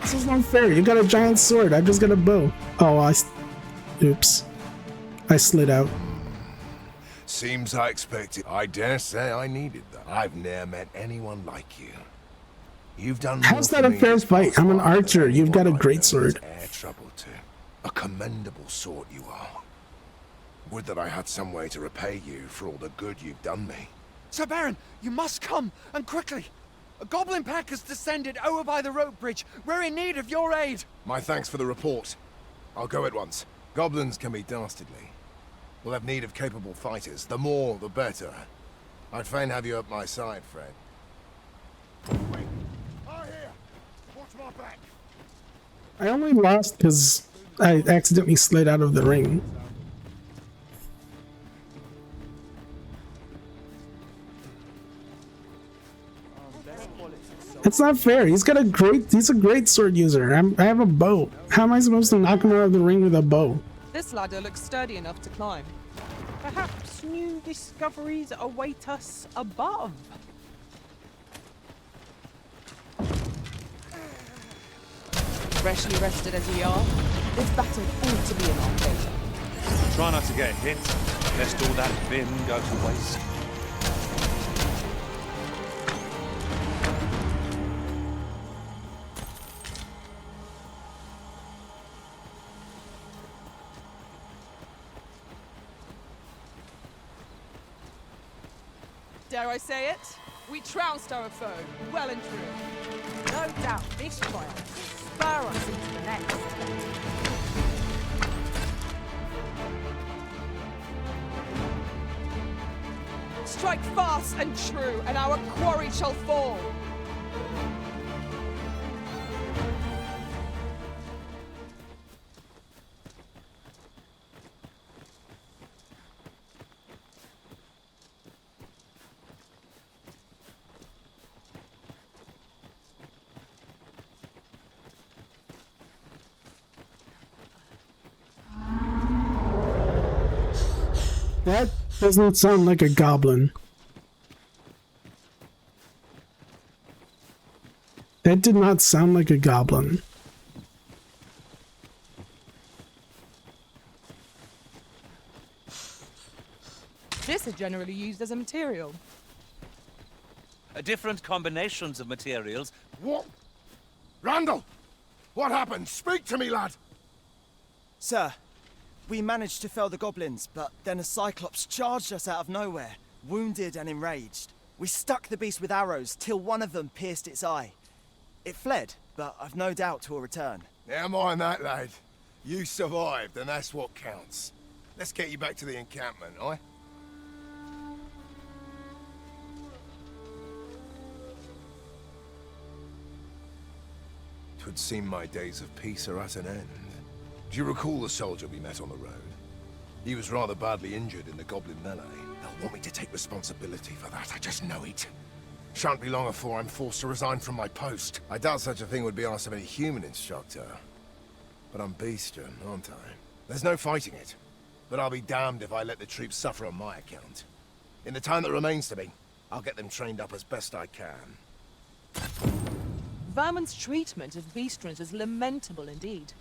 This is not fair. You got a giant sword. I just got a bow. Oh, oops. I slid out. Seems I expected. I dare say I needed that. I've ne'er met anyone like you. You've done more How's that for a me fair this fight? past I'm an while than archer. You've got a anyone I great know sword. has e'er troubled to. A commendable sort you are. Would that I had some way to repay you for all the good you've done me. Sir Baron, you must come, and quickly. A goblin pack has descended over by the rope bridge. We're in need of your aid. My thanks for the report. I'll go at once. Goblins can be dastardly. We'll have need of capable fighters. The more, the better. I'd fain have you at my side, friend. Wait! I hear! Watch my back! I only lost because I accidentally slid out of the ring. It's not fair. He's a great sword user. I have a bow. How am I supposed to knock him out of the ring with a bow? This ladder looks sturdy enough to climb. Perhaps new discoveries await us above. Freshly rested as we are, this battle ought to be in our favour. Try not to get hit, lest all that vim go to waste. Dare I say it? We trounced our foe, well and true. No doubt this trial will spur us into the next. Strike fast and true, and our quarry shall fall. That doesn't sound like a goblin. That did not sound like a goblin. This is generally used as a material. Different combinations of materials. What? Randall! What happened? Speak to me, lad! Sir, we managed to fell the goblins, but then a cyclops charged us out of nowhere, wounded and enraged. We stuck the beast with arrows till one of them pierced its eye. It fled, but I've no doubt 'twill return. Never mind that, lad. You survived, and that's what counts. Let's get you back to the encampment, aye? 'Twould seem my days of peace are at an end. Do you recall the soldier we met on the road? He was rather badly injured in the goblin melee. They'll want me to take responsibility for that, I just know it. Shan't be long before I'm forced to resign from my post. I doubt such a thing would be asked of any human instructor. But I'm bestian, aren't I? There's no fighting it. But I'll be damned if I let the troops suffer on my account. In the time that remains to me, I'll get them trained up as best I can. Vermin's treatment of beastrons is lamentable indeed.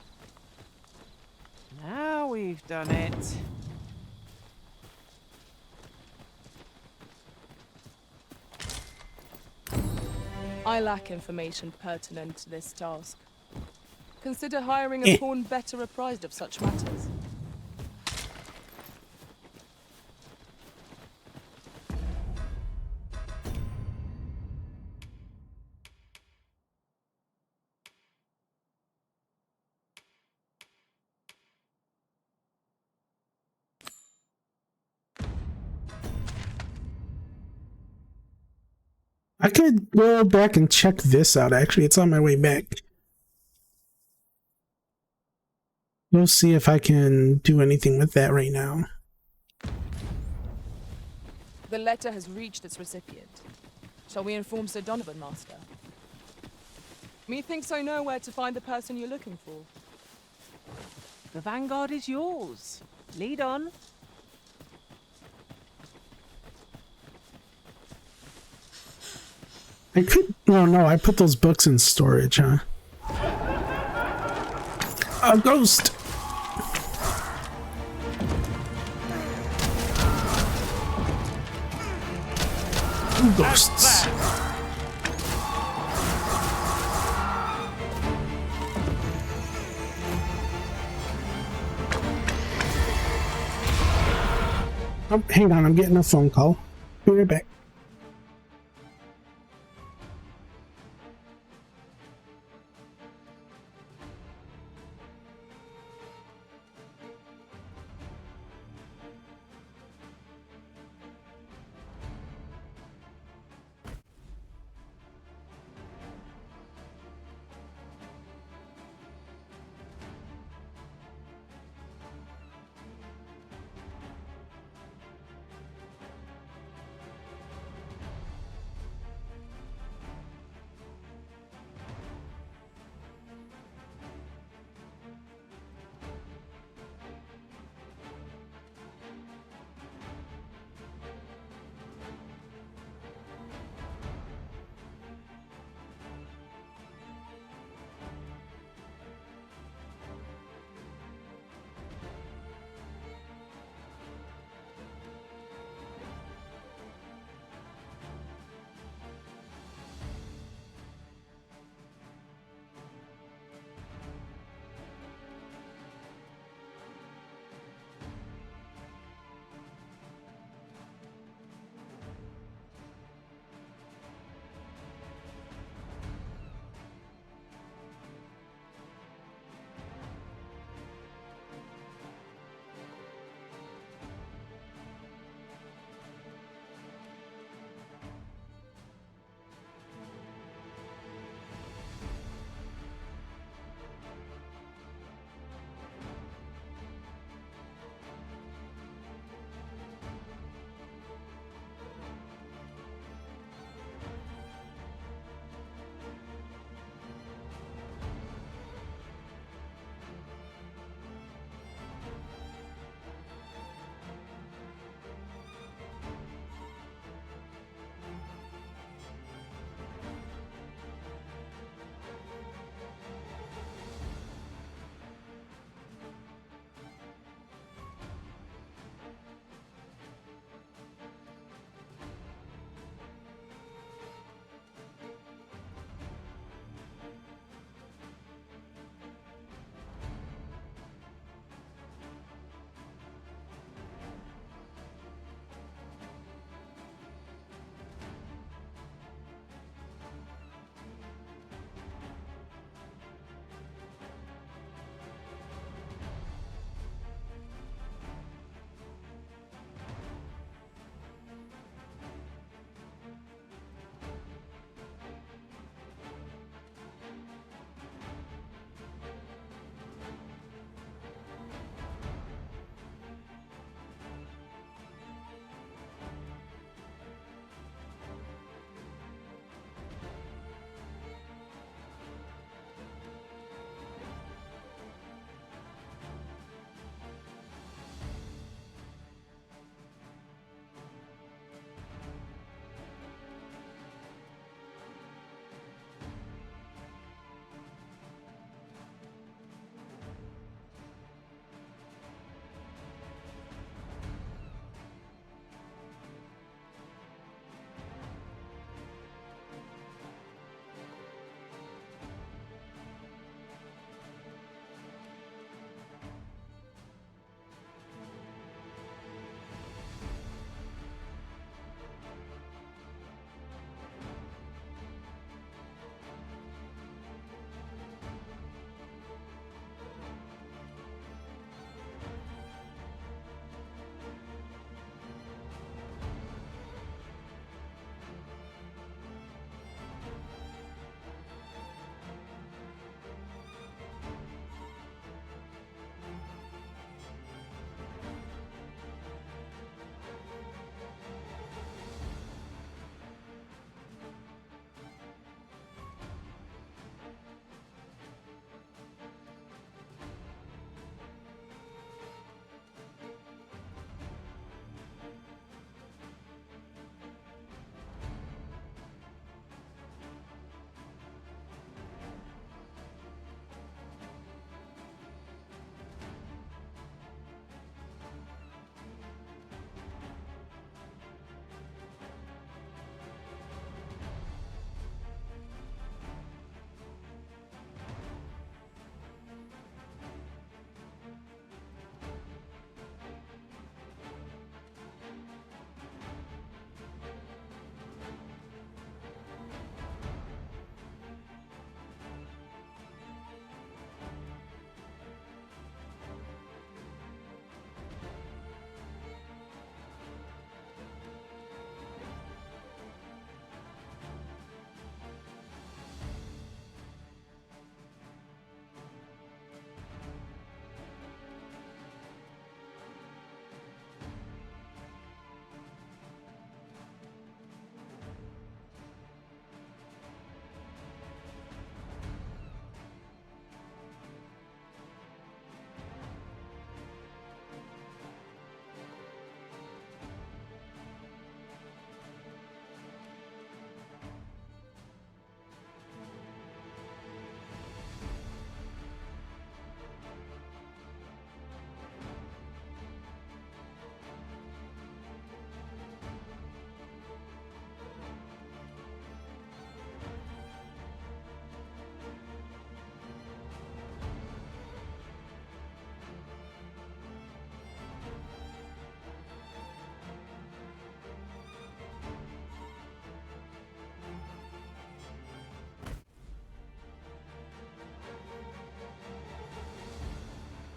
Now we've done it. I lack information pertinent to this task. Consider hiring a pawn better apprised of such matters. I could go back and check this out, actually. It's on my way back. We'll see if I can do anything with that right now. The letter has reached its recipient. Shall we inform Sir Donovan, Master? Methinks I know where to find the person you're looking for. The vanguard is yours. Lead on. I could... Oh no, I put those books in storage, huh? A ghost! Ghosts. Oh, hang on, I'm getting a phone call. Be right back.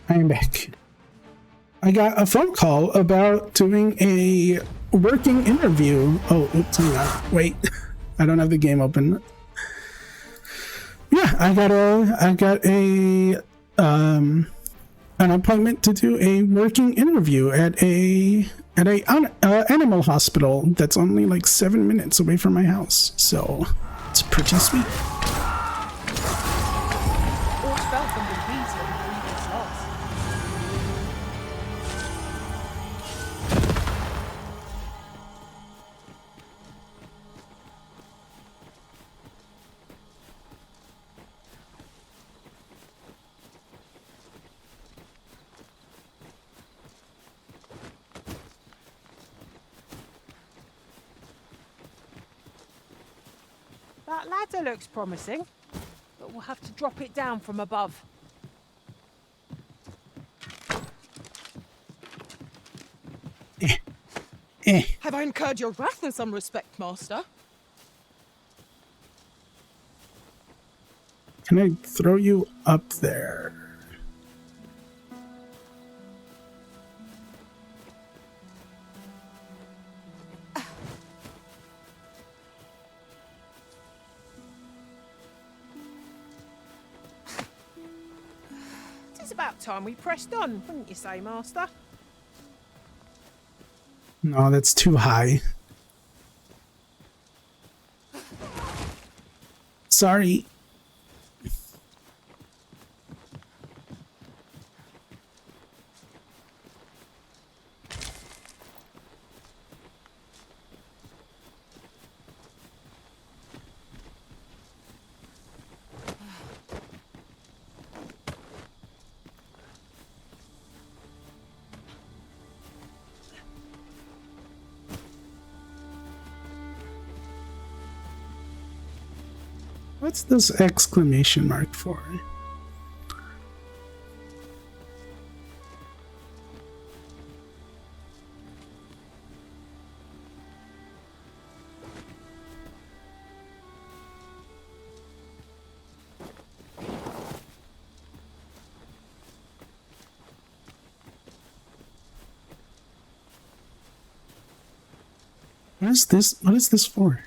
I am back. I got a phone call about doing a working interview. Oh, oops, hang on. Wait. I don't have the game open. Yeah, I got an appointment to do a working interview at a animal hospital that's only like 7 minutes away from my house. So it's pretty sweet. That ladder looks promising, but we'll have to drop it down from above. Have I incurred your wrath in some respect, Master? Can I throw you up there? It's about time we pressed on, wouldn't you say, Master? No, that's too high. Sorry. What's this exclamation mark for? What is this? What is this for?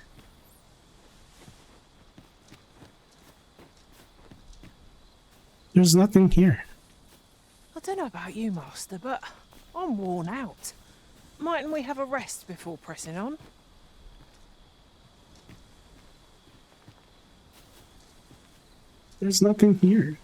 There's nothing here. I don't know about you, Master, but I'm worn out. Mightn't we have a rest before pressing on? There's nothing here.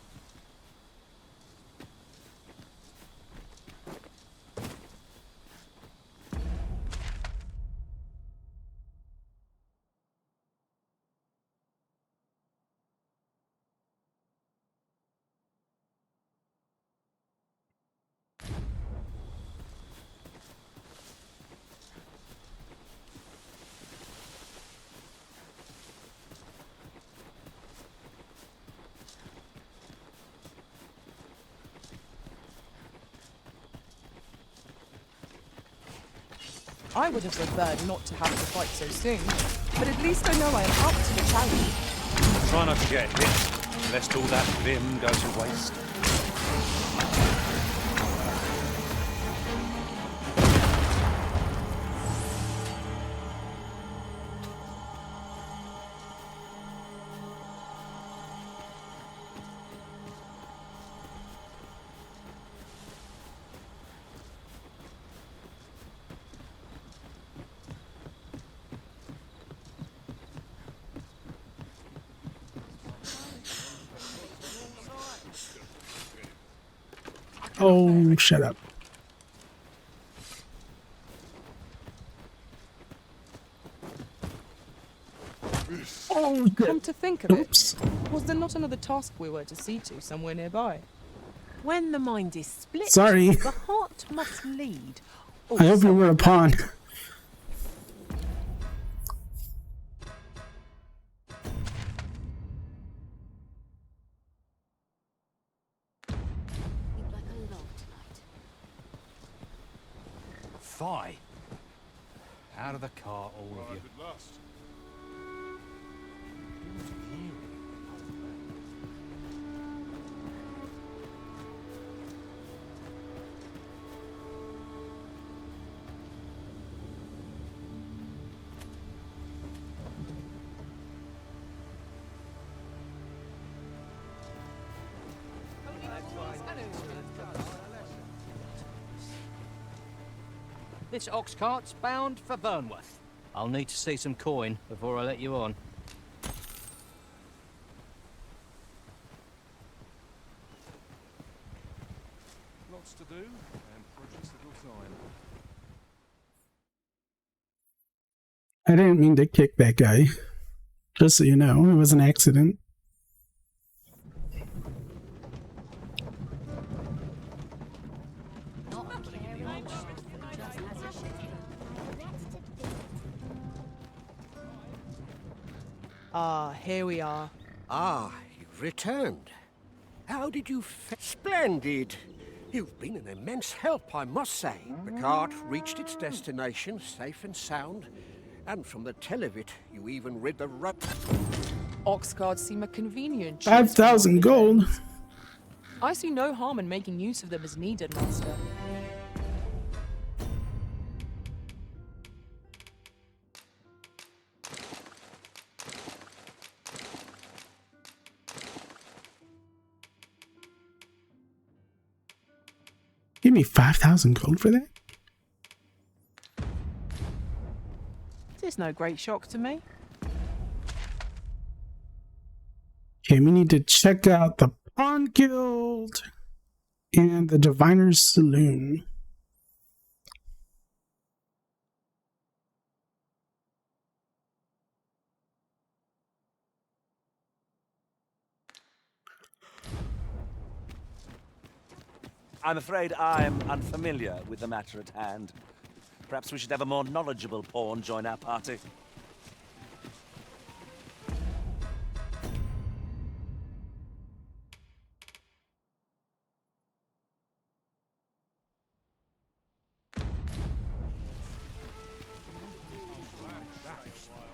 I would have preferred not to have to fight so soon, but at least I know I am up to the challenge. Try not to get hit, lest all that vim go to waste. Oh, shut up. Oh, come to think of it, was there not another task we were to see to somewhere nearby? When the mind is split, Sorry. the heart must lead. I hope you were a pawn. Fie. Out of the car, all of you. This ox cart's bound for Burnworth. I'll need to see some coin before I let you on. Lots to do, and precious little time. I didn't mean to kick that guy. Just so you know, it was an accident. Ah, here we are. Ah, you've returned. How did you Splendid! You've been an immense help, I must say. The cart reached its destination safe and sound, and from the tell of it, you even rid the road. Ox guards seem a convenient choice. 5,000 gold. I see no harm in making use of them as needed, Master. Give me 5,000 gold for that? This is no great shock to me. Okay, we need to check out the Pawn Guild and the Diviner's Saloon. I'm afraid I'm unfamiliar with the matter at hand. Perhaps we should have a more knowledgeable pawn join our party.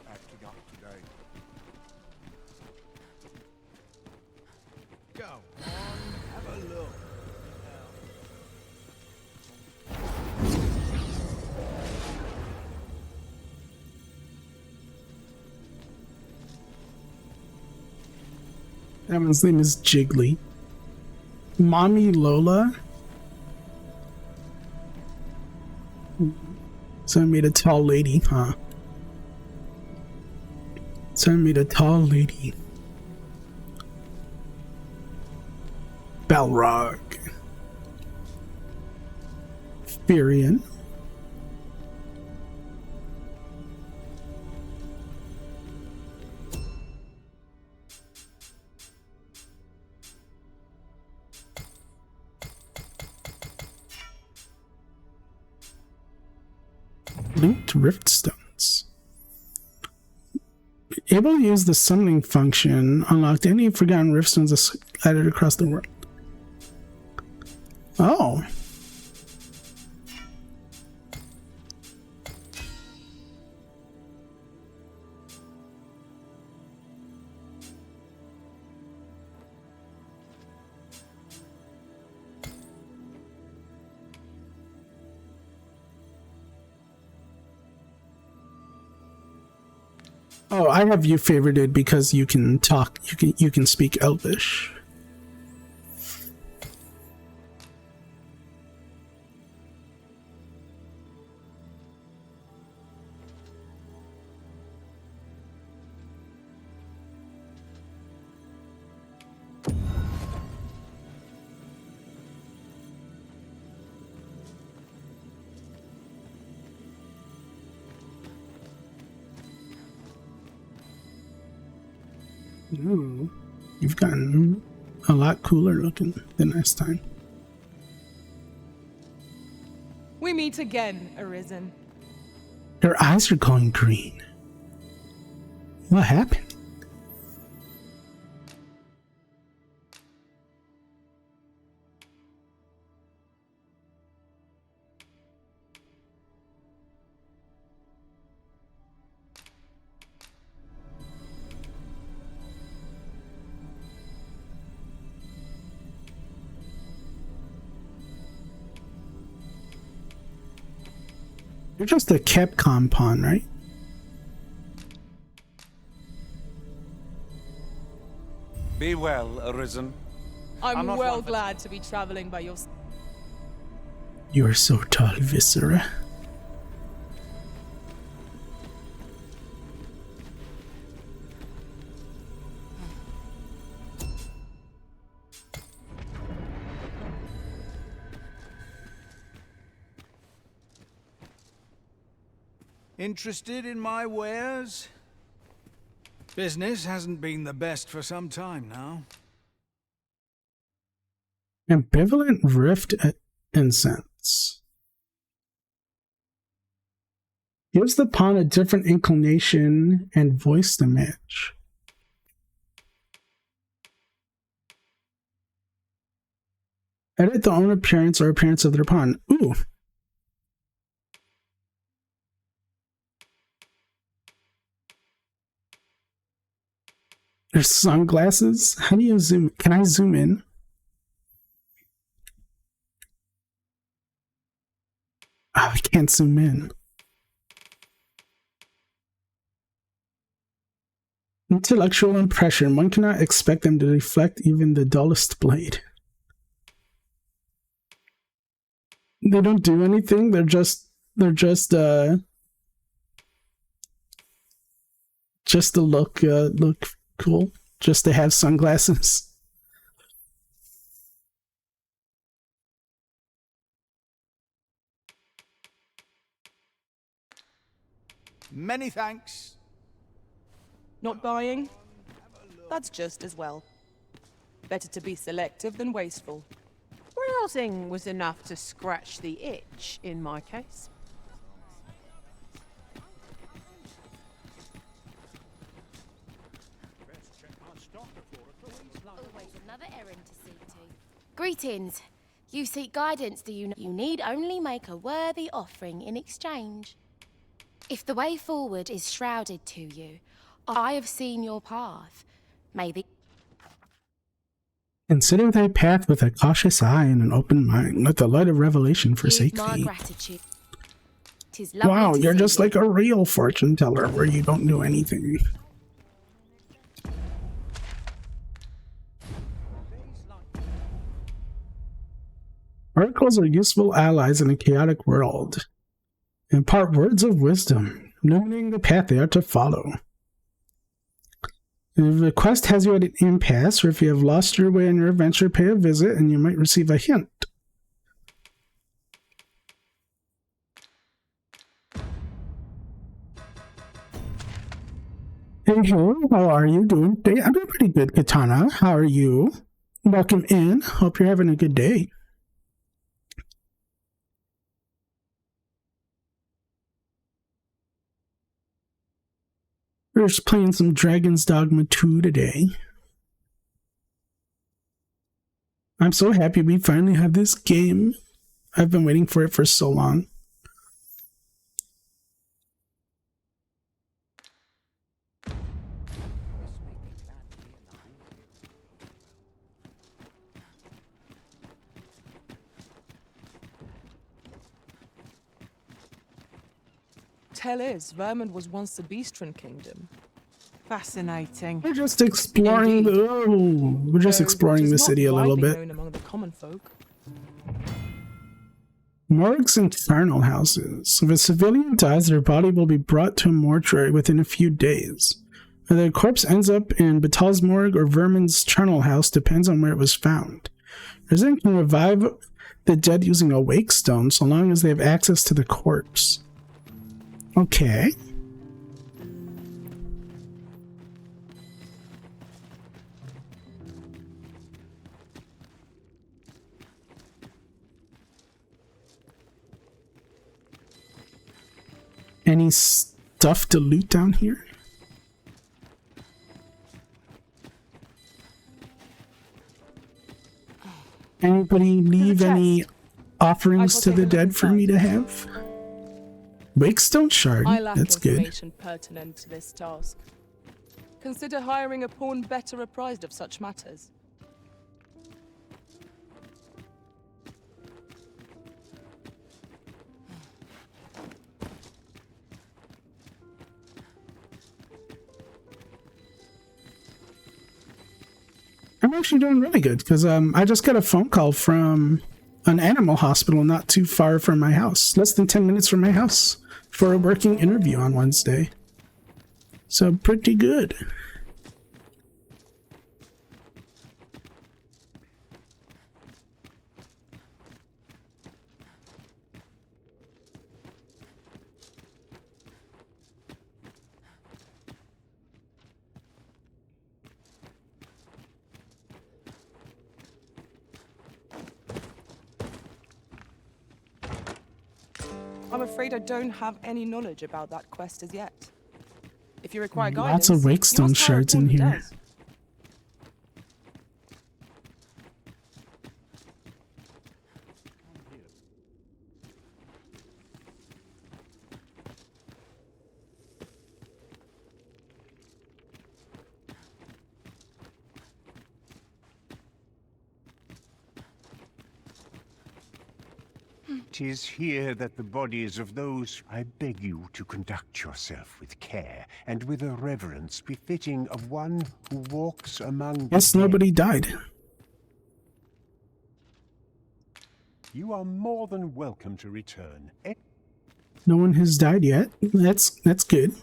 Acting up today. Go on, have a look. That one's name is Jiggly. Mommy Lola. So I made a tall lady, huh? So I made a tall lady. Balrog. Furion. Linked rift stones. Able to use the summoning function, unlocked any forgotten rift stones scattered across the world. Oh. Oh, I have you favorited because you can talk. You can speak Elvish. Ooh, you've gotten a lot cooler looking than last time. We meet again, Arisen. Your eyes are going green. What happened? You're just a Capcom pawn, right? Be well, Arisen. I'm not well one for- glad to be traveling by your side. You are so tall, Viscera. Interested in my wares? Business hasn't been the best for some time now. Ambivalent Rift Incense. Gives the pawn a different inclination and voice to match. Edit the own appearance or appearance of their pawn. Ooh. There's sunglasses? How do you zoom? Can I zoom in? Oh, I can't zoom in. Intellectual impression. One cannot expect them to reflect even the dullest blade. They don't do anything. They're just to look cool. Just to have sunglasses. Many thanks. Not buying? That's just as well. Better to be selective than wasteful. Browsing was enough to scratch the itch in my case. Always another errand to see to. Greetings. You seek guidance, do you? You need only make a worthy offering in exchange. If the way forward is shrouded to you, I have seen your path. May the Consider thy path with a cautious eye and an open mind. Let the light of revelation forsake my thee. gratitude. 'Tis lovely Wow, to you're see just you. like a real fortune teller where you don't do anything. Oracles are useful allies in a chaotic world. Impart words of wisdom, illuminating the path they are to follow. If the quest has you at an impasse, or if you have lost your way on your adventure, pay a visit and you might receive a hint. Hey, how are you doing today? I'm doing pretty good, Katana. How are you? Welcome in. Hope you're having a good day. We're just playing some Dragon's Dogma 2 today. I'm so happy we finally have this game. I've been waiting for it for so long. Tell is, Vermund was once the Beastren kingdom. Fascinating. We're just exploring the city a little bit. Known among the common folk. Morgues and charnel houses. If a civilian dies, their body will be brought to a mortuary within a few days. Whether the corpse ends up in Batal's morgue or Vermin's charnel house depends on where it was found. Resident can revive the dead using a wake stone so long as they have access to the corpse. Okay. Any stuff to loot down here? Anybody leave any offerings to the dead for me to have? Wakestone shard. I lack That's good. information pertinent to this task. Consider hiring a pawn better apprised of such matters. I'm actually doing really good because I just got a phone call from an animal hospital not too far from my house, less than 10 minutes from my house, for a working interview on Wednesday. So pretty good. I'm afraid I don't have any knowledge about that quest as yet. If you require Lots guidance, of you Wakestone must hire a shards in pawn who here. does. "'Tis here that the bodies of those I beg you to conduct yourself with care and with a reverence befitting of one who walks among Yes, the dead. nobody died. You are more than welcome to return. No one has died yet. That's good.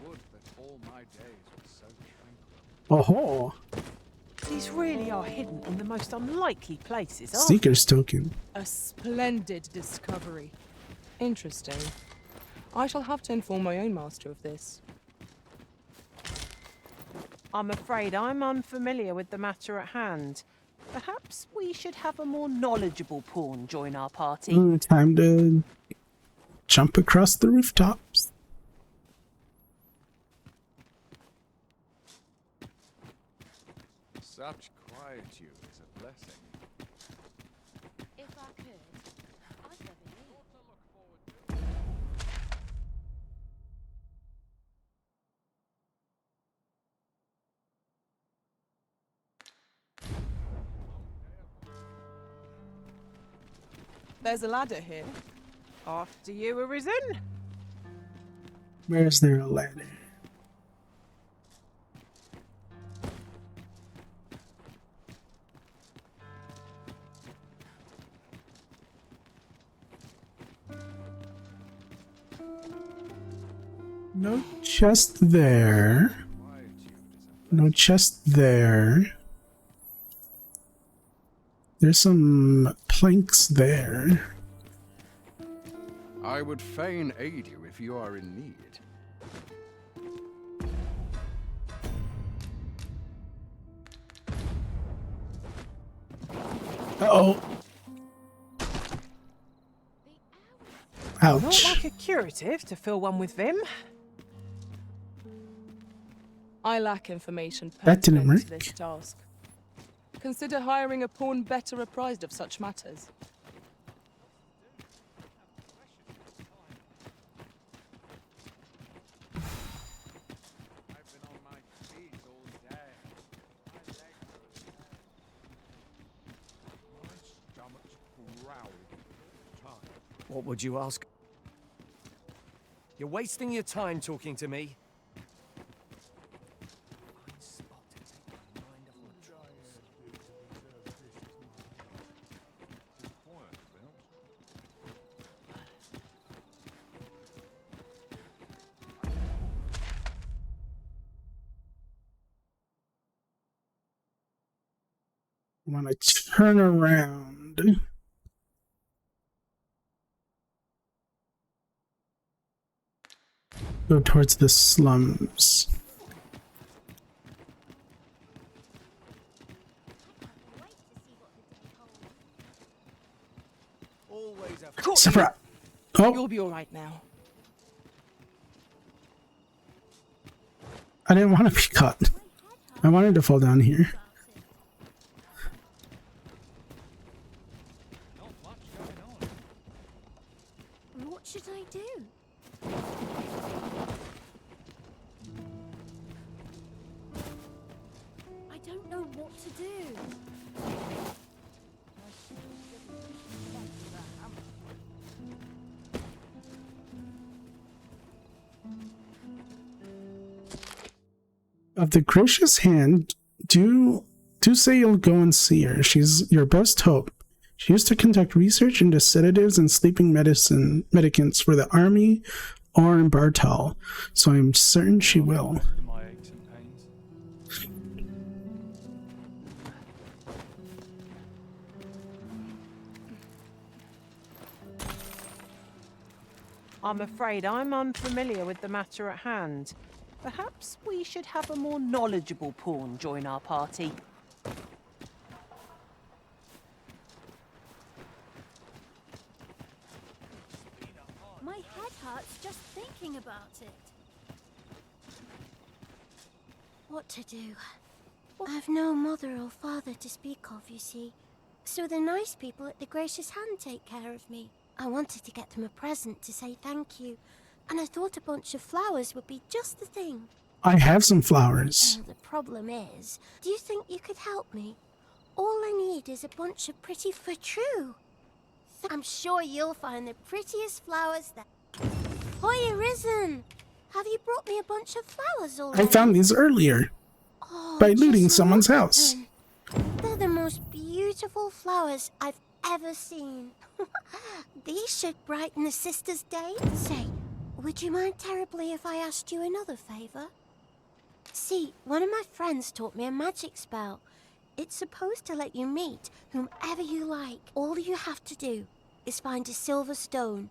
Would that all my days were so tranquil. Oh, These really are hidden in the most unlikely places, aren't Seeker's token. A splendid discovery. Interesting. I shall have to inform my own master of this. I'm afraid I'm unfamiliar with the matter at hand. Perhaps we should have a more knowledgeable pawn join our party. Time to jump across the rooftops. Such quietude is a blessing. If I could, I'd never leave. There's a ladder here. After you, Arisen. Where's there a ladder? No chest there. No chest there. There's some planks there. I would fain aid you if you are in need. Uh-oh. Not Ouch. like a curative to fill one with vim. I lack information That didn't pertinent to work. this task. Consider hiring a pawn better apprised of such matters. What would you ask? You're wasting your time talking to me. I want to turn around. Go towards the slums. Surprise! Oh, You'll be all right now. I didn't want to be caught. I wanted to fall down here. What should I do? I don't know what to do. Of the gracious hand, do say you'll go and see her. She's your best hope. She used to conduct research into sedatives and sleeping medicaments for the army or in Bartal, so I'm certain she will. I'm afraid I'm unfamiliar with the matter at hand. Perhaps we should have a more knowledgeable pawn join our party. My head hurts just thinking about it. What to do? I've no mother or father to speak of, you see. So the nice people at the Gracious Hand take care of me. I wanted to get them a present to say thank you, and I thought a bunch of flowers would be just the thing. I have some flowers. Well, the problem is, do you think you could help me? All I need is a bunch of pretty for true. I'm sure you'll find the prettiest flowers there. Hoy, Arisen! Have you brought me a bunch of flowers already? I found these earlier by looting someone's house. They're the most beautiful flowers I've ever seen. These should brighten a sister's day. Say, would you mind terribly if I asked you another favor? See, one of my friends taught me a magic spell. It's supposed to let you meet whomever you like. All you have to do is find a silver stone,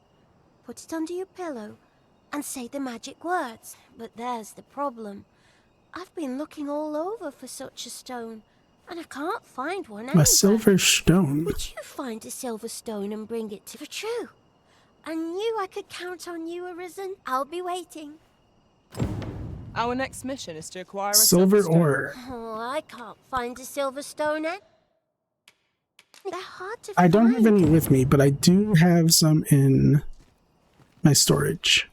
put it under your pillow, and say the magic words. But there's the problem. I've been looking all over for such a stone, and I can't find one anywhere. A silver stone? Would you find a silver stone and bring it to for true? I knew I could count on you, Arisen. I'll be waiting. Our next mission is to acquire a Silver silver stone. ore. Oh, I can't find a silver stone, eh? They're hard to I don't find. have any with me, but I do have some in my storage.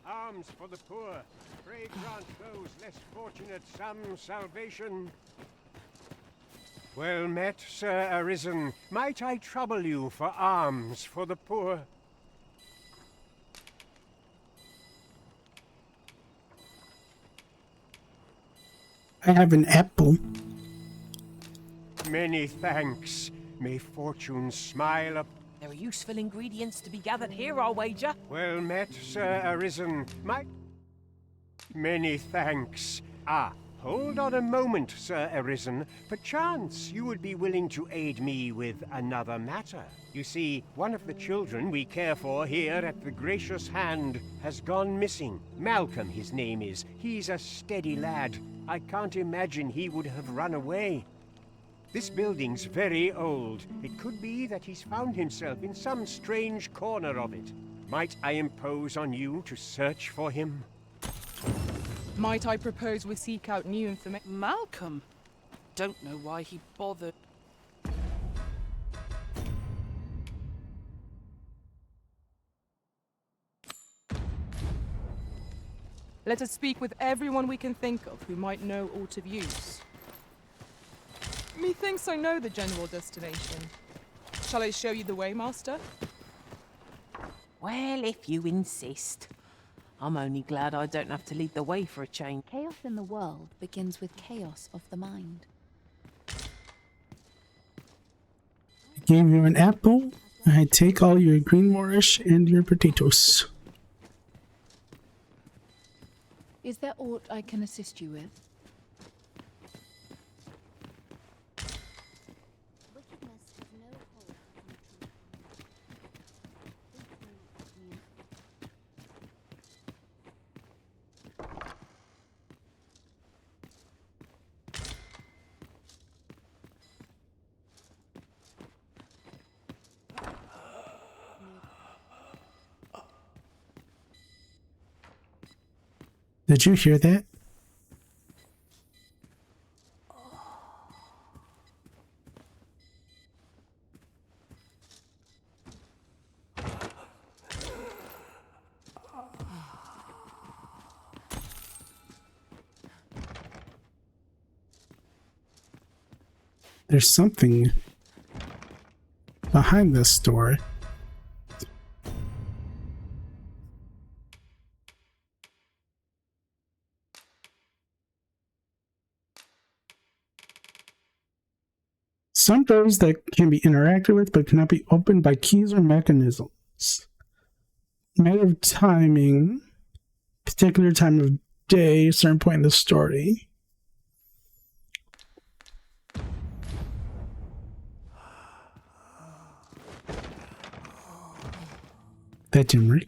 Alms for the poor. Pray grant those less fortunate some salvation. Well met, Sir Arisen. Might I trouble you for alms for the poor? I have an apple. Many thanks. May fortune smile up. There are useful ingredients to be gathered here, I'll wager. Well met, Sir Arisen. Many thanks. Hold on a moment, Sir Arisen. Perchance you would be willing to aid me with another matter. You see, one of the children we care for here at the Gracious Hand has gone missing. Malcolm, his name is. He's a steady lad. I can't imagine he would have run away. This building's very old. It could be that he's found himself in some strange corner of it. Might I impose on you to search for him? Might I propose we seek out new information? Malcolm? Don't know why he bothered. Let us speak with everyone we can think of who might know aught of use. Methinks I know the general destination. Shall I show you the way, Master? Well, if you insist. I'm only glad I don't have to lead the way for a change. Chaos in the world begins with chaos of the mind. I gave you an apple. I take all your green moorish and your potatoes. Is there aught I can assist you with? Did you hear that? There's something behind this door. Some doors that can be interacted with but cannot be opened by keys or mechanisms. Matter of timing, particular time of day, certain point in the story. That didn't work.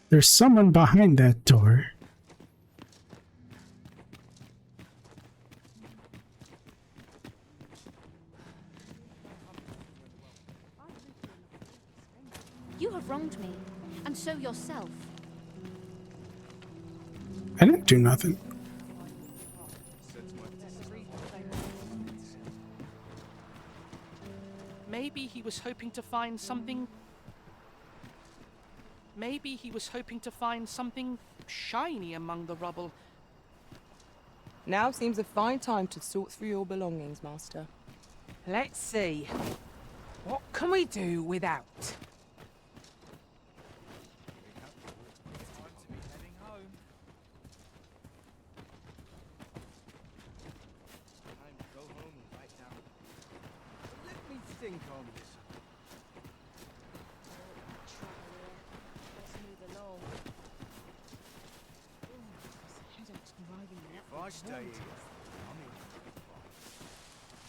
There's someone behind that door. You have wronged me, and so yourself. I didn't do nothing. Maybe he was hoping to find something... Maybe he was hoping to find something shiny among the rubble. Now seems a fine time to sort through your belongings, Master. Let's see. What can we do without? Let me think on this. If I stay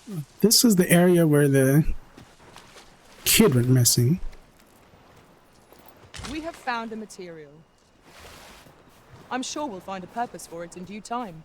here, This is the area where the kid went missing. We have found a material. I'm sure we'll find a purpose for it in due time.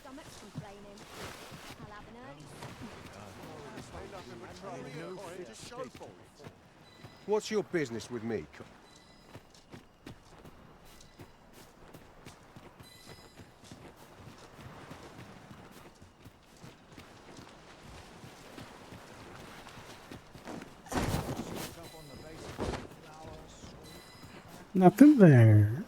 Stomach's complaining. I'll have an early. What's your business with me? Nothing there.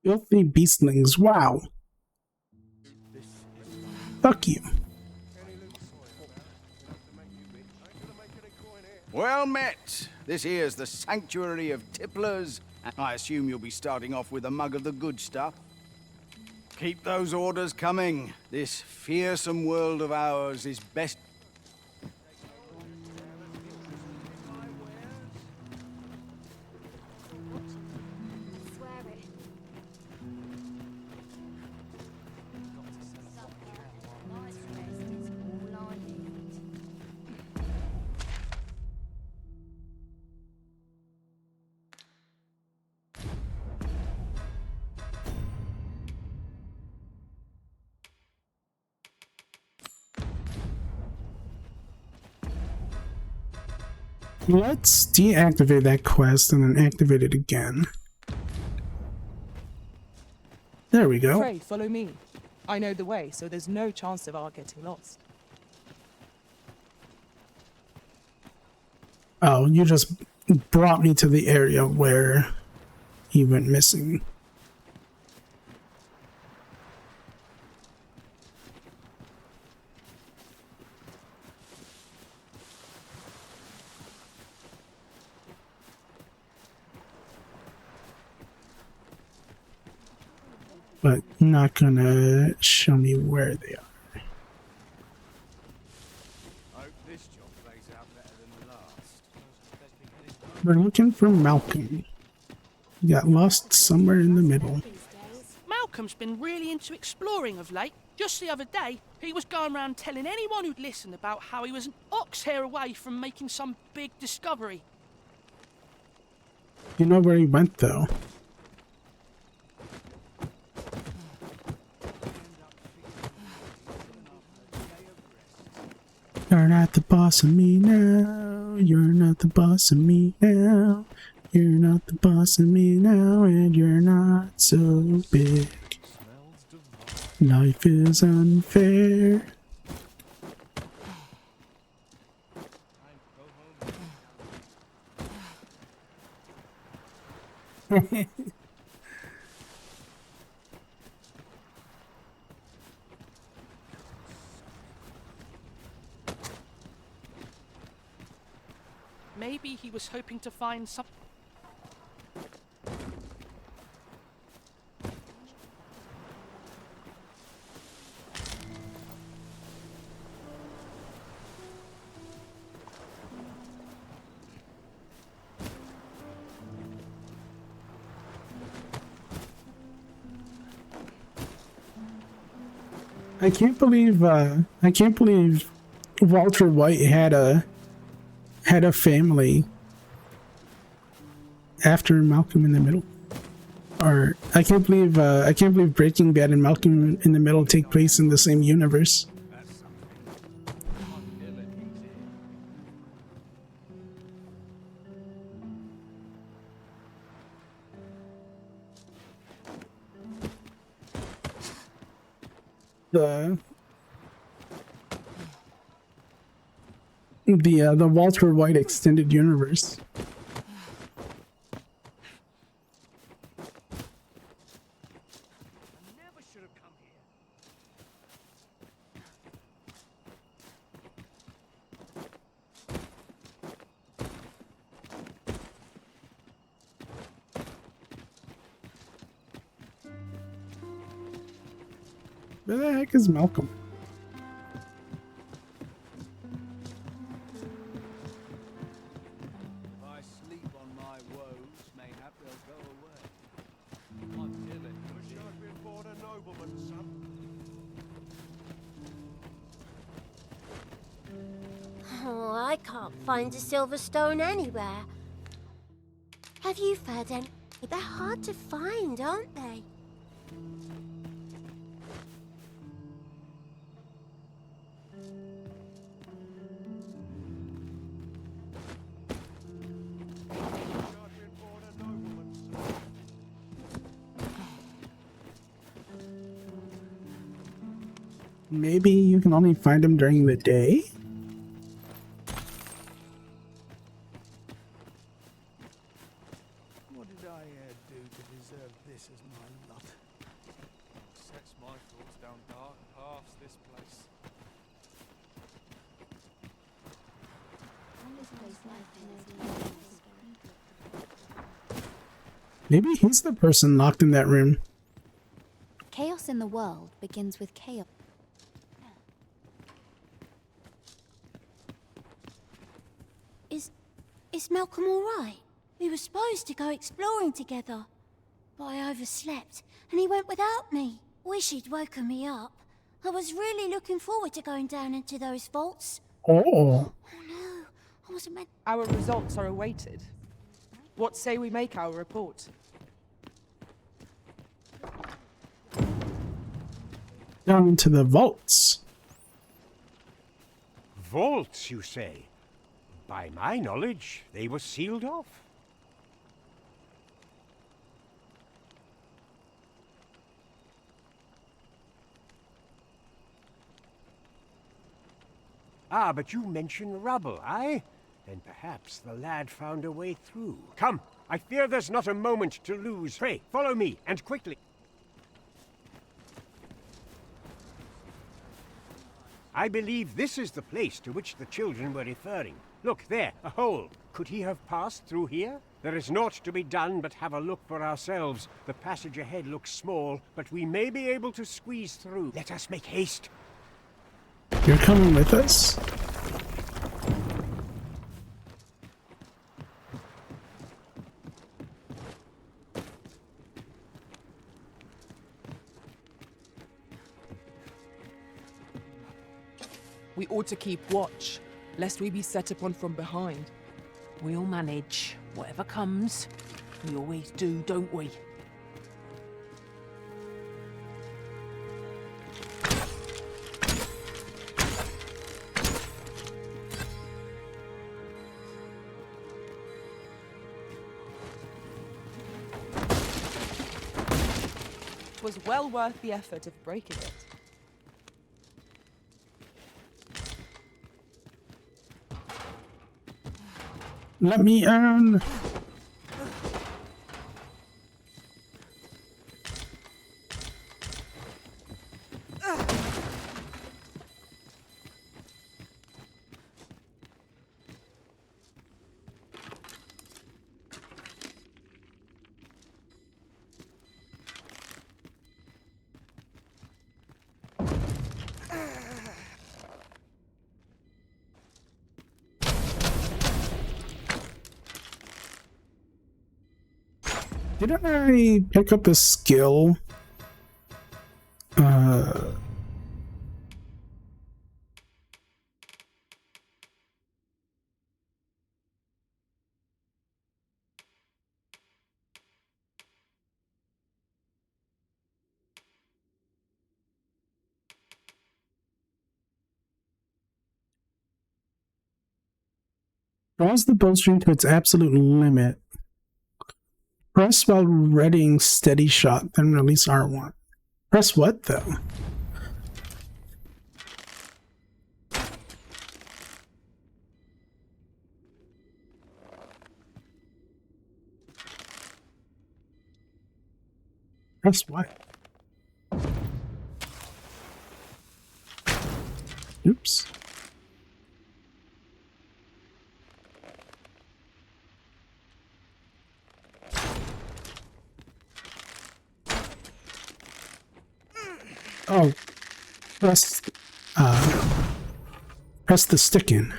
Filthy beastlings, wow. Fuck you. well met. This here's the sanctuary of tipplers. I assume you'll be starting off with a mug of the good stuff. Keep those orders coming. This fearsome world of ours is best. Swear it. Nice rest is all I need. Let's deactivate that quest and then activate it again. There we go. Pray, follow me. I know the way, so there's no chance of our getting lost. Oh, you just brought me to the area where he went missing. but not gonna show me where they are. Hope this job plays out better than the last. We're looking for Malcolm. He got lost somewhere in the middle. Malcolm's been really into exploring of late. Just the other day, he was going around telling anyone who'd listen about how he was an ox hair away from making some big discovery. You know where he went, though. You're not the boss of me now. You're not the boss of me now. You're not the boss of me now, and you're not so big. Life is unfair. Maybe he was hoping to find some... I can't believe Walter White had a family after Malcolm in the Middle. Or I can't believe Breaking Bad and Malcolm in the Middle take place in the same universe. The Walter White extended universe. Where the heck is Malcolm? Oh, I can't find a silver stone anywhere. Have you found any? They're hard to find, aren't they? Maybe you can only find him during the day? What did I do to deserve this as my lot? Sets my thoughts down dark paths, this place. Maybe he's the person locked in that room. Chaos in the world begins with chaos. Is Malcolm all right? We were supposed to go exploring together, but I overslept and he went without me. Wish he'd woken me up. I was really looking forward to going down into those vaults. Oh. Oh no, I wasn't meant. Our results are awaited. What say we make our report? Down into the vaults. Vaults, you say? By my knowledge, they were sealed off. Ah, but you mentioned rubble, aye? Then perhaps the lad found a way through. Come, I fear there's not a moment to lose. Pray, follow me, and quickly. I believe this is the place to which the children were referring. Look, there, a hole. Could he have passed through here? There is naught to be done but have a look for ourselves. The passage ahead looks small, but we may be able to squeeze through. Let us make haste. You're coming with us? We ought to keep watch, lest we be set upon from behind. We'll manage. Whatever comes, we always do, don't we? It was well worth the effort of breaking it. Let me earn. Didn't I pick up a skill? Draws the bowstring to its absolute limit. Press while readying steady shot, then release R1. Press what, though? Press what? Oops. Oh, press the stick in.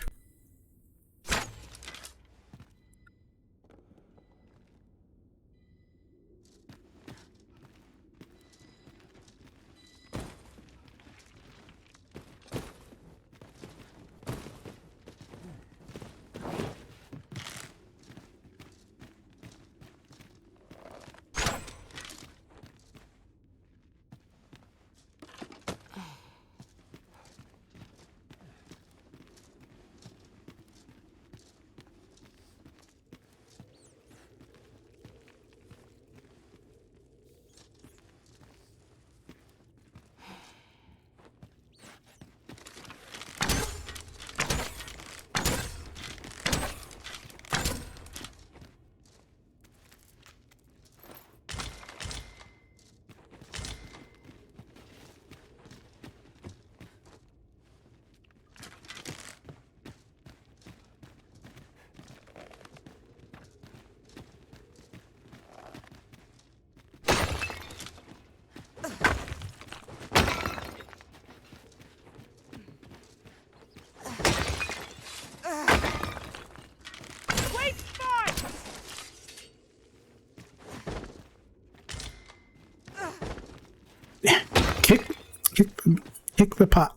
Kick the pot.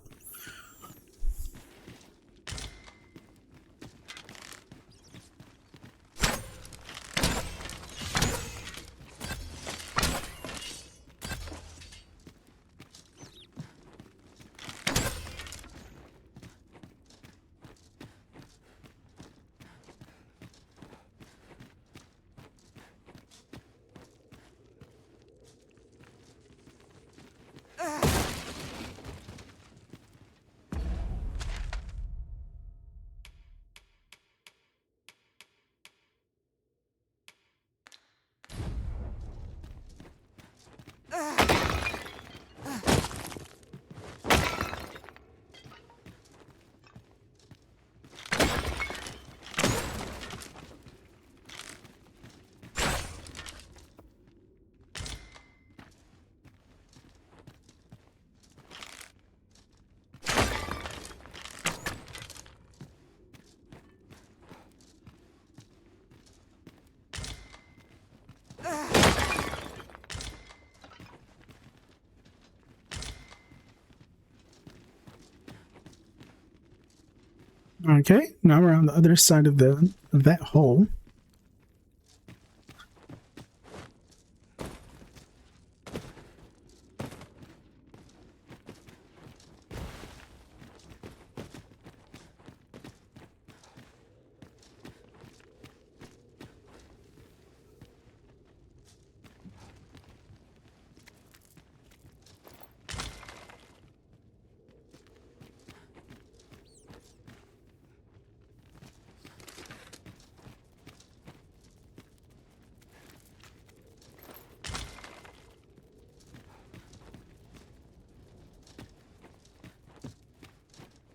Okay, now we're on the other side of that hole.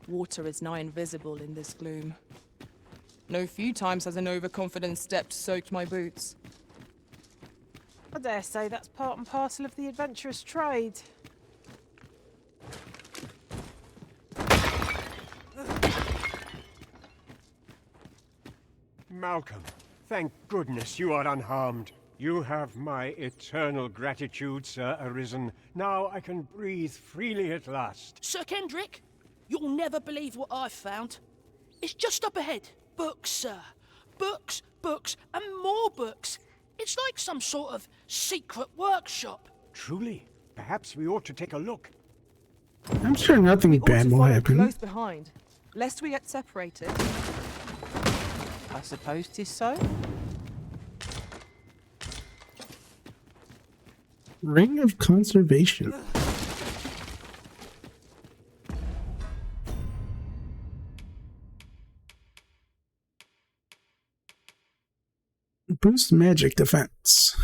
Water is nigh invisible in this gloom. No few times has an overconfident step soaked my boots. I dare say that's part and parcel of the adventurous trade. Malcolm, thank goodness you are unharmed. You have my eternal gratitude, Sir Arisen. Now I can breathe freely at last. Sir Kendrick, you'll never believe what I've found. It's just up ahead. Books, sir. Books, books, and more books. It's like some sort of secret workshop. Truly? Perhaps we ought to take a look. I'm sure nothing bad will happen. Close behind, lest we get separated. I suppose 'tis so. Ring of Conservation. Boost magic defense.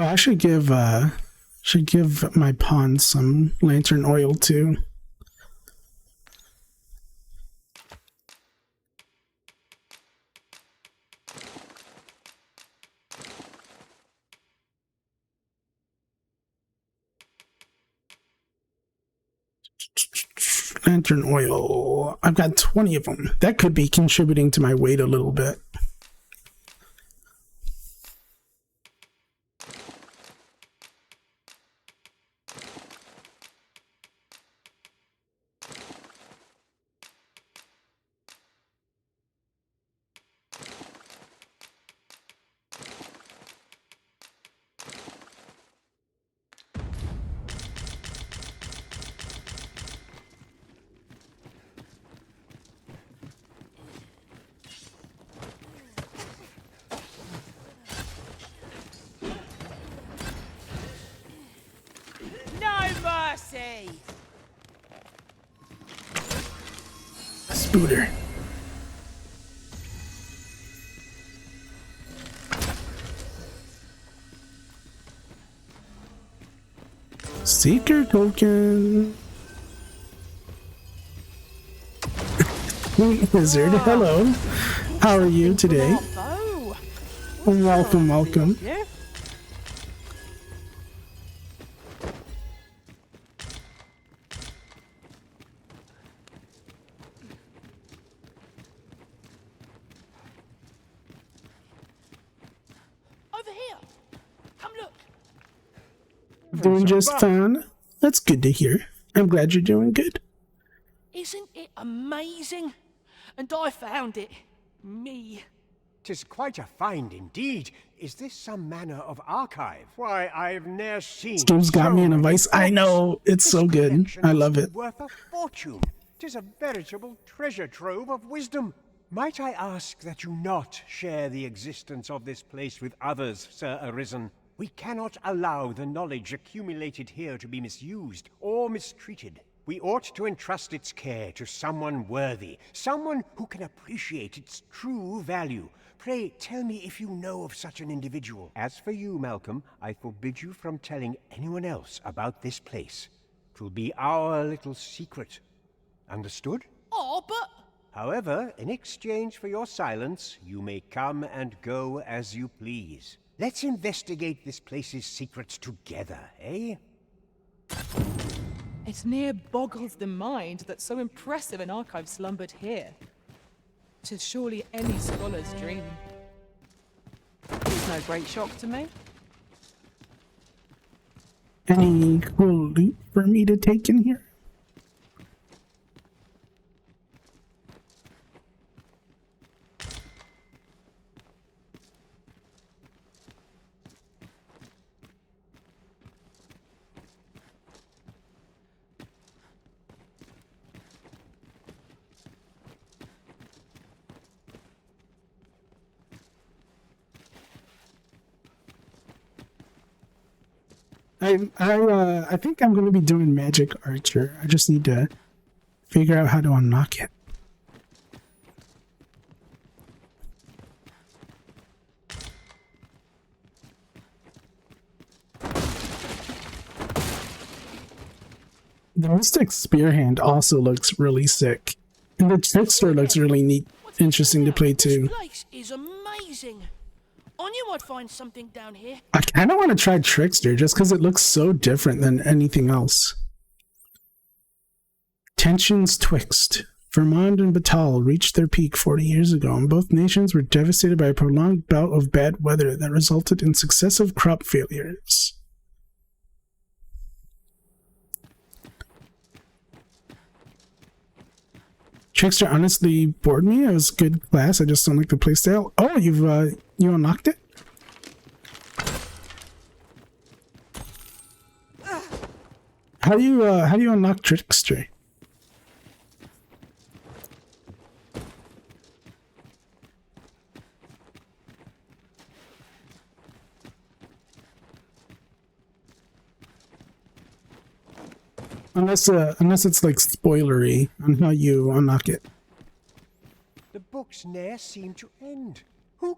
Oh, I should give my pawn some lantern oil too. Lantern oil. I've got 20 of them. That could be contributing to my weight a little bit. Spooter. Seeker token. Wizard, hello. How are you today? Welcome, welcome. Doing just fine. That's good to hear. I'm glad you're doing good. Isn't it amazing? And I found it. Me. 'Tis quite a find indeed. Is this some manner of archive? Why, I've ne'er seen. This game's got me in a vice. I know. It's so good. I love it. Worth a fortune. 'Tis a veritable treasure trove of wisdom. Might I ask that you not share the existence of this place with others, Sir Arisen? We cannot allow the knowledge accumulated here to be misused or mistreated. We ought to entrust its care to someone worthy, someone who can appreciate its true value. Pray, tell me if you know of such an individual. As for you, Malcolm, I forbid you from telling anyone else about this place. 'Twill be our little secret. Understood? Oh, but... However, in exchange for your silence, you may come and go as you please. Let's investigate this place's secrets together, eh? It near boggles the mind that so impressive an archive slumbered here. 'Tis surely any scholar's dream. It's no great shock to me. Any cool loot for me to take in here? I think I'm going to be doing Magic Archer. I just need to figure out how to unlock it. The Mystic Spearhand also looks really sick. And the Trickster looks really neat, interesting to play too. This place is amazing. I knew I'd find something down here. I kind of want to try Trickster just because it looks so different than anything else. Tensions twixt. Vermont and Batal reached their peak 40 years ago, and both nations were devastated by a prolonged bout of bad weather that resulted in successive crop failures. Trickster honestly bored me. It was a good class. I just don't like the playstyle. Oh, you unlocked it? How do you unlock Trickster? Unless it's like spoilery on how you unlock it. The books ne'er seem to end. Who?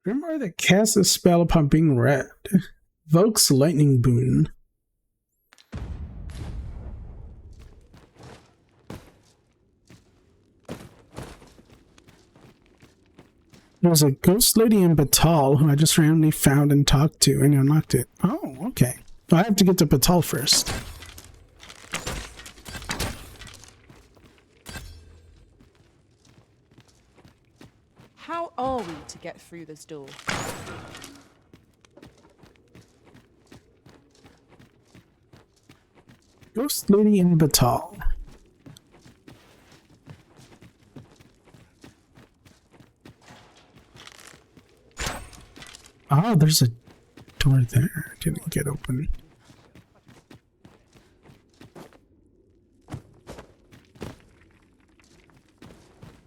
Grimoire that casts a spell upon being read. Vokes lightning boon. There's a ghost lady in Batal who I just randomly found and talked to and unlocked it. Oh, okay. I have to get to Batal first. How are we to get through this door? Ghost lady in Batal. Oh, there's a door there. Didn't get open.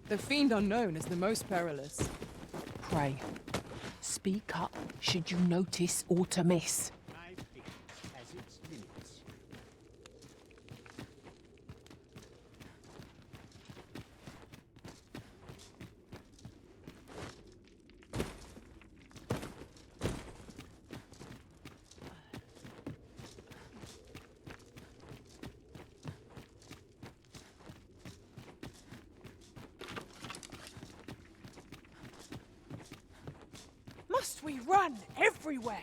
The fiend unknown is the most perilous. Pray, speak up should you notice aught amiss. Must we run everywhere?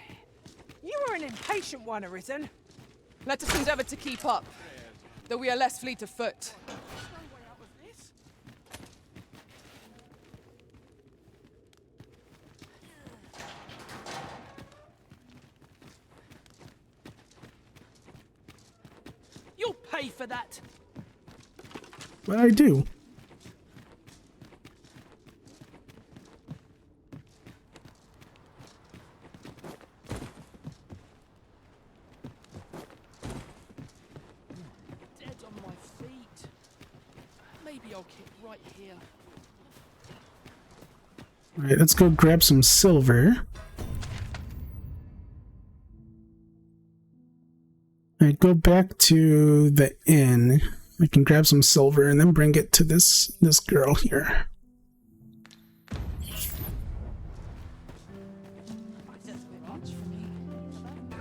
You are an impatient one, Arisen. Let us endeavor to keep up, though we are less fleet of foot. You'll pay for that. What I do? Dead on my feet. Maybe I'll kick right here. Alright, let's go grab some silver. Alright, go back to the inn. I can grab some silver and then bring it to this girl here.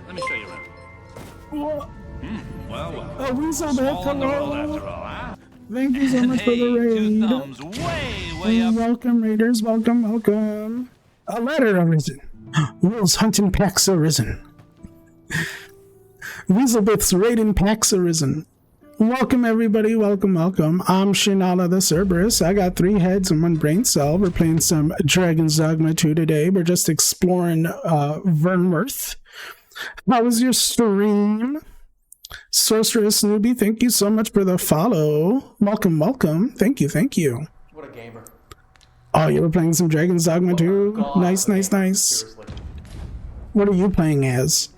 Let me show you around. What? Well. Oh, Weasel, Small in the world after all, huh? Thank you so much for the raid. Two thumbs way up. Welcome, raiders. Welcome, welcome. A ladder arisen. Wolves hunting packs arisen. Weaselbith's raiding packs arisen. Welcome, everybody. Welcome, welcome. I'm Shinala the Cerberus. I got 3 heads and 1 brain cell. We're playing some Dragon's Dogma 2 today. We're just exploring Vernworth. How was your stream? Sorceress Newbie, thank you so much for the follow. Welcome, welcome. Thank you, thank you. What a gamer. Oh, you were playing some Dragon's Dogma 2? God, Nice, nice, nice. seriously. What are you playing as?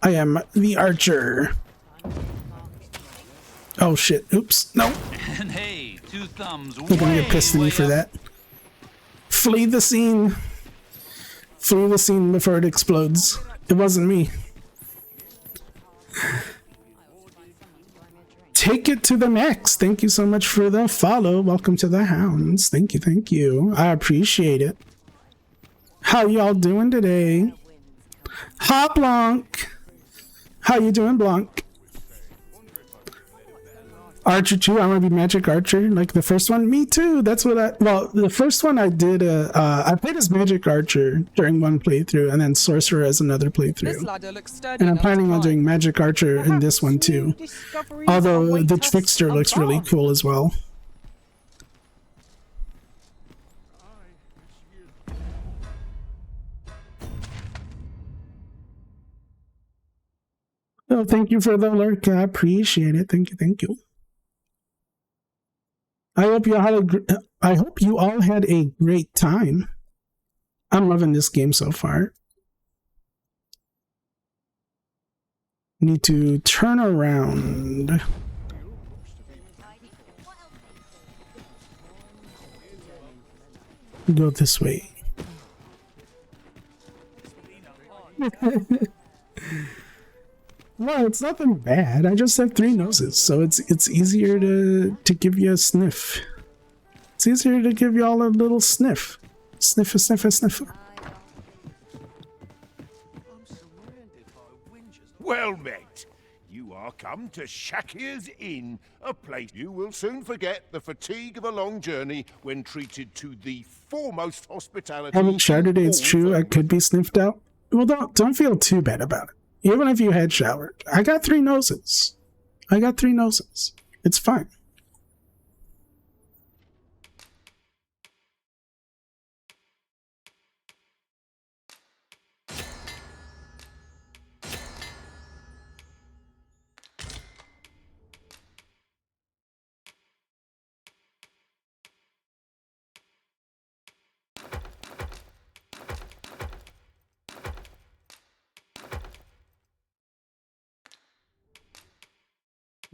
I am the archer. Oh shit, oops, no. And hey, 2 thumbs You're gonna get pissed at me for that. Flee the scene. Flee the scene before it explodes. It wasn't me. Take it to the max. Thank you so much for the follow. Welcome to the hounds. Thank you, thank you. I appreciate it. How y'all doing today? Hi, Blanc. How you doing, Blanc? Archer 2, I want to be Magic Archer, like the first one. Me too. That's what well, the first one I did, I played as Magic Archer during one playthrough, and then Sorcerer as another playthrough. And I'm planning on doing Magic Archer in this one too. Although the Trickster looks really cool as well. Oh, thank you for the lurk. I appreciate it. Thank you, thank you. I hope you all had a great time. I'm loving this game so far. Need to turn around. Go this way. Well, it's nothing bad. I just have 3 noses, so it's easier to give you a sniff. It's easier to give you all a little sniff. Sniff a sniff a sniff. Well met. You are come to Shakir's Inn, a place you will soon forget the fatigue of a long journey when treated to the foremost hospitality. Haven't showered today, it's true. I could be sniffed out. Well, don't feel too bad about it. Even if you had showered. I got 3 noses. I got 3 noses. It's fine.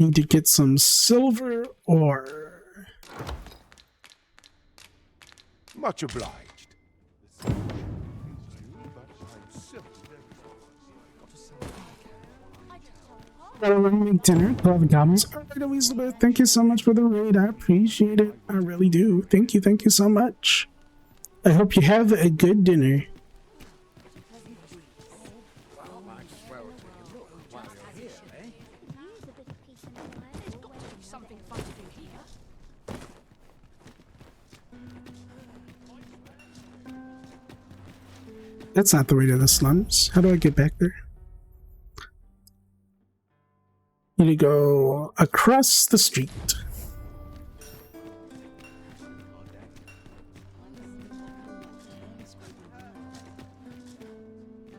Need to get some silver ore. Much obliged. Gotta make dinner. Love the goblins. Alright, Elizabeth, thank you so much for the raid. I appreciate it. I really do. Thank you so much. I hope you have a good dinner. That's not the way to the slums. How do I get back there? Need to go across the street.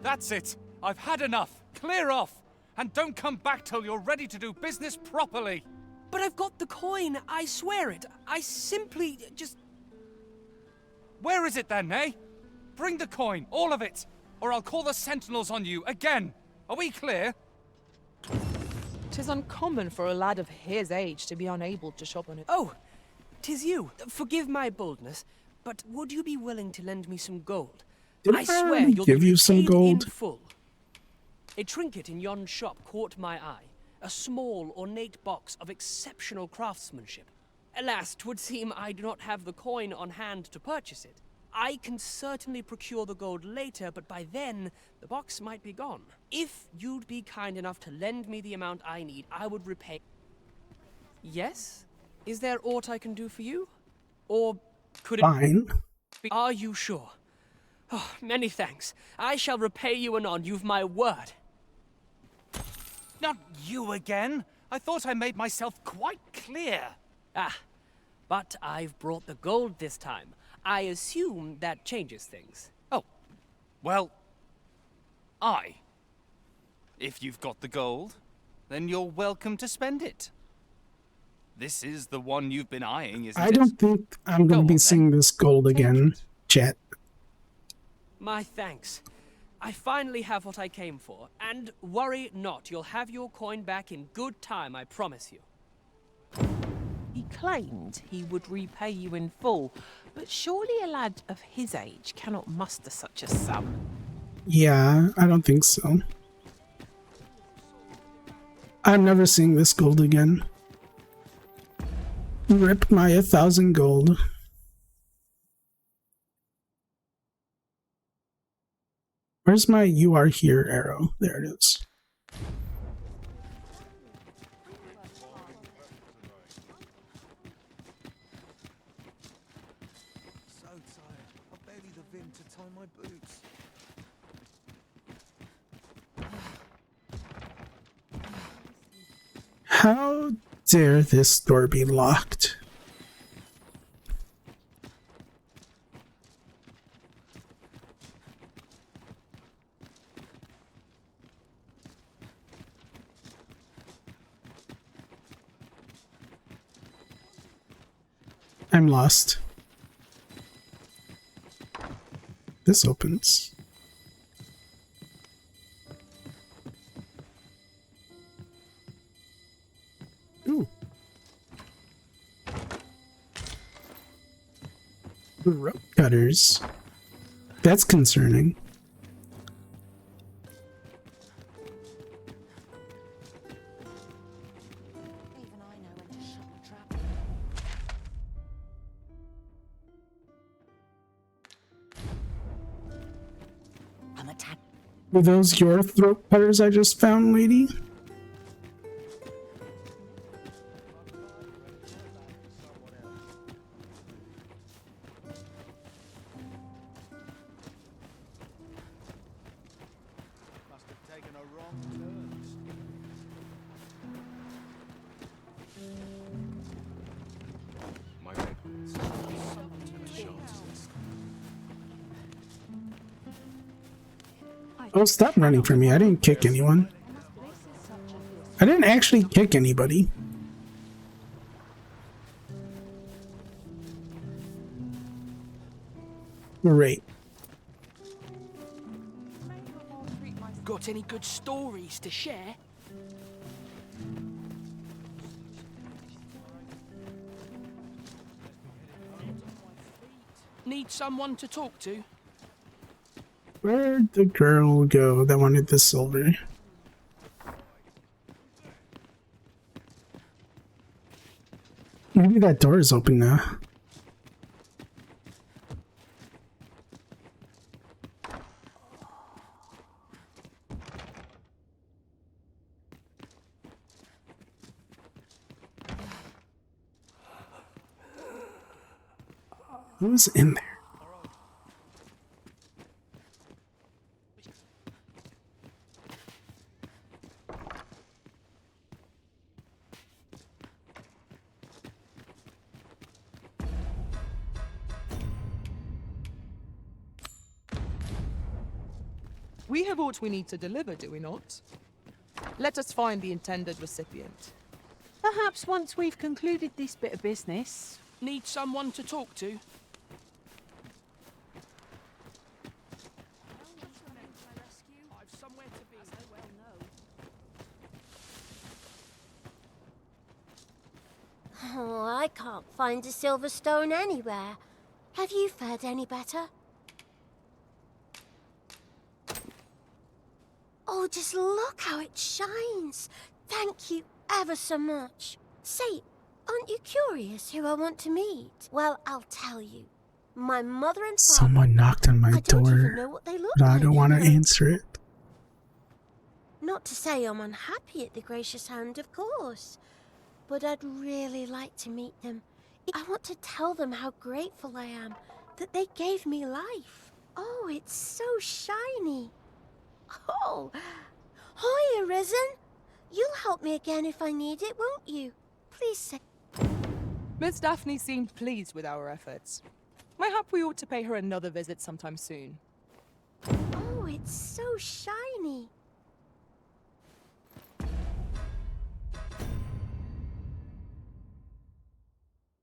That's it. I've had enough. Clear off. And don't come back till you're ready to do business properly. But I've got the coin. I swear it. I simply just... Where is it then, eh? Bring the coin, all of it, or I'll call the sentinels on you again. Are we clear? 'Tis uncommon for a lad of his age to be unable to shop on it. Oh, 'tis you. Forgive my boldness, but would you be willing to lend me some gold? Did I swear you'll give be you some repaid gold? in full. A trinket in yon shop caught my eye. A small, ornate box of exceptional craftsmanship. Alas, 'twould seem I do not have the coin on hand to purchase it. I can certainly procure the gold later, but by then, the box might be gone. If you'd be kind enough to lend me the amount I need, I would repay... Yes? Is there aught I can do for you? Or could it... Fine. Are you sure? Oh, many thanks. I shall repay you anon, you've my word. Not you again. I thought I made myself quite clear. Ah, but I've brought the gold this time. I assume that changes things. Oh, well, if you've got the gold, then you're welcome to spend it. This is the one you've been eyeing, isn't it? I don't think I'm going to be seeing this gold again, chat. My thanks. I finally have what I came for, and worry not, you'll have your coin back in good time, I promise you. He claimed he would repay you in full, but surely a lad of his age cannot muster such a sum. Yeah, I don't think so. I'm never seeing this gold again. Rip my 1,000 gold. Where's my "you are here" arrow? There it is. So tired. I've barely the vim to tie my boots. How dare this door be locked? I'm lost. This opens. Ooh. Rope cutters. That's concerning. Were those your throat cutters I just found, lady? Must have taken a wrong turn. My Oh, stop running from me. I didn't kick anyone. I didn't actually kick anybody. Great. Got any good stories to share? Need someone to talk to? Where'd the girl go that wanted the silver? Maybe that door is open now. Who's in there? We have what we need to deliver, do we not? Let us find the intended recipient. Perhaps once we've concluded this bit of business. Need someone to talk to? I've somewhere to be. Oh, I can't find a silver stone anywhere. Have you fared any better? Oh, just look how it shines. Thank you ever so much. Say, aren't you curious who I want to meet? Well, I'll tell you. My mother and father... Someone knocked on my I don't even door, know what they look but I like, don't want to you know. answer it. Not to say I'm unhappy at the gracious hand, of course. But I'd really like to meet them. I want to tell them how grateful I am that they gave me life. Oh, it's so shiny. Oh, hi, Arisen. You'll help me again if I need it, won't you? Please say... Miss Daphne seemed pleased with our efforts. Mayhap we ought to pay her another visit sometime soon. Oh, it's so shiny.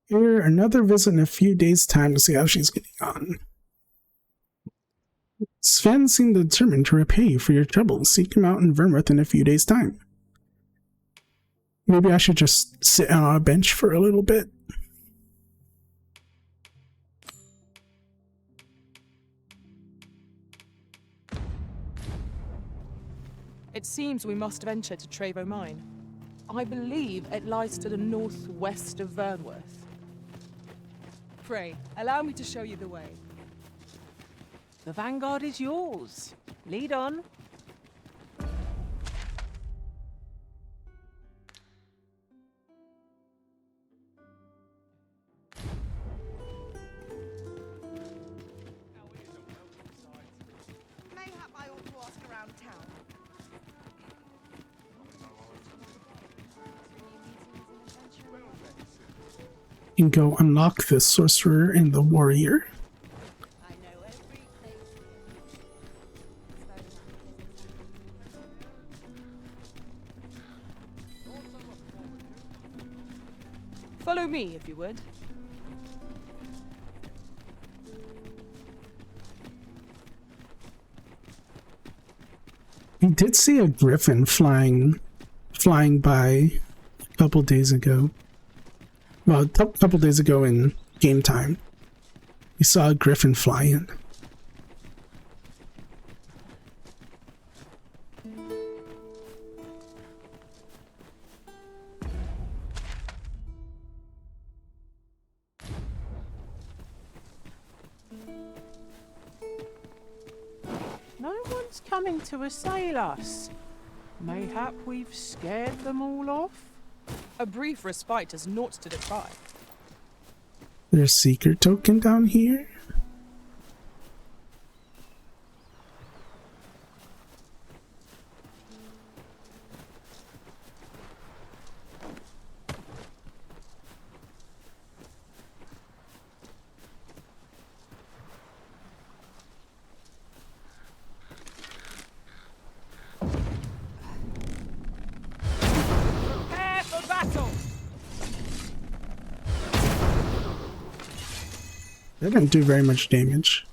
Here, another visit in a few days' time to see how she's getting on. Sven seemed determined to repay you for your troubles. Seek him out in Vermouth in a few days' time. Maybe I should just sit on a bench for a little bit. It seems we must venture to Trevo Mine. I believe it lies to the northwest of Vernworth. Pray, allow me to show you the way. The vanguard is yours. Lead on. Mayhap I ought to ask around town. And go unlock the sorcerer and the warrior. Follow me, if you would. We did see a griffin flying by a couple days ago. Well, a couple days ago in game time. We saw a griffin fly in. No one's coming to assail us. Mayhap we've scared them all off. A brief respite is naught to defy. There's a secret token down here. Prepare for battle! That didn't do very much damage.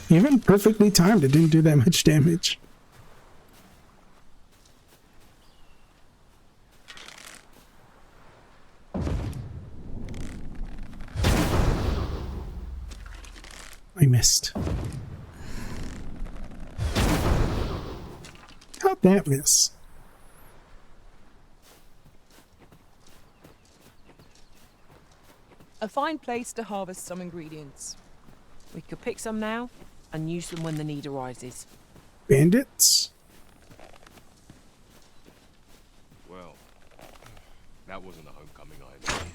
Even perfectly timed, it didn't do that much damage. I missed. How'd that miss? A fine place to harvest some ingredients. We could pick some now and use them when the need arises. Bandits? Well, that wasn't a homecoming I imagined.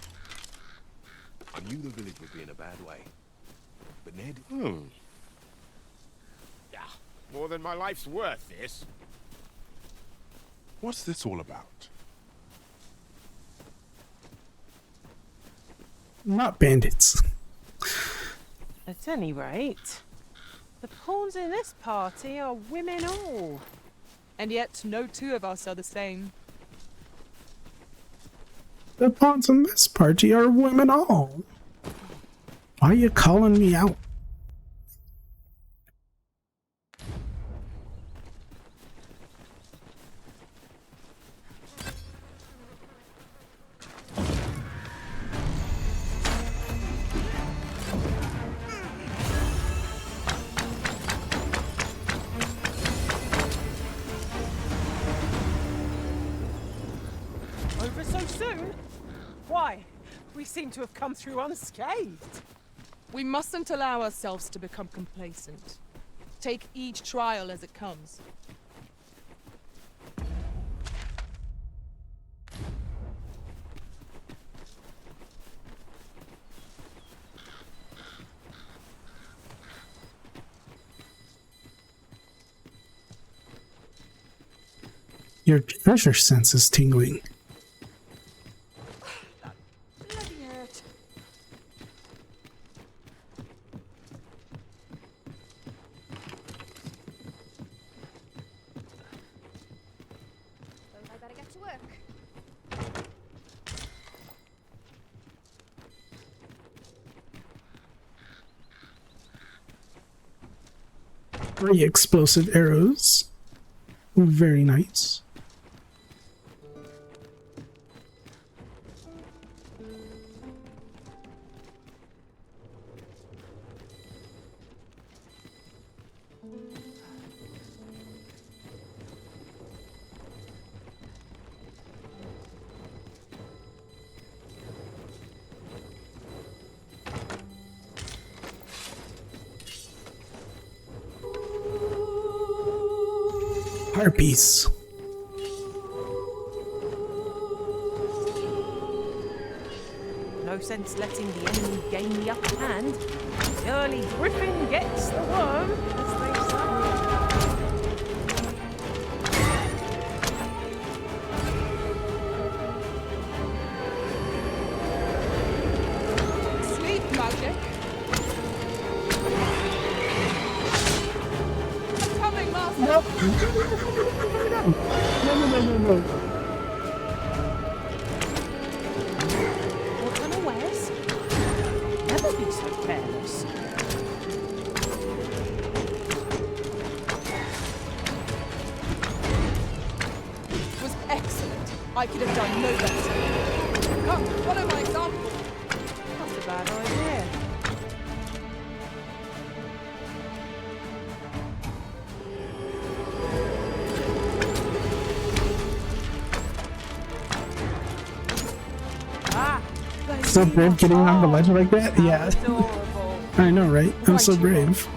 I knew the village would be in a bad way. But Ned... Yeah, more than my life's worth, this. What's this all about? Not bandits. At any rate, the pawns in this party are women all. And yet no two of us are the same. The pawns in this party are women all. Why are you calling me out? Why? We seem to have come through unscathed. We mustn't allow ourselves to become complacent. Take each trial as it comes. Your treasure sense is tingling. Bloody hurt. Suppose I better get to work. Very explosive arrows. Very nice. Harpies. No sense letting the enemy gain the upper hand. The early griffin gets the worm, as they say. Sleep magic. I'm coming, Master. No. No. What unawares? Never be so careless. Was excellent. I could have done no better. Come, follow my example. That's a bad idea. So brave getting on the ledge like that? Yeah. I know, right? I'm so brave.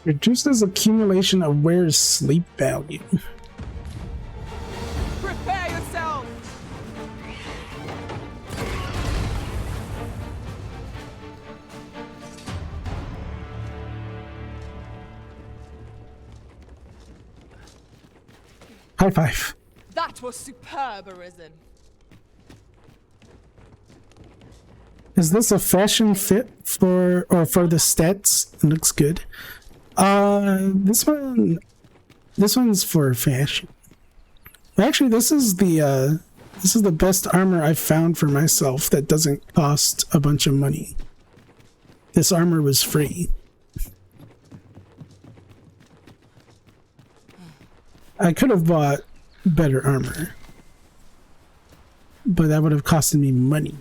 Reduces accumulation of wearer's sleep value. Prepare yourself. High five. That was superb, Arisen. Is this a fashion fit for the stats? It looks good. This one's for fashion. Actually, this is the best armor I've found for myself that doesn't cost a bunch of money. This armor was free. I could have bought better armor, but that would have costed me money.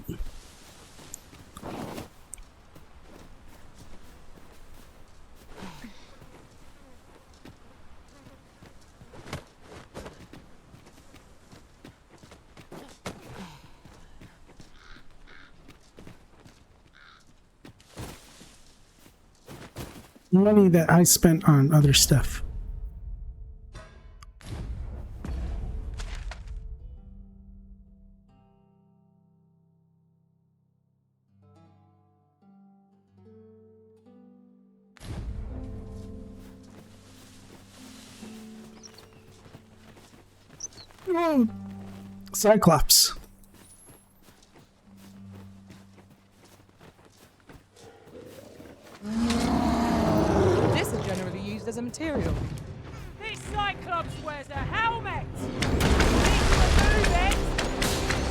Money that I spent on other stuff. Oh, Cyclops. This is generally used as a material. This Cyclops wears a helmet!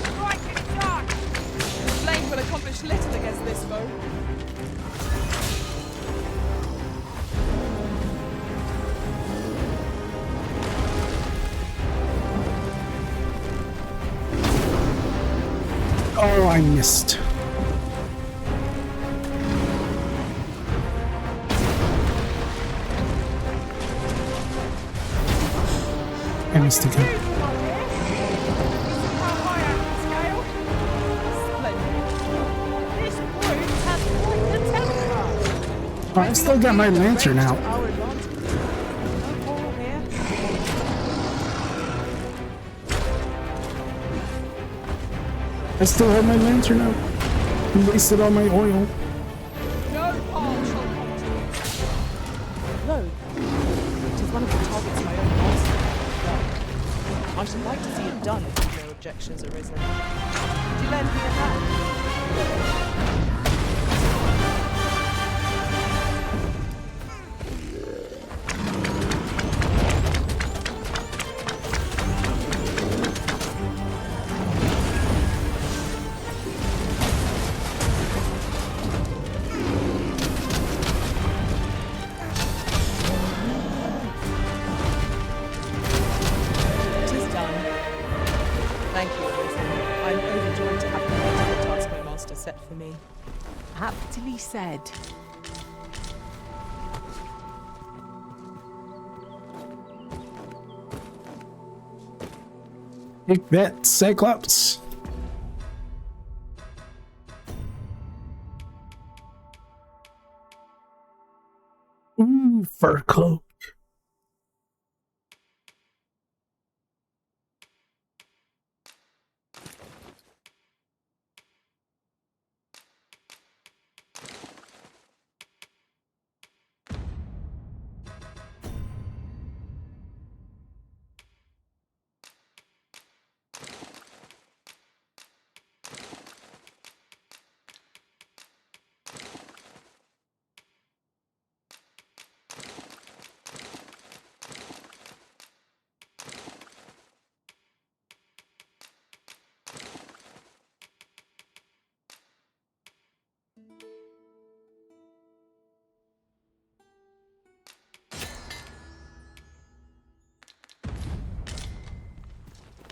Strike it dark! The blade will accomplish little against this foe. Oh, I missed. I missed again. Oh, I still got my lantern out. I still have my lantern out. I wasted all my oil. No harm shall come to you. No. It is one of the targets my own master. I should like to see it done if no objections arisen. Would you lend me a hand? For me. Aptly said. Take that, Cyclops. Ooh, fur cloak.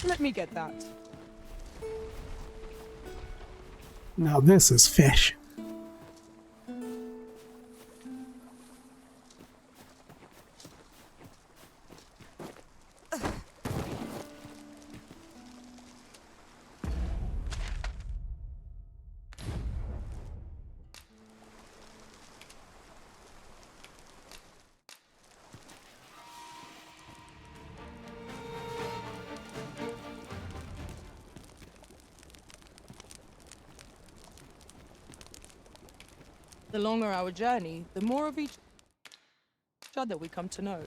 Let me get that. Now this is fish. The longer our journey, the more of each other we come to know.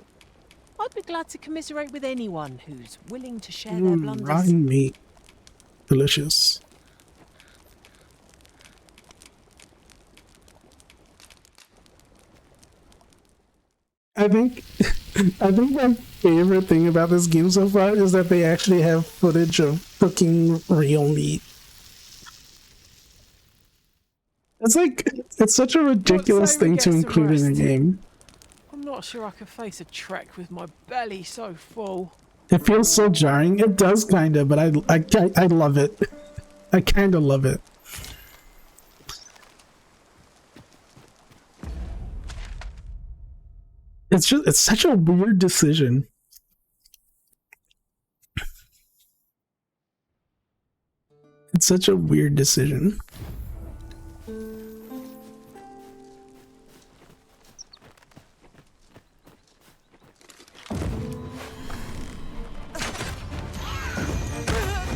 I'd be glad to commiserate with anyone who's willing to share their blunders. Rotten meat. Delicious. I think my favorite thing about this game so far is that they actually have footage of cooking real meat. It's like, it's such a ridiculous thing to include in a game. I'm not sure I could face a trek with my belly so full. It feels so jarring. It does kinda, but I love it. I kinda love it. It's such a weird decision. It's such a weird decision.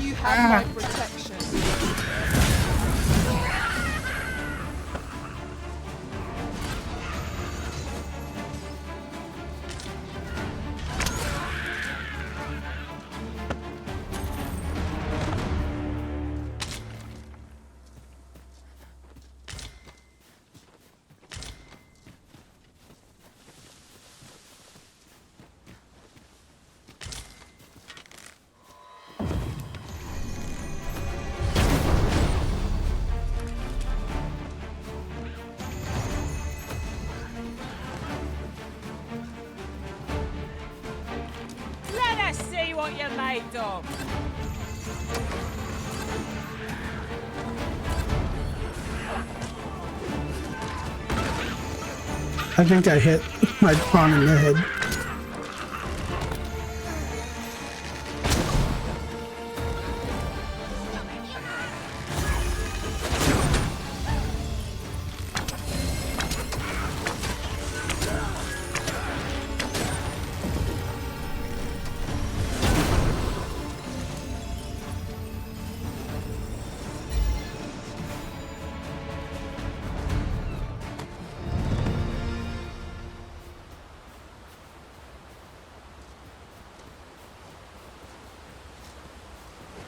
You have my protection. Let us see what you're made of. I think I hit my pawn in the head.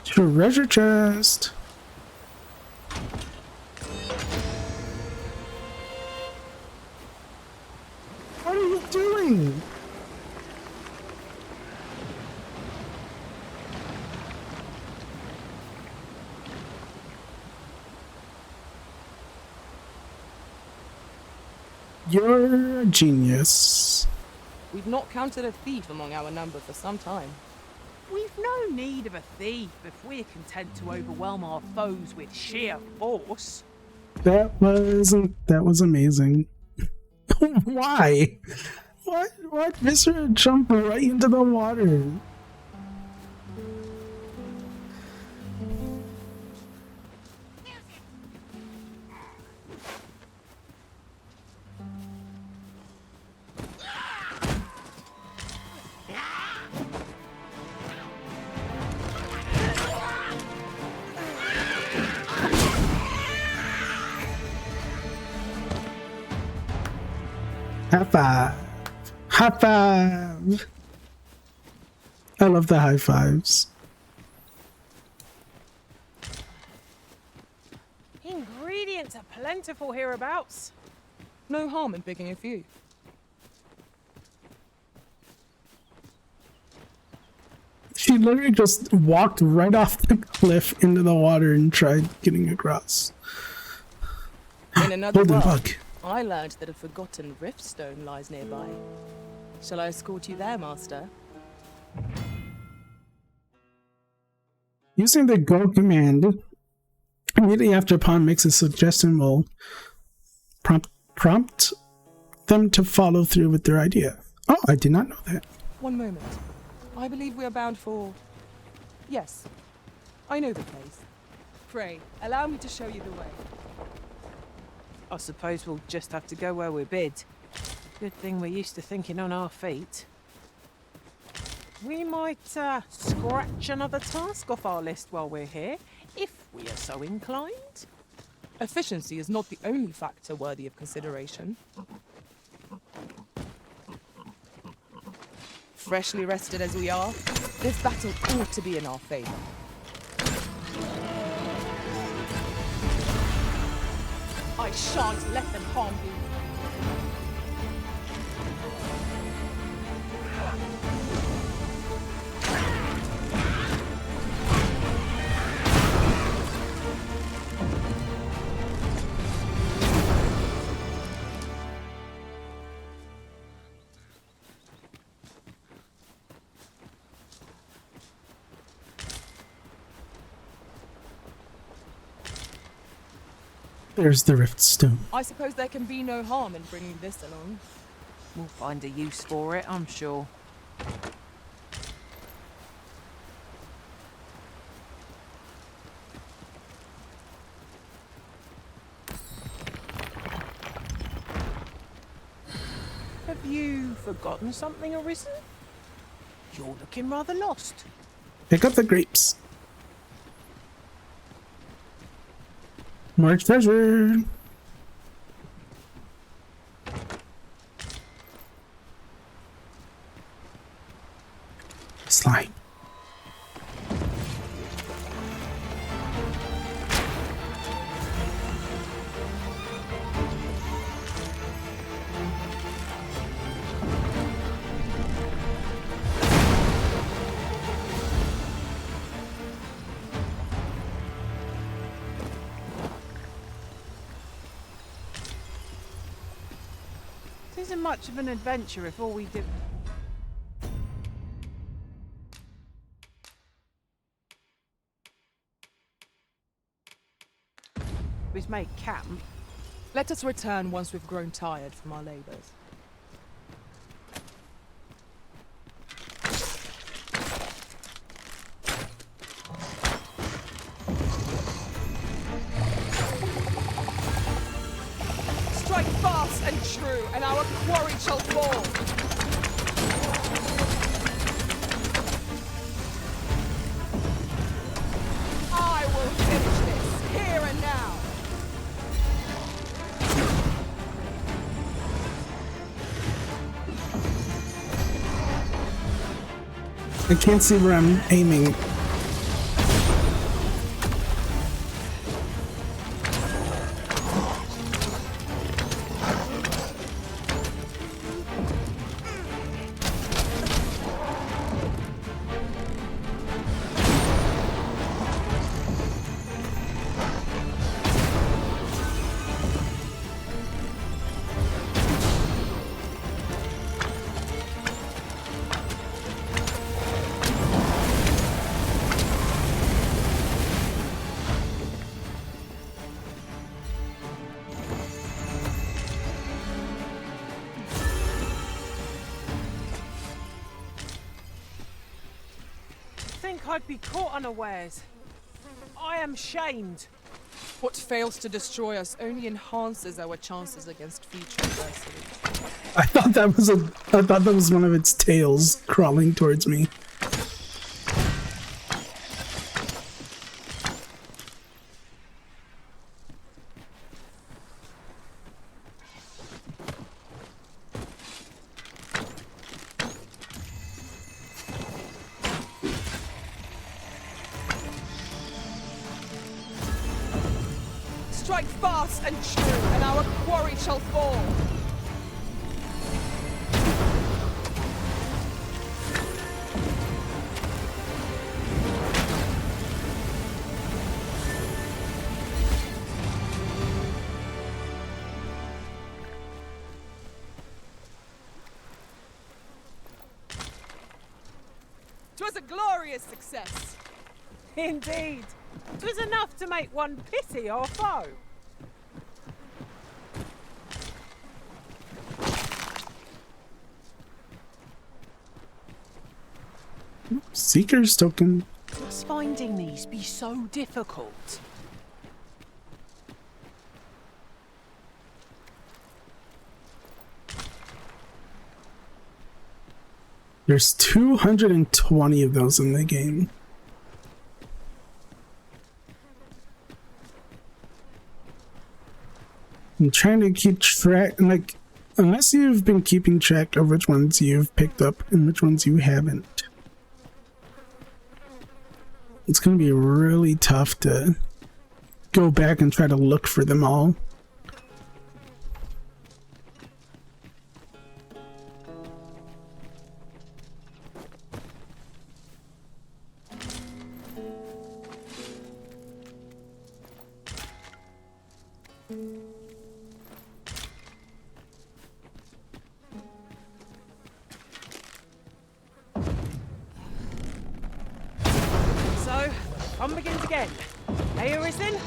Treasure chest. What are you doing? You're a genius. We've not counted a thief among our number for some time. We've no need of a thief if we're content to overwhelm our foes with sheer force. That was amazing. Why? What? Viscera jumped right into the water. High five. High five. I love the high fives. Ingredients are plentiful hereabouts. No harm in picking a few. She literally just walked right off the cliff into the water and tried getting across. In another Golden world, bug. I learned that a forgotten riftstone lies nearby. Shall I escort you there, Master? Using the go command immediately after pawn makes a suggestion will prompt them to follow through with their idea. Oh, I did not know that. One moment. I believe we are bound for... Yes, I know the place. Pray, allow me to show you the way. I suppose we'll just have to go where we're bid. Good thing we're used to thinking on our feet. We might scratch another task off our list while we're here, if we are so inclined. Efficiency is not the only factor worthy of consideration. Freshly rested as we are, this battle ought to be in our favor. I shan't let them harm you. There's the rift stone. I suppose there can be no harm in bringing this along. We'll find a use for it, I'm sure. Have you forgotten something, Arisen? You're looking rather lost. Pick up the grapes. More treasure. Slime. It isn't much of an adventure if all we do... is make camp. Let us return once we've grown tired from our labors. Strike fast and true, and our quarry shall fall. I will finish this, here and now. I can't see where I'm aiming. I'd be caught unawares. I am shamed. What fails to destroy us only enhances our chances against future adversity. I thought that was one of its tails crawling towards me. Strike fast and true, and our quarry shall fall. Twas a glorious success. Indeed. 'Twas enough to make one pity our foe. Seeker's token. Must finding these be so difficult? There's 220 of those in the game. I'm trying to keep track, like, unless you've been keeping track of which ones you've picked up and which ones you haven't. It's gonna be really tough to go back and try to look for them all. So, fun begins again. Hey, Arisen?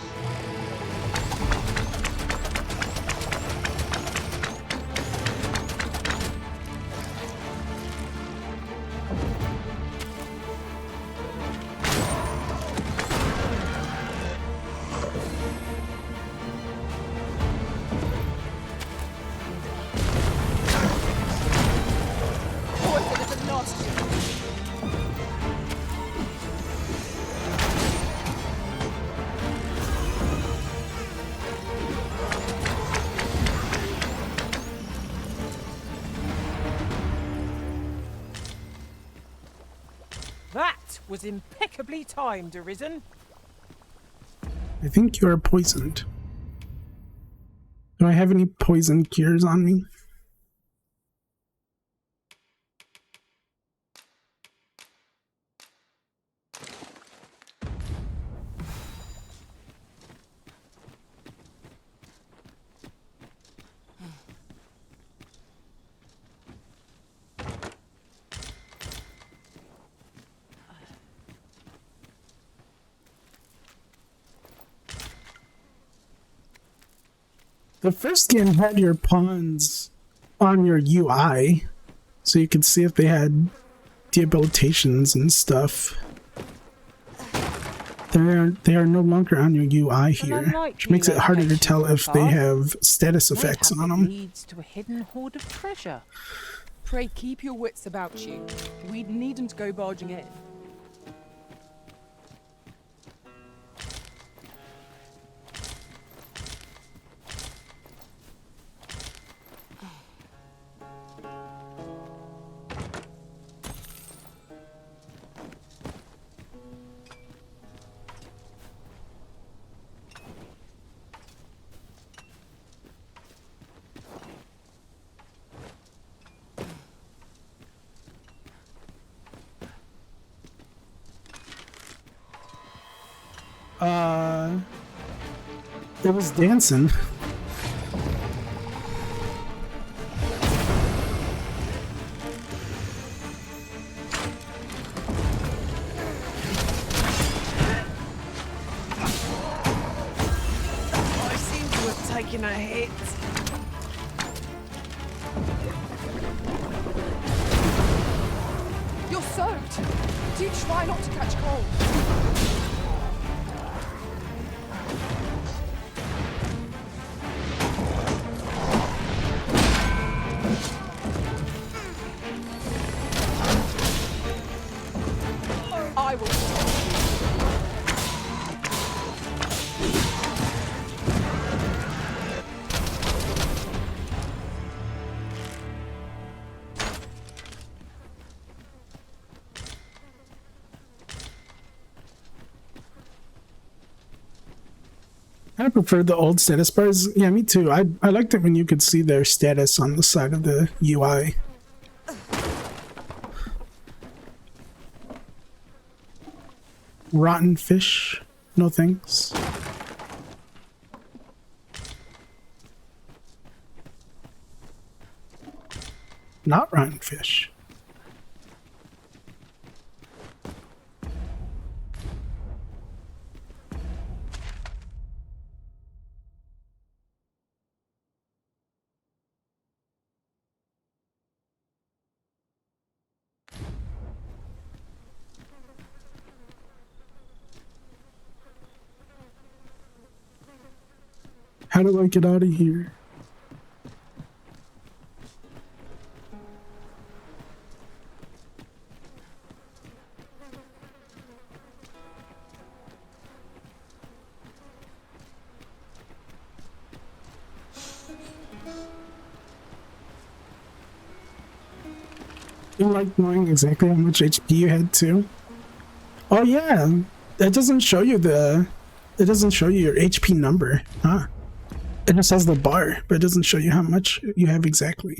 Poison is a nasty. That was impeccably timed, Arisen. I think you are poisoned. Do I have any poison cures on me? The first game had your pawns on your UI, so you could see if they had debilitations and stuff. They are no longer on your UI here, which makes it harder to tell if they have status effects on them. Leads to a hidden hoard of treasure. Pray keep your wits about you. We needn't go barging in. It was dancing. I seem to have taken a hit. You're soaked. Do try not to catch cold. I will stop you. I prefer the old status bars. Yeah, me too. I liked it when you could see their status on the side of the UI. Rotten fish. No thanks. Not rotten fish. How do I get out of here? You like knowing exactly how much HP you had too? Oh yeah, it doesn't show you your HP number, huh? It just has the bar, but it doesn't show you how much you have exactly.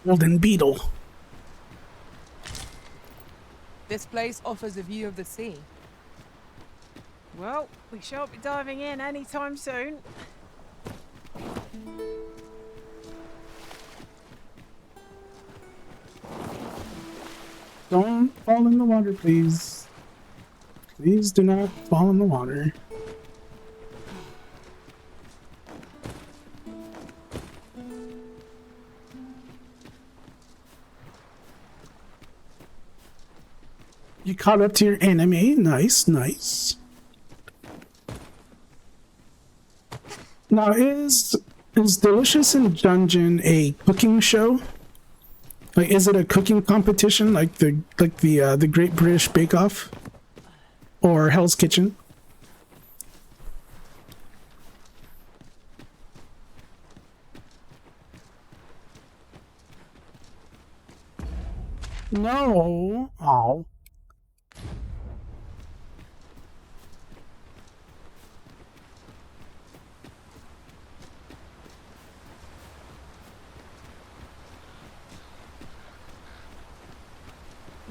Golden beetle. This place offers a view of the sea. Well, we shan't be diving in anytime soon. Don't fall in the water, please. Please do not fall in the water. You caught up to your enemy. Nice, nice. Now, is Delicious in Dungeon a cooking show? Like, is it a cooking competition like the Great British Bake Off or Hell's Kitchen? No. Oh.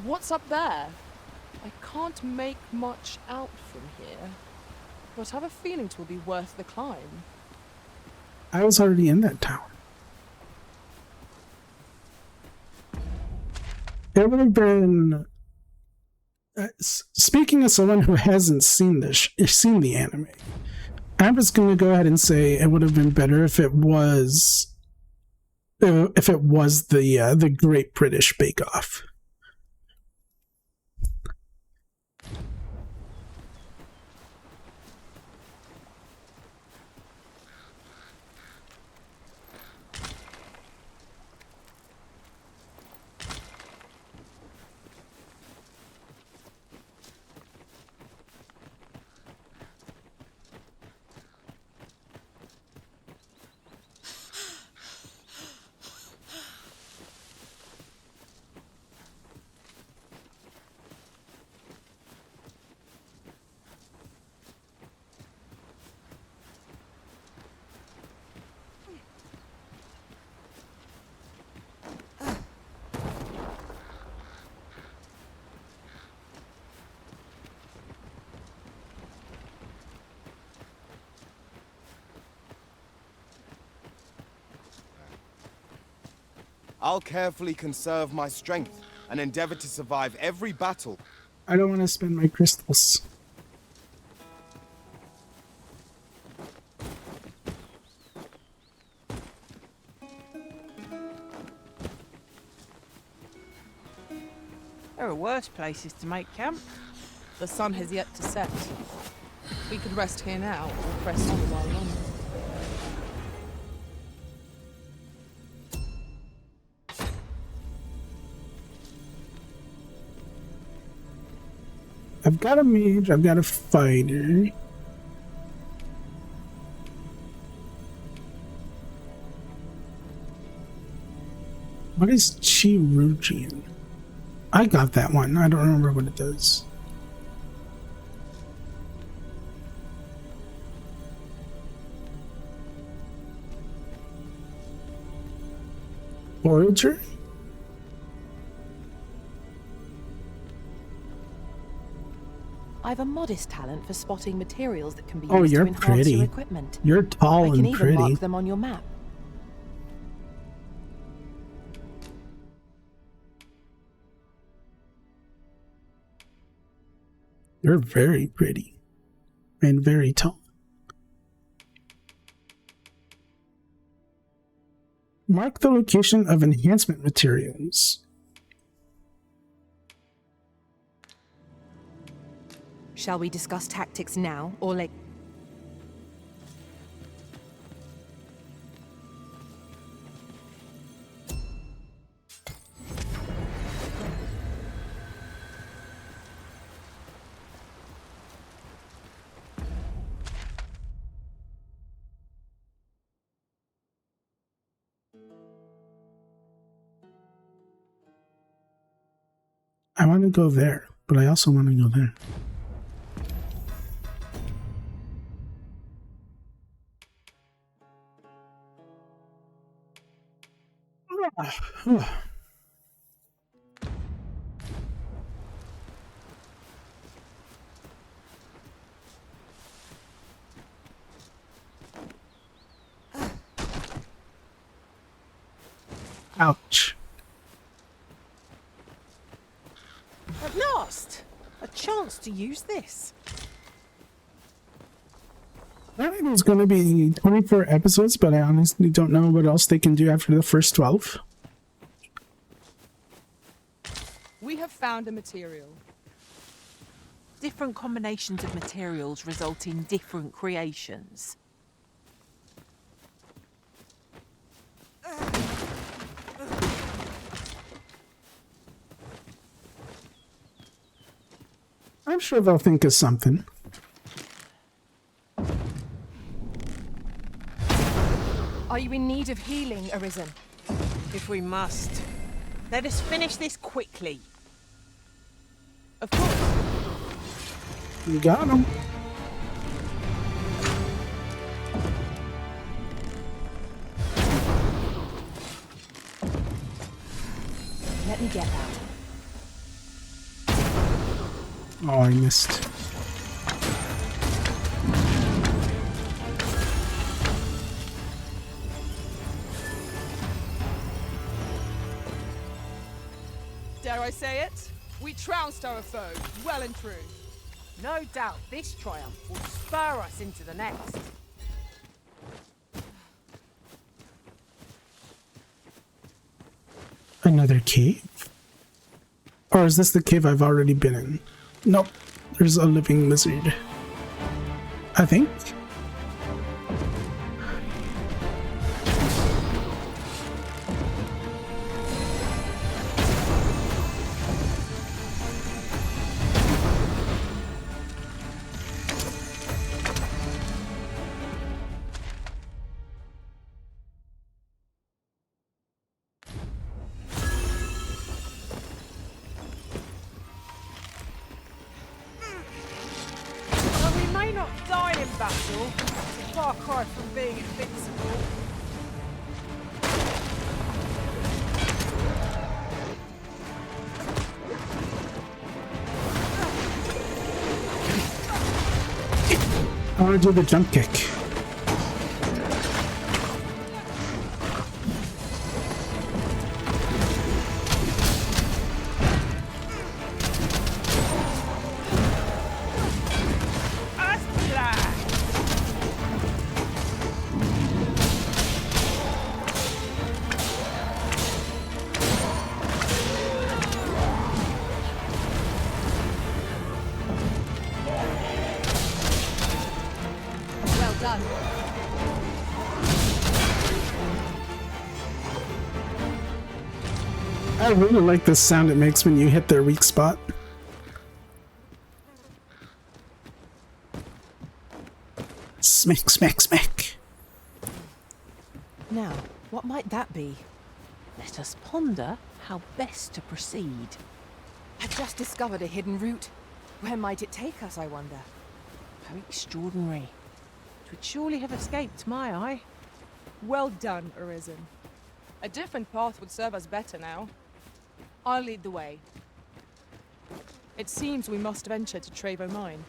What's up there? I can't make much out from here, but I have a feeling it will be worth the climb. I was already in that tower. It would have been. Speaking as someone who hasn't seen the anime, I'm just going to go ahead and say it would have been better if it was the Great British Bake Off. I'll carefully conserve my strength and endeavor to survive every battle. I don't want to spend my crystals. There are worse places to make camp. The sun has yet to set. We could rest here now or press on while longer. I've got a mage, I've got a fighter. What is Chirugian? I got that one. I don't remember what it does. Forager? I have a modest talent for spotting materials that can be Oh, used you're to enhance pretty. your equipment. You're tall I can and even pretty. mark them on your map. You're very pretty. And very tall. Mark the location of enhancement materials. Shall we discuss tactics now or later? I want to go there, but I also want to go there. Ouch. At last! A chance to use this. I think it's going to be 24 episodes, but I honestly don't know what else they can do after the first 12. We have found a material. Different combinations of materials result in different creations. I'm sure they'll think of something. Are you in need of healing, Arisen? If we must. Let us finish this quickly. Of course. You got him. Let me get that. Oh, I missed. Dare I say it? We trounced our foe, well and true. No doubt this triumph will spur us into the next. Another cave? Or is this the cave I've already been in? Nope. There's a living lizard. I think. Far cry from being invincible. I want to do the jump kick. I really like the sound it makes when you hit their weak spot. Smack, smack, smack. Now, what might that be? Let us ponder how best to proceed. I've just discovered a hidden route. Where might it take us, I wonder? How extraordinary. It would surely have escaped my eye. Well done, Arisen. A different path would serve us better now. I'll lead the way. It seems we must venture to Trevo Mine.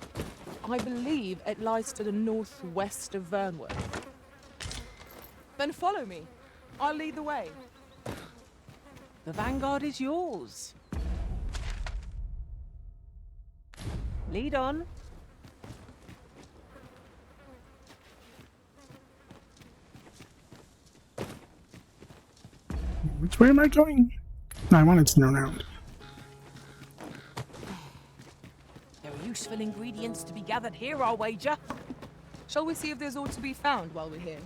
I believe it lies to the northwest of Vernworth. Then follow me. I'll lead the way. The vanguard is yours. Lead on. Which way am I going? No, I wanted to turn around. There are useful ingredients to be gathered here, I'll wager. Shall we see if there's aught to be found while we're here?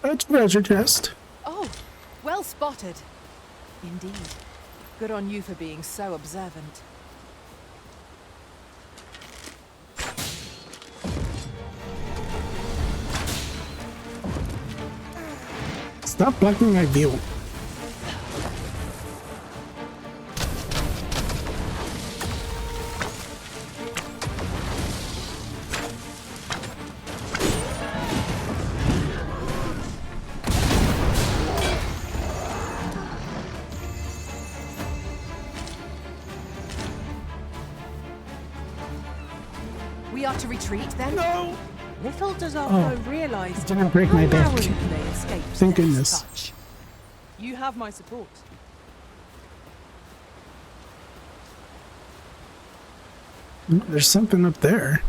A treasure chest. Oh, well spotted. Indeed. Good on you for being so observant. Stop blocking my view. We are to retreat then? No! Little does our foe realise Didn't break my back. narrowly they escaped Thank death's goodness. touch. You have my support. There's something up there.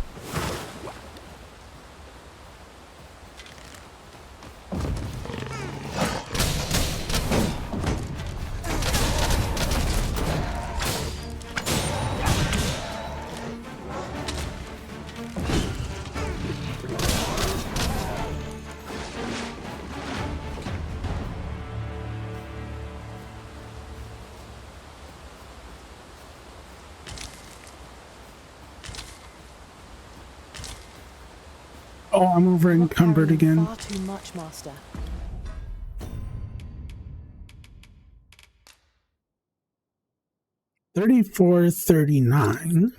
Oh, I'm over encumbered again. Far too much, Master. $34, $39.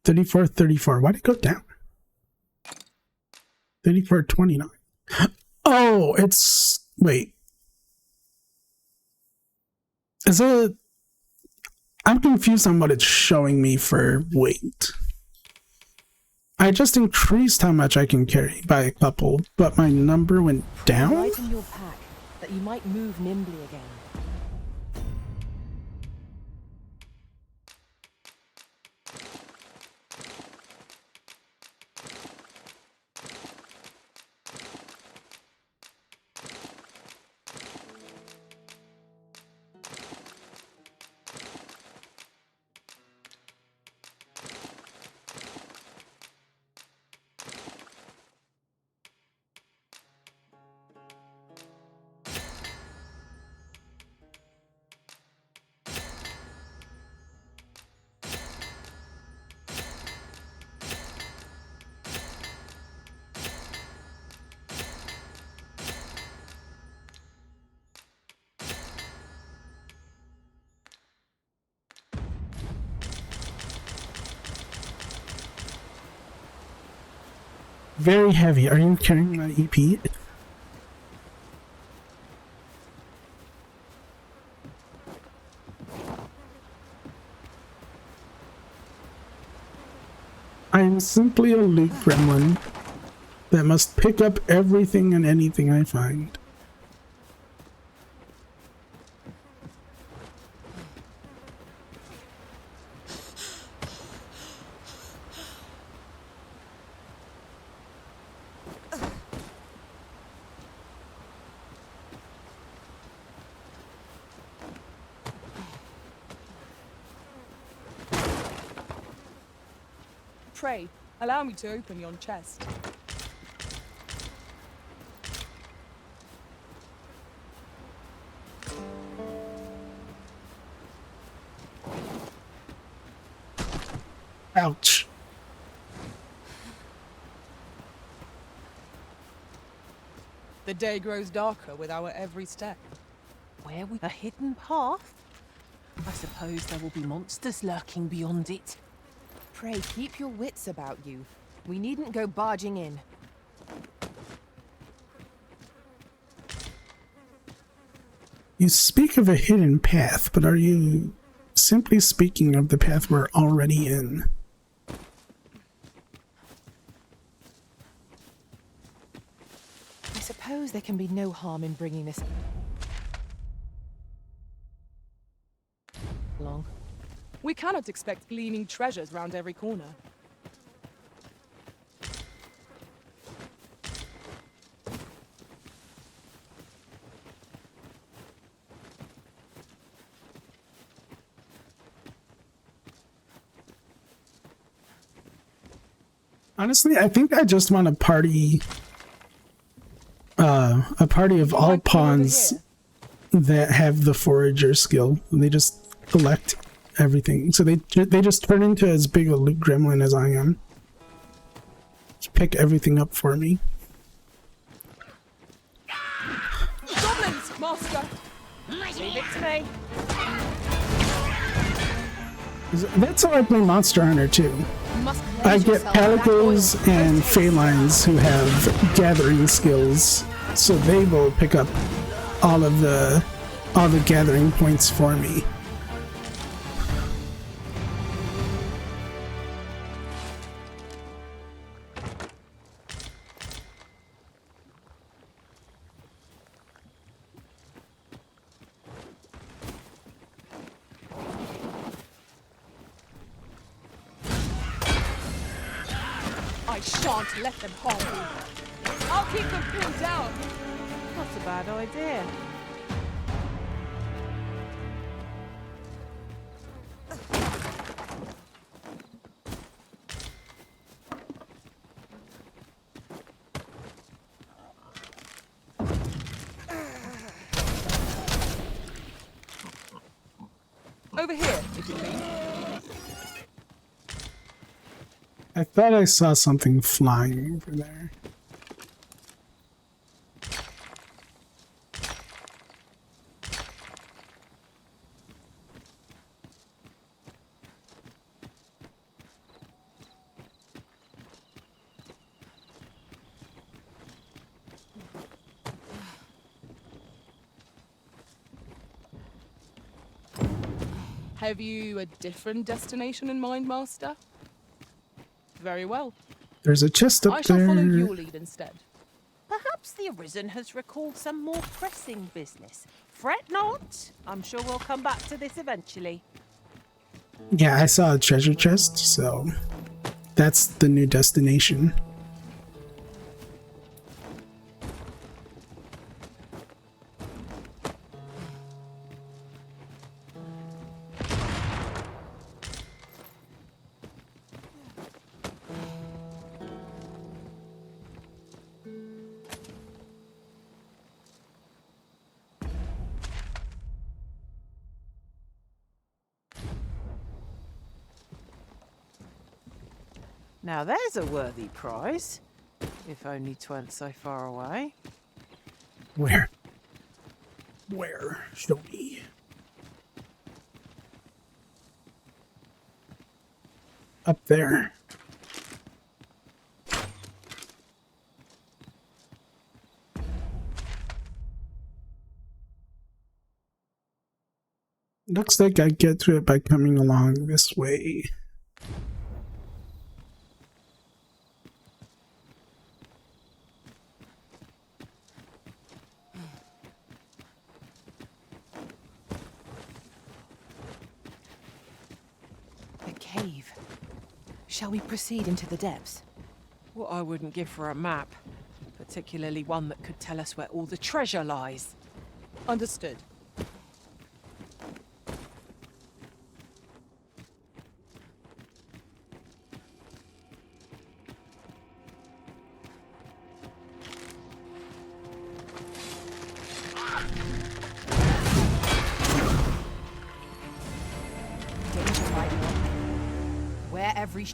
$34, $34. Why'd it go down? $34, $29. Oh, it's... Wait. Is it... I'm confused on what it's showing me for weight. I just increased how much I can carry by a couple, but my number went down? Right in your pack, that you might move nimbly again. Very heavy. Are you carrying my EP? I am simply a loot gremlin that must pick up everything and anything I find. Pray, allow me to open yon chest. Ouch. The day grows darker with our every step. Where we a hidden path? I suppose there will be monsters lurking beyond it. Pray, keep your wits about you. We needn't go barging in. You speak of a hidden path, but are you simply speaking of the path we're already in? I suppose there can be no harm in bringing this along. We cannot expect gleaming treasures round every corner. Honestly, I think I just want a party of all pawns that have the forager skill. They just collect everything. So they just turn into as big a loot gremlin as I am. Just pick everything up for me. Goblins, master! Leave it to me. That's how I play Monster Hunter too. I get palicos and felines who have gathering skills, so they will pick up all the gathering points for me. I shan't let them harm you. I'll keep them pinned down. Not a bad idea. Over here, if you please. I thought I saw something flying over there. Have you a different destination in mind, Master? Very well. There's a chest up I shall there. follow your lead instead. Perhaps the Arisen has recalled some more pressing business. Fret not. I'm sure we'll come back to this eventually. Yeah, I saw a treasure chest, so that's the new destination. Now there's a worthy prize. If only 'tweren't so far away. Where? Where? Show me. Up there. Looks like I get to it by coming along this way. Cave. Shall we proceed into the depths? What I wouldn't give for a map, particularly one that could tell us where all the treasure lies. Understood.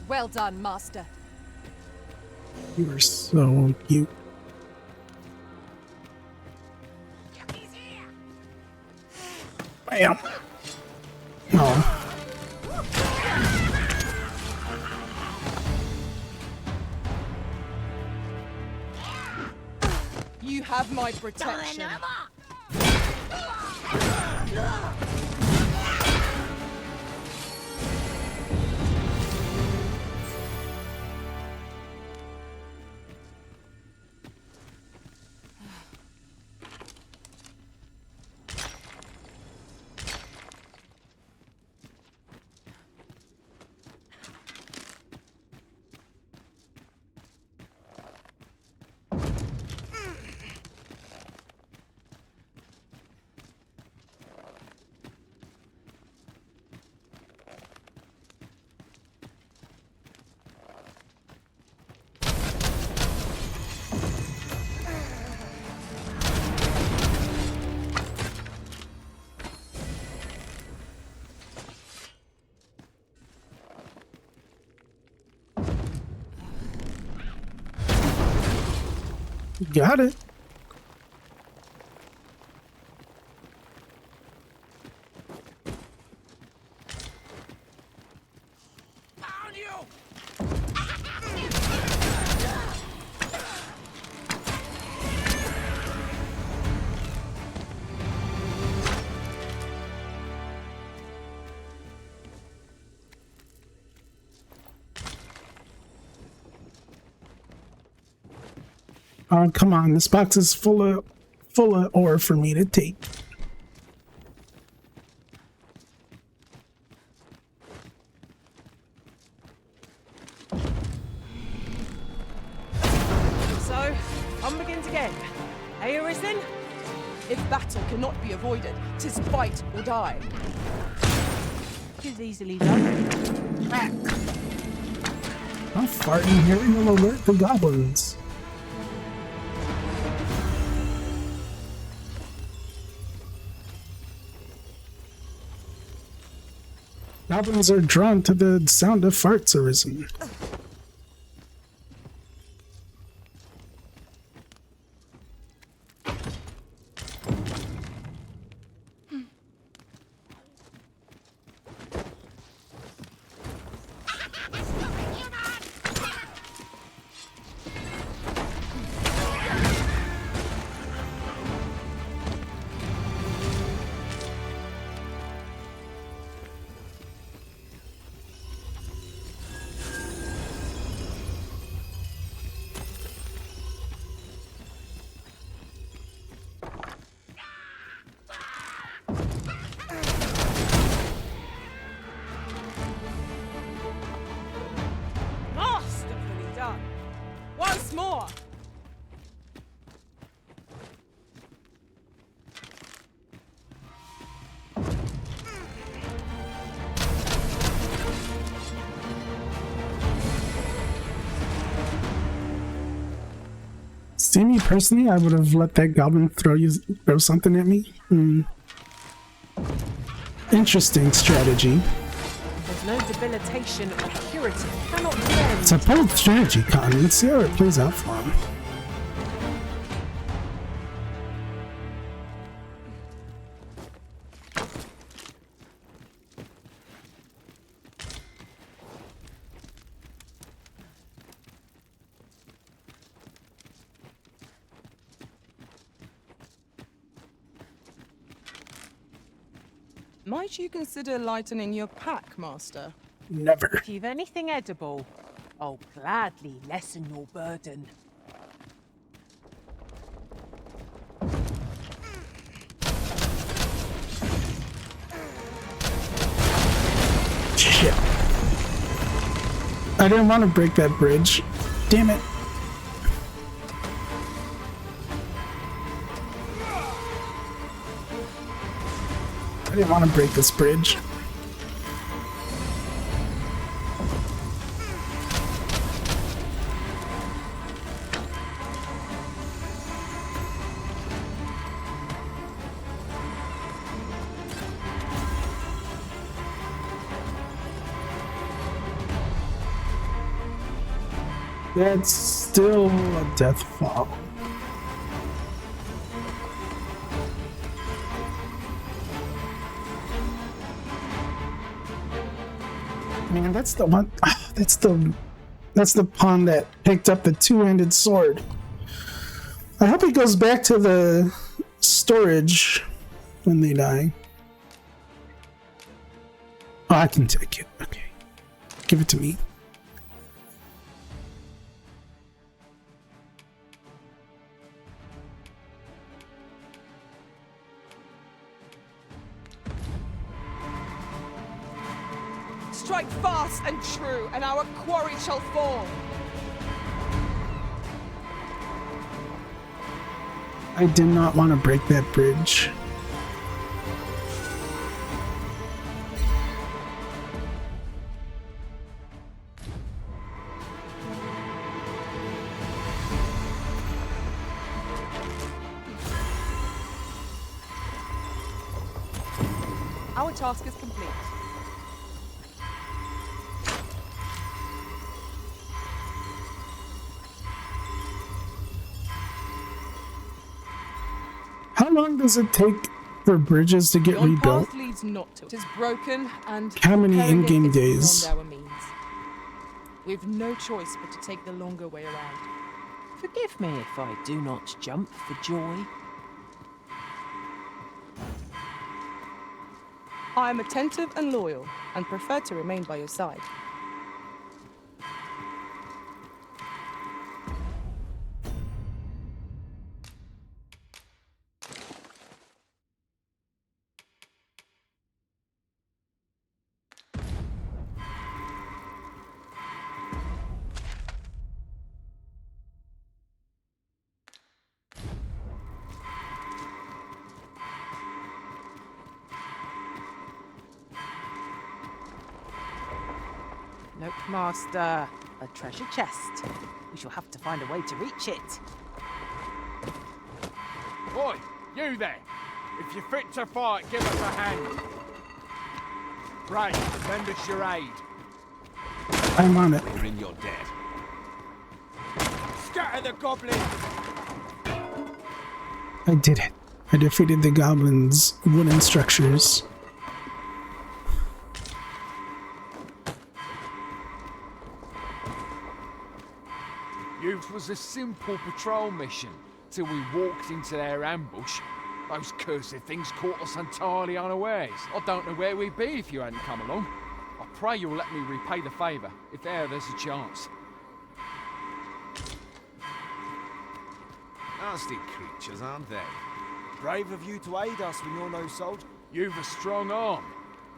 Well done, Master. You are so cute. Bam. Oh. You have my protection. Got it. Oh, come on. This box is full of ore for me to take. So, on begins again. Hey, Arisen? If battle cannot be avoided, 'tis fight or die. 'Tis easily done. I'll fart in here and will alert the goblins. Goblins are drawn to the sound of farts, Arisen. See, me personally, I would have let that goblin throw something at me. Interesting strategy. There's no debilitation or curative. Cannot It's a bold strategy, Con. Let's see how it plays out for him. Might you consider lightening your pack, Master? Never. If you've anything edible, I'll gladly lessen your burden. Shit. I didn't want to break that bridge. Damn it. I didn't want to break this bridge. That's still a death fall. Man, that's the one. That's the pawn that picked up the two-handed sword. I hope he goes back to the storage when they die. Oh, I can take it. Okay, give it to me. Strike fast and true, and our quarry shall fall. I did not want to break that bridge. Our task is complete. How long does it take for bridges to get Yon rebuilt? path leads not to. It is broken, and How many repairing it in-game is days? beyond our means. We've no choice but to take the longer way around. Forgive me if I do not jump for joy. I am attentive and loyal, and prefer to remain by your side. Nope, Master. A treasure chest. We shall have to find a way to reach it. Oi, you there! If you're fit to fight, give us a hand. Right, lend us your aid. I'm on it. Bring your dead. Scatter the goblins! I did it. I defeated the goblins' wooden structures. It was a simple patrol mission, till we walked into their ambush. Those cursed things caught us entirely unawares. I don't know where we'd be if you hadn't come along. I pray you'll let me repay the favour, if there's a chance. Nasty creatures, aren't they? Brave of you to aid us when you're no soldier. You've a strong arm.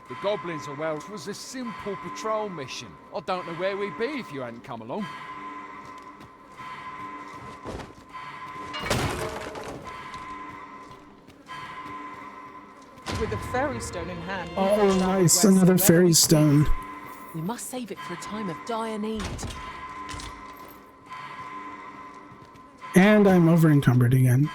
The goblins are well. It was a simple patrol mission. I don't know where we'd be if you hadn't come along. With a fairy stone in hand. we Oh, pushed our nice. west Another where fairy we stone. We must save it for a time of dire need. And I'm over encumbered again.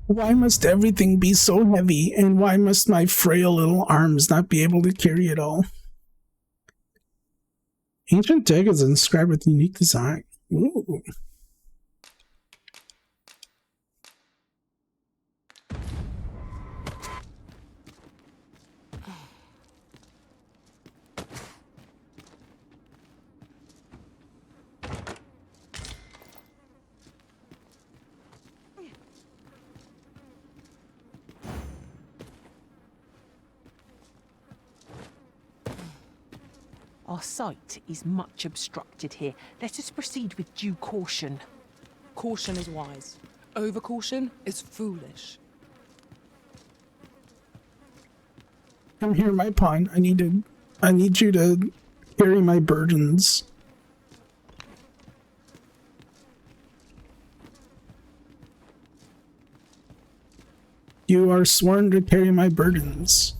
Why must everything be so heavy, and why must my frail little arms not be able to carry it all? Ancient Dig is inscribed with unique design. Ooh. Our sight is much obstructed here. Let us proceed with due caution. Caution is wise. Overcaution is foolish. Come here, my pawn. I need you to carry my burdens. You are sworn to carry my burdens.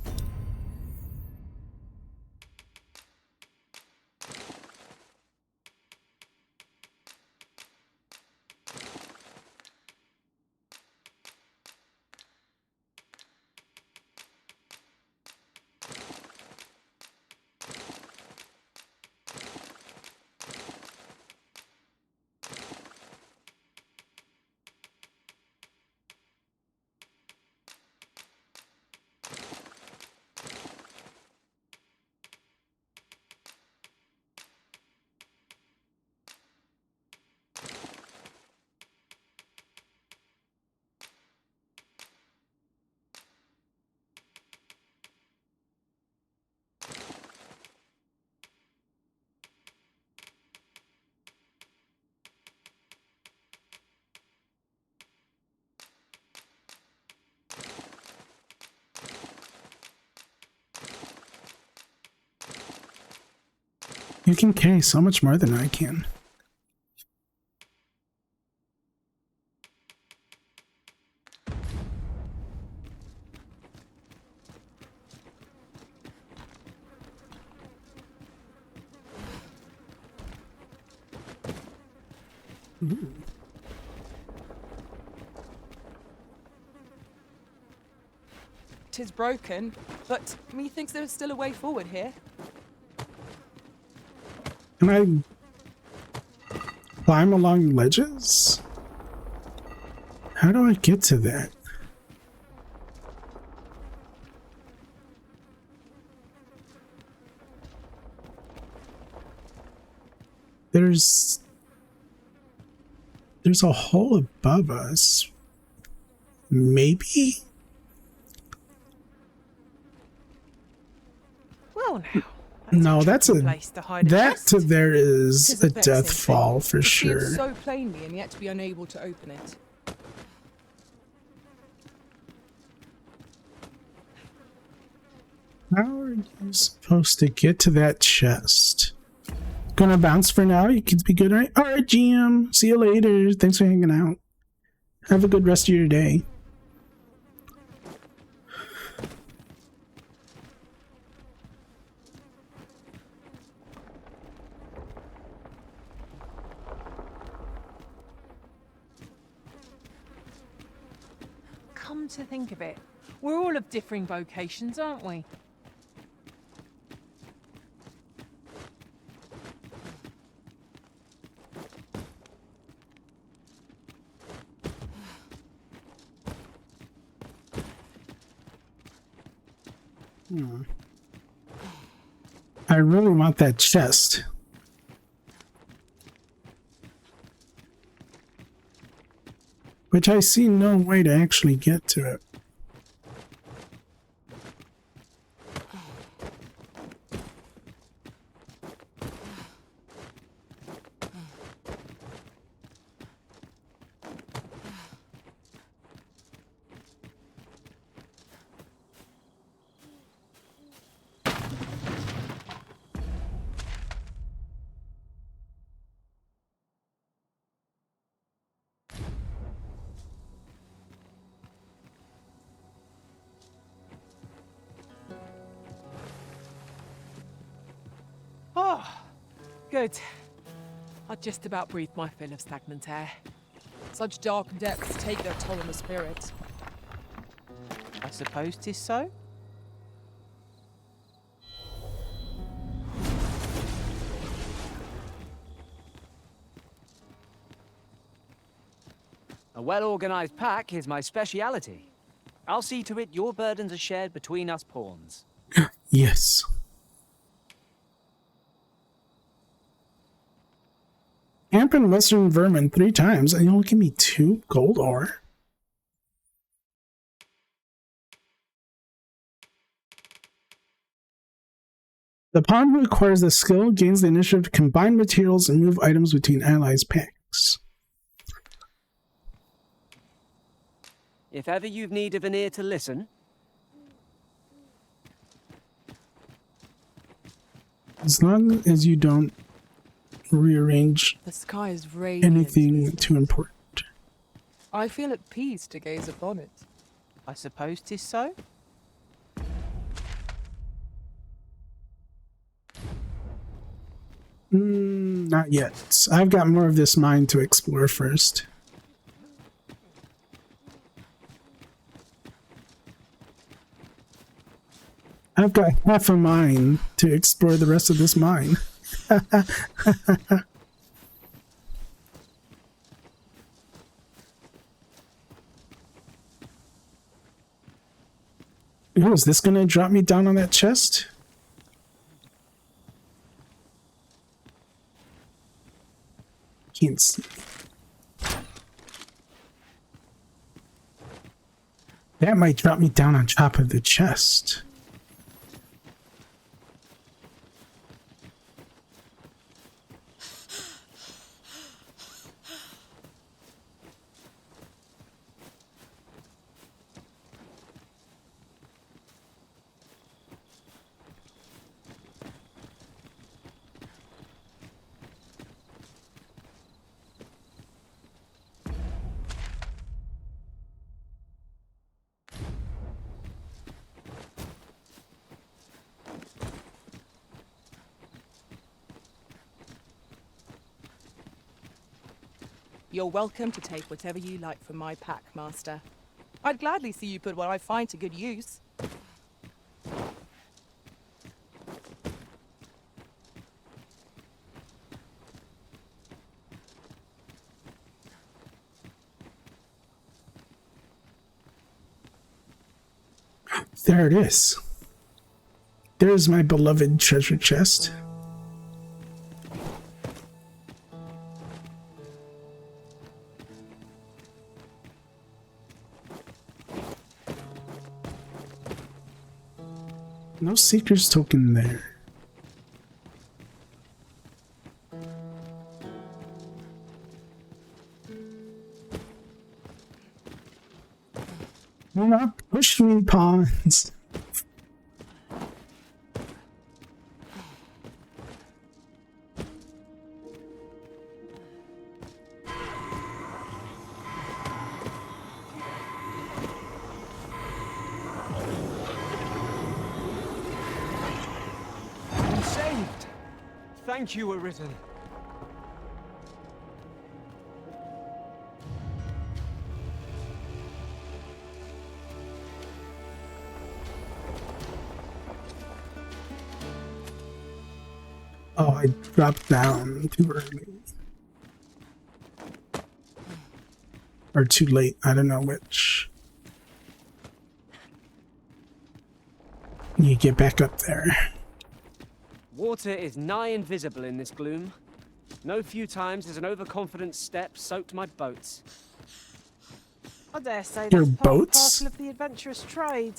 You can carry so much more than I can. Ooh. Tis broken, but methinks there is still a way forward here. Can I climb along ledges? How do I get to that? There's a hole above us. Maybe? Well now. No, that's a place to hide a that chest. to there is Tis a vexing death thing fall for to see it sure. so plainly and yet to be unable to open it. How are you supposed to get to that chest? Gonna bounce for now. You can be good, right? All right, GM. See you later. Thanks for hanging out. Have a good rest of your day. Come to think of it, we're all of differing vocations, aren't we? I really want that chest. Which I see no way to actually get to it. Oh, good. I just about breathed my fill of stagnant air. Such dark depths take their toll on the spirit. I suppose 'tis so. A well-organized pack is my speciality. I'll see to it your burdens are shared between us pawns. Yes. Camp Western Vermin 3 times, and you'll give me 2 gold ore. The pawn who acquires the skill gains the initiative to combine materials and move items between allies' packs. If ever you've need of an ear to listen. As long as you don't rearrange The sky is radiant. anything too important. I feel at peace to gaze upon it. I suppose 'tis so. Not yet. I've got more of this mine to explore first. I've got half a mine to explore the rest of this mine. Oh, is this gonna drop me down on that chest? Can't see. That might drop me down on top of the chest. You're welcome to take whatever you like from my pack, Master. I'd gladly see you put what I find to good use. There it is. There's my beloved treasure chest. No Seeker's token there. Do not push me, pawns. I'm saved! Thank you, Arisen. Oh, I dropped down too early. Or too late, I don't know which. You get back up there. Water is nigh invisible in this gloom. No few times has an overconfident step soaked my boats. I dare say Your that's part and boats? parcel of the adventurous trade.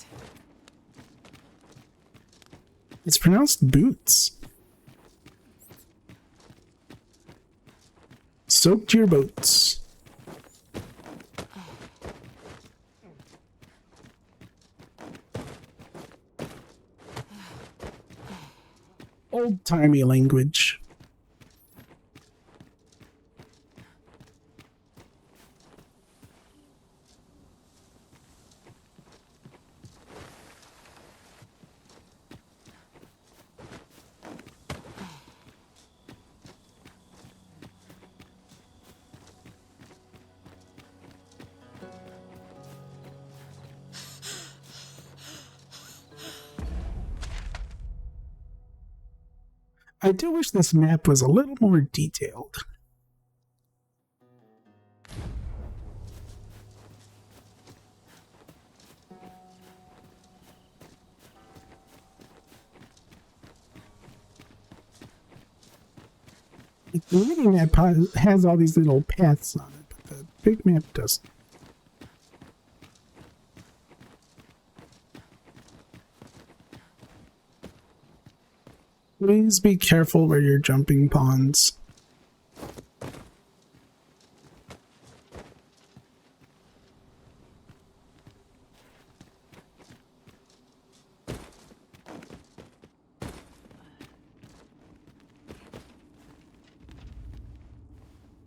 It's pronounced boots. Soaked your boats. Old-timey language. I do wish this map was a little more detailed. The mini map has all these little paths on it, but the big map doesn't. Please be careful where you're jumping pawns.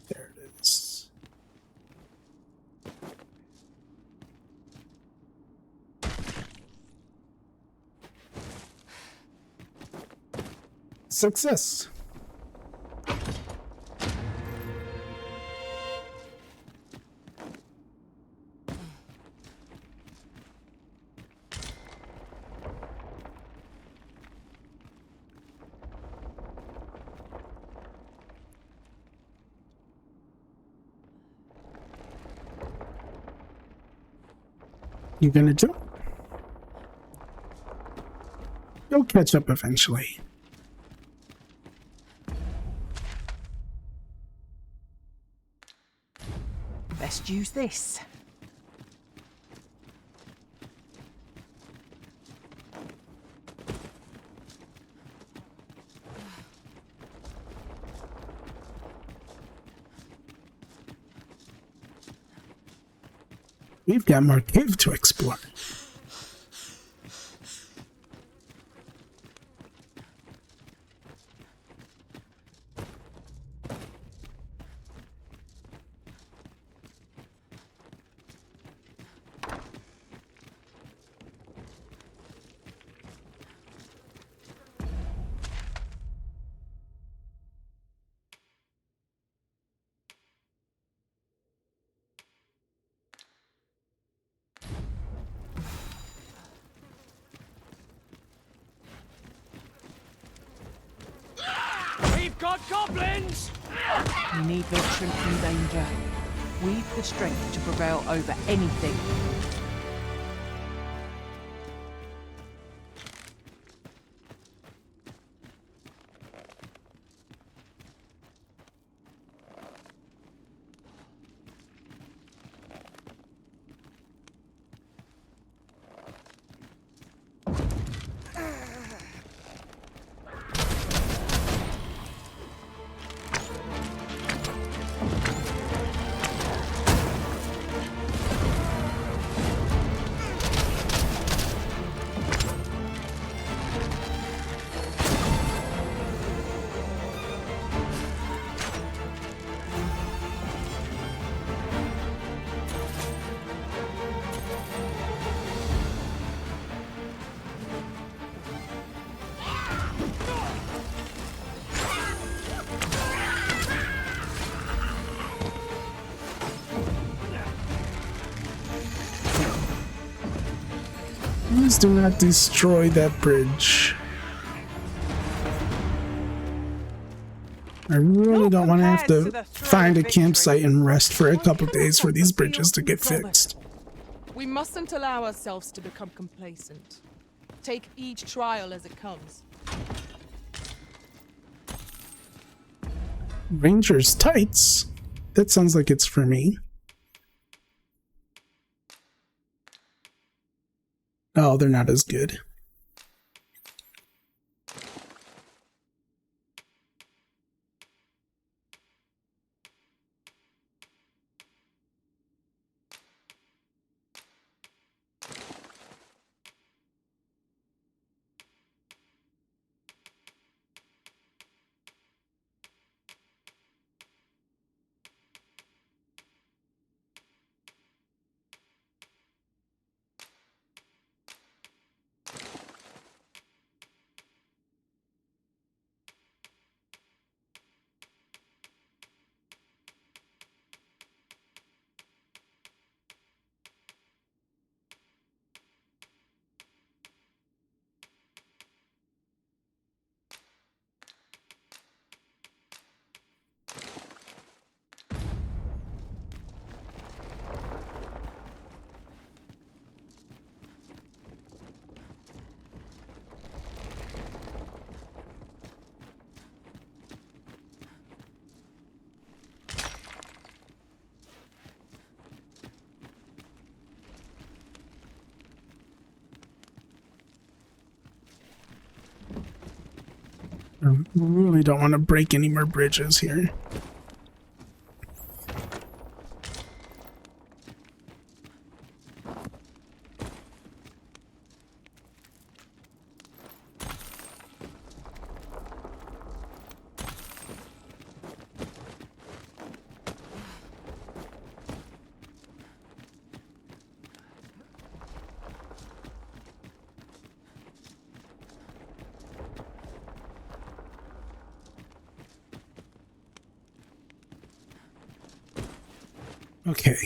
There it is. Success. You gonna jump? You'll catch up eventually. Best use this. We've got more cave to explore. We've got goblins! We need not shrink from danger. We've the strength to prevail over anything. Please do not destroy that bridge. I really don't want to have to find a campsite and rest for a couple days for these bridges to get fixed. We mustn't allow ourselves to become complacent. Take each trial as it comes. Ranger's tights? That sounds like it's for me. Oh, they're not as good. I really don't want to break any more bridges here. Okay.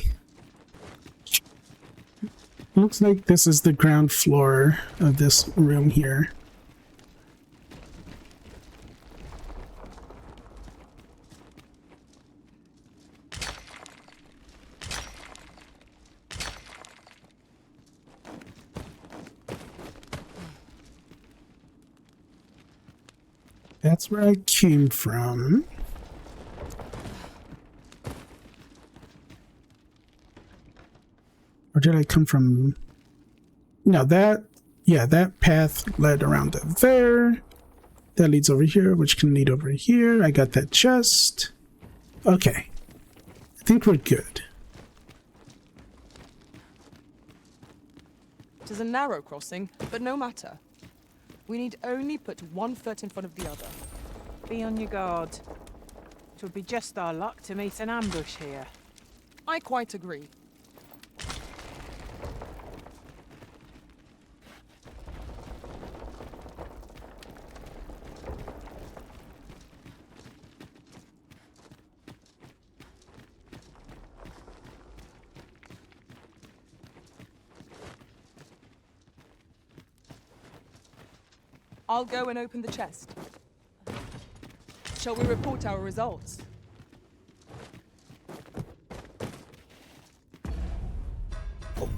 Looks like this is the ground floor of this room here. That's where I came from. Or did I come from? No, that path led around to there. That leads over here, which can lead over here. I got that chest. Okay. I think we're good. It is a narrow crossing, but no matter. We need only put one foot in front of the other. Be on your guard. It would be just our luck to meet an ambush here. I quite agree. I'll go and open the chest. Shall we report our results?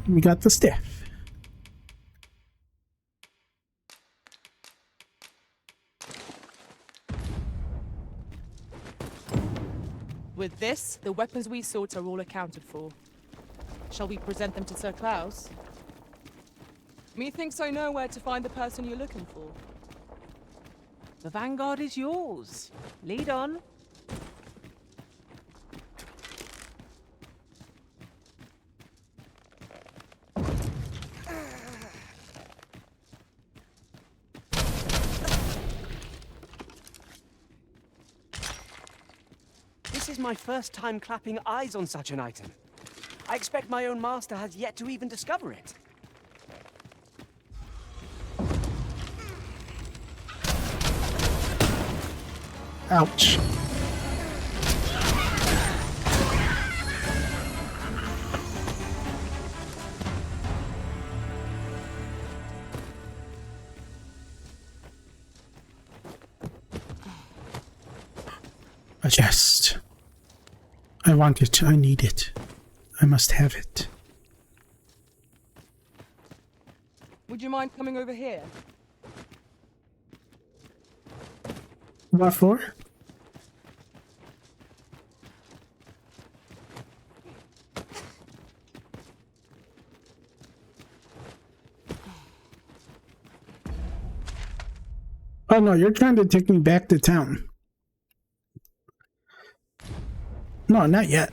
We got the staff. With this, the weapons we sought are all accounted for. Shall we present them to Sir Klaus? Methinks I know where to find the person you're looking for. The vanguard is yours. Lead on. This is my first time clapping eyes on such an item. I expect my own master has yet to even discover it. Ouch. A chest. I want it. I need it. I must have it. Would you mind coming over here? What for? Oh no, you're trying to take me back to town. No, not yet.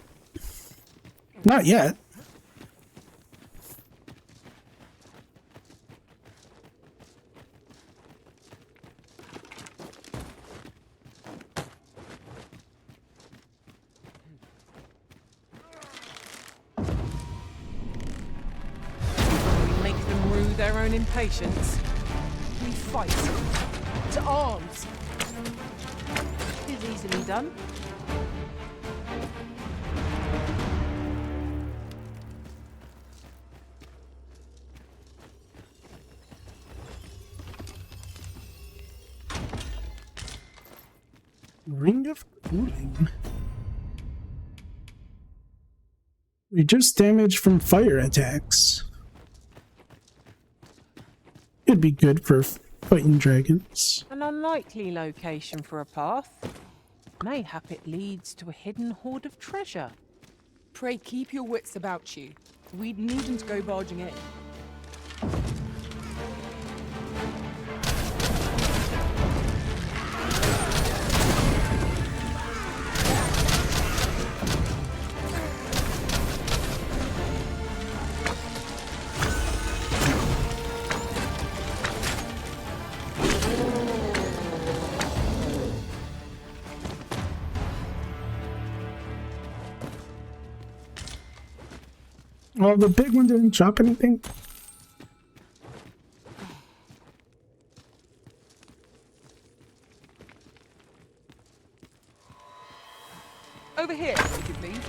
Not yet. Make them rue their own impatience. We fight. To arms! Is easily done. Ring of Cooling. Reduce damage from fire attacks. It'd be good for fighting dragons. An unlikely location for a path. Mayhap it leads to a hidden hoard of treasure. Pray keep your wits about you. We needn't go barging in. Oh, the big one didn't drop anything? Over here, if you please.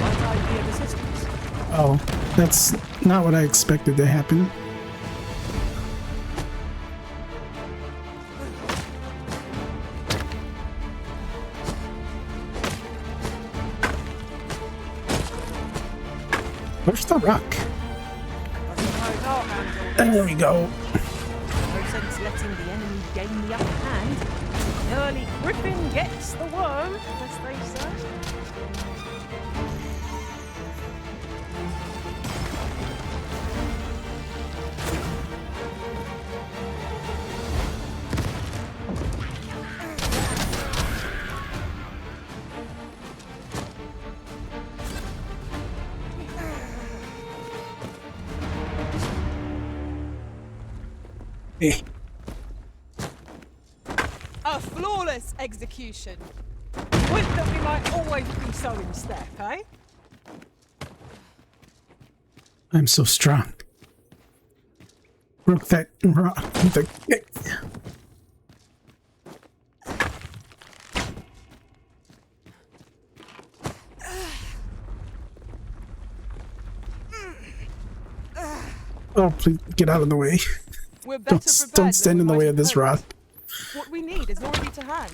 Might I be of assistance? Oh, that's not what I expected to happen. Where's the rock? There we go. No sense letting the enemy gain the upper hand. The early griffin gets the worm, as they say. Hey. A flawless execution. Would that we might always be so in step, eh? I'm so strong. Broke that rock with a kick. Oh, please get out of the way. We're better prepared Don't than stand we in the might way have of this hoped. rock. What we need is already to hand.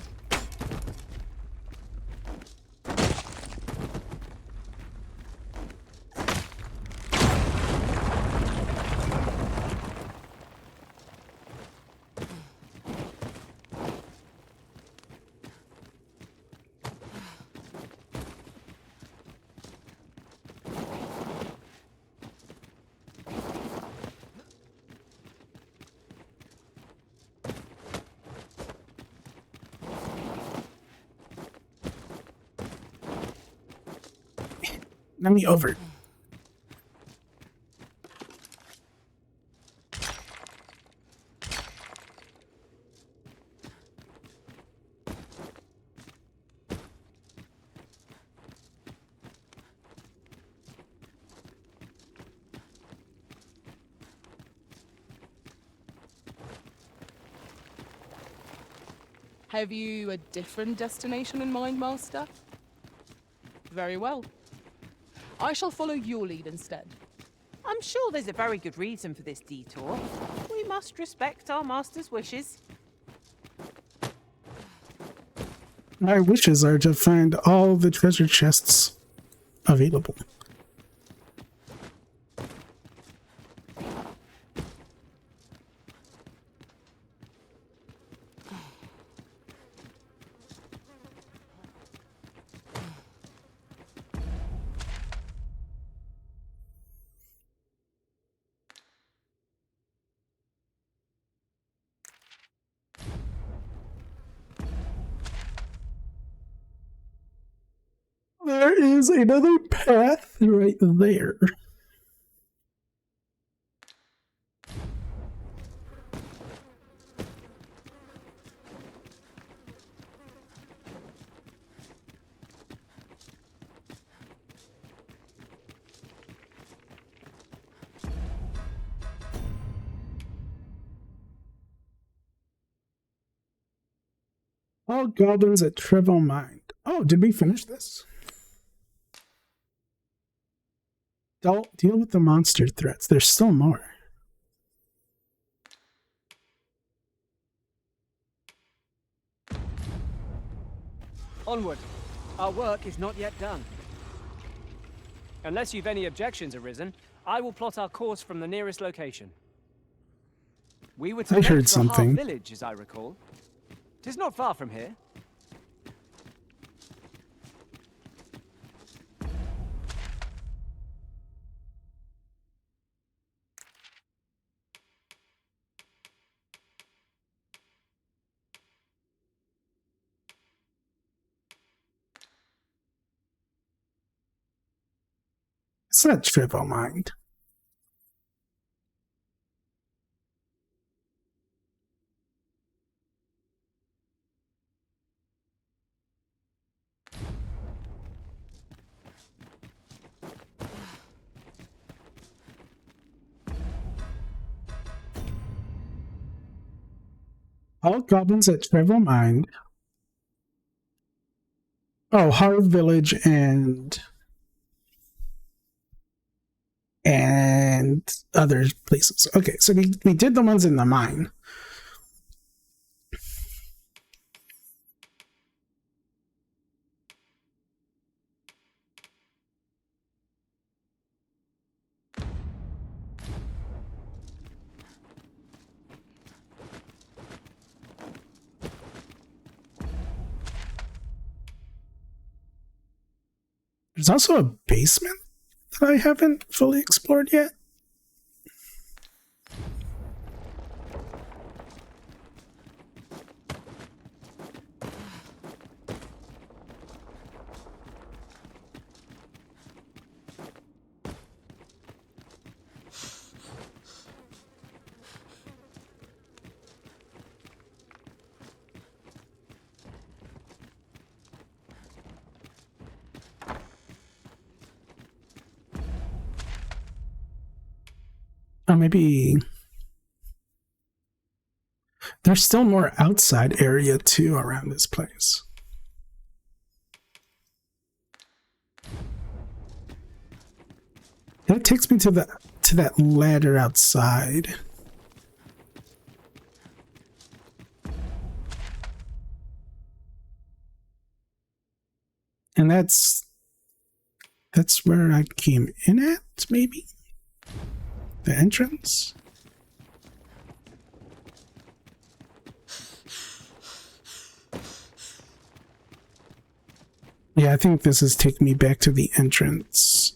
Let me over. Have you a different destination in mind, Master? Very well. I shall follow your lead instead. I'm sure there's a very good reason for this detour. We must respect our master's wishes. My wishes are to find all the treasure chests available. There is another path right there. All goblins at Trevo Mine. Oh, did we finish this? Deal with the monster threats. There's still more. Onward. Our work is not yet done. Unless you've any objections arisen, I will plot our course from the nearest location. We were to I heard make for something. Harp Village, as I recall. 'Tis not far from here. It's not triple mind. All goblins at Trevor Mind. Oh, Hard Village and other places. Okay, so we did the ones in the mine. There's also a basement that I haven't fully explored yet. Or maybe there's still more outside area too around this place. That takes me to that ladder outside. And that's where I came in at, maybe? The entrance? Yeah, I think this is taking me back to the entrance.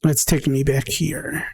It's taking me back here.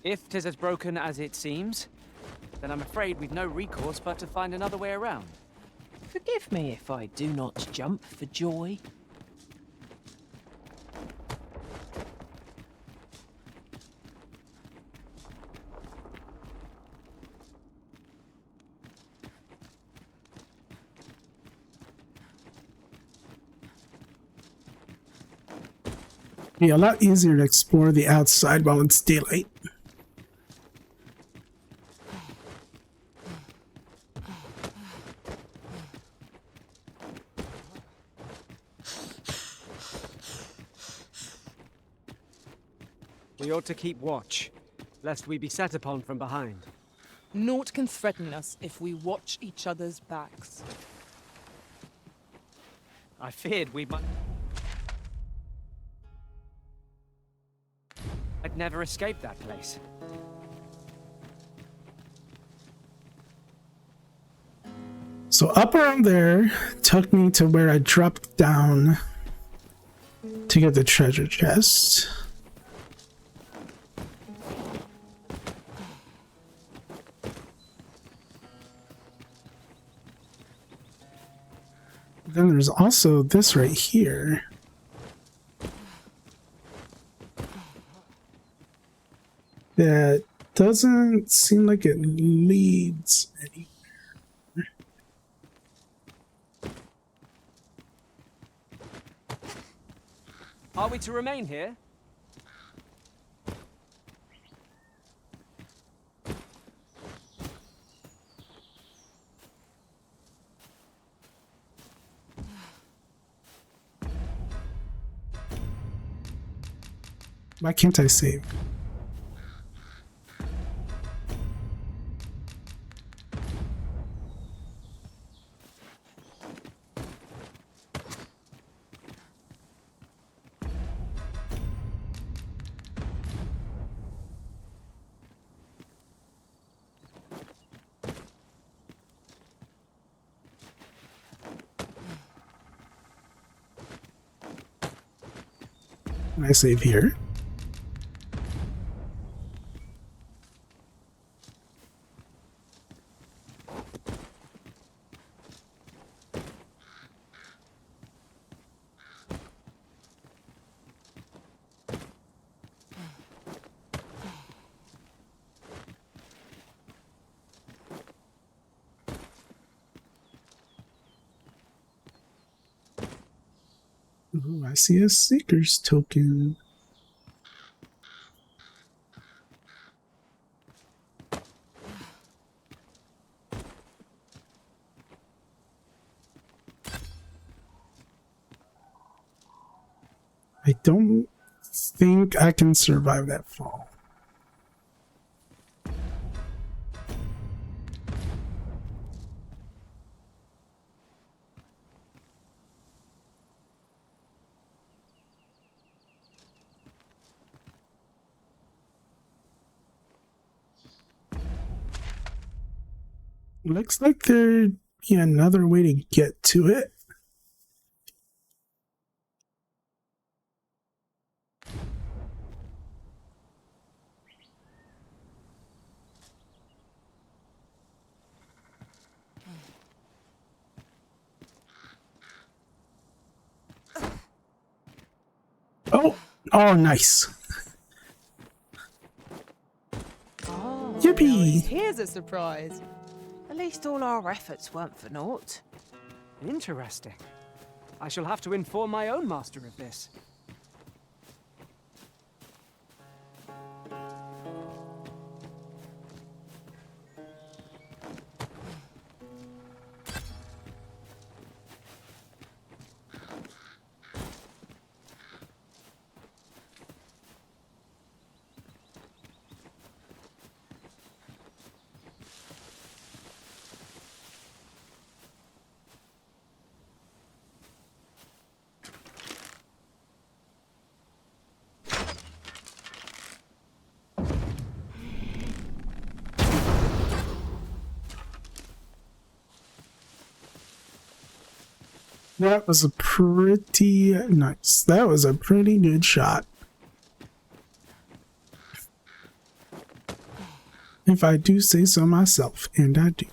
If 'tis as broken as it seems, then I'm afraid we've no recourse but to find another way around. Forgive me if I do not jump for joy. Be a lot easier to explore the outside while it's daylight. We ought to keep watch, lest we be set upon from behind. Naught can threaten us if we watch each other's backs. I feared we might... I'd never escape that place. So up around there took me to where I dropped down to get the treasure chest. Then there's also this right here. That doesn't seem like it leads anywhere. Are we to remain here? Why can't I save? Can I save here? Oh, I see a Seeker's token. I don't think I can survive that fall. Looks like there'd be another way to get to it. Oh, oh, nice. Oh, Yippee! here's a surprise. At least all our efforts weren't for naught. Interesting. I shall have to inform my own master of this. That was a pretty nice. That was a pretty good shot. If I do say so myself, and I do.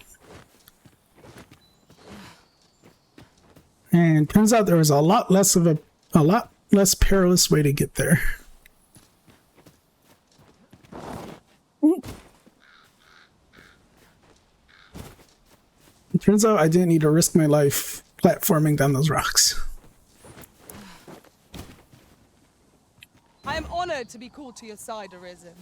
And turns out there was a lot less perilous way to get there. It turns out I didn't need to risk my life platforming down those rocks. I am honored to be called to your side, Arisen.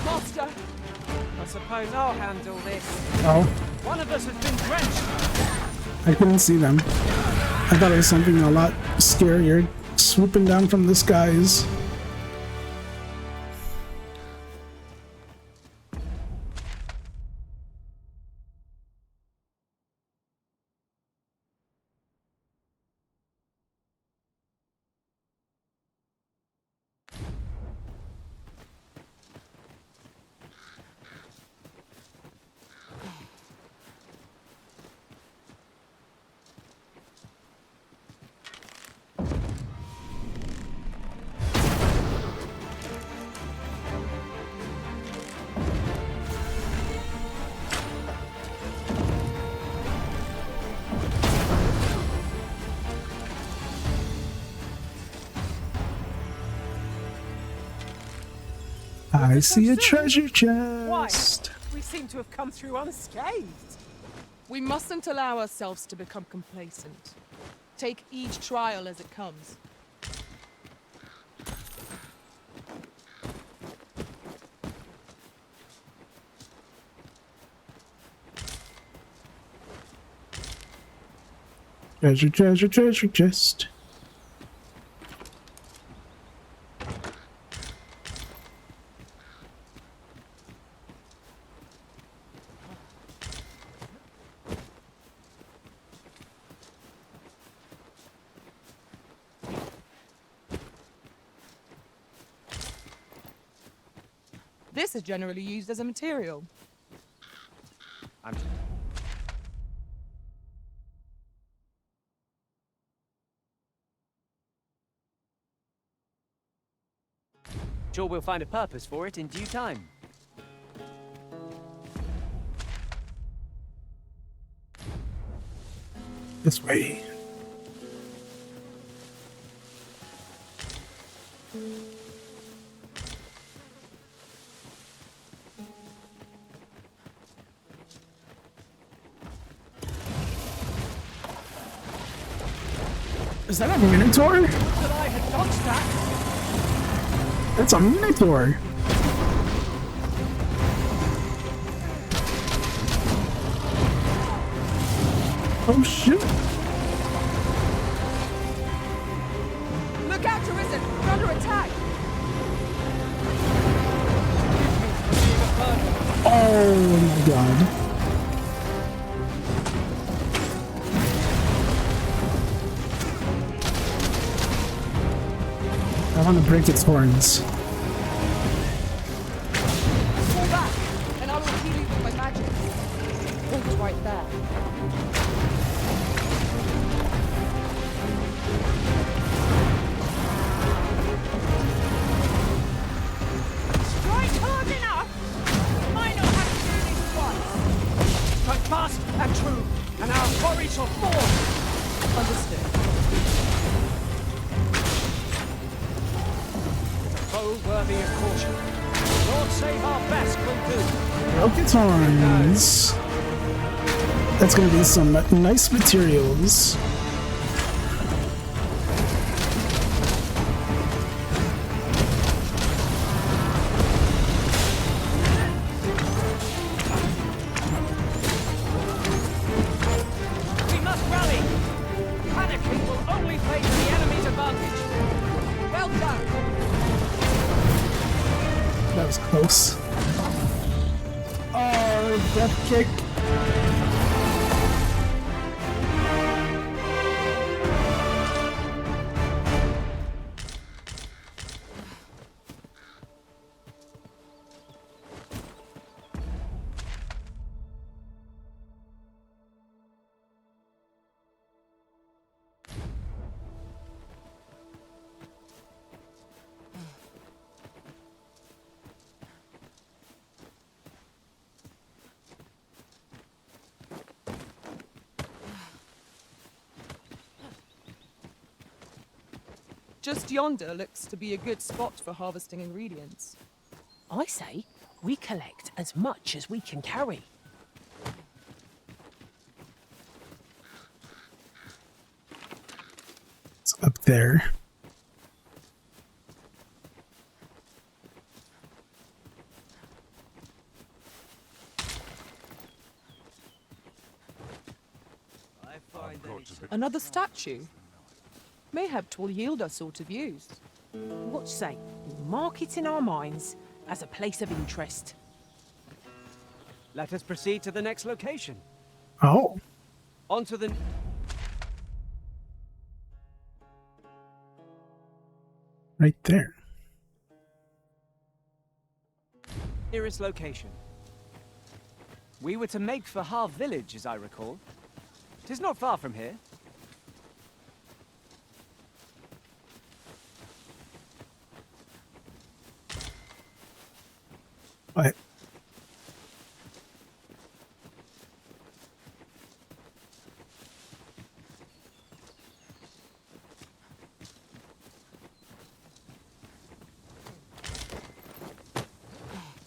Master! I suppose I'll handle this. Oh. One of us has been drenched. I couldn't see them. I thought it was something a lot scarier, swooping down from the skies. I see a treasure chest. Why? We seem to have come through unscathed. We mustn't allow ourselves to become complacent. Take each trial as it comes. Treasure, treasure, treasure chest. This is generally used as a material. I'm sure we'll find a purpose for it in due time. This way. Is that a minotaur? That I had dodged that. That's a minotaur. Oh shit. Look out, Arisen! We're under attack! Oh my god. I want to break its horns. Fall back, and I will heal you with my magic. Hold right there. Strike hard enough. Might not have to do this twice. Strike fast and true, and our quarry shall fall. Understood. Foe worthy of caution. Lord save our best will do. Broke its horns. That's gonna be some nice materials. We must rally. Panicking will only play to the enemy's advantage. Well done. That was close. Oh, death kick. Just yonder looks to be a good spot for harvesting ingredients. I say we collect as much as we can carry. It's up there. Another statue. Mayhap 'twill yield us sort of use. What say? We mark it in our minds as a place of interest. Let us proceed to the next location. Oh. On to the Right there. nearest location. We were to make for Har village, as I recall. 'Tis not far from here. What?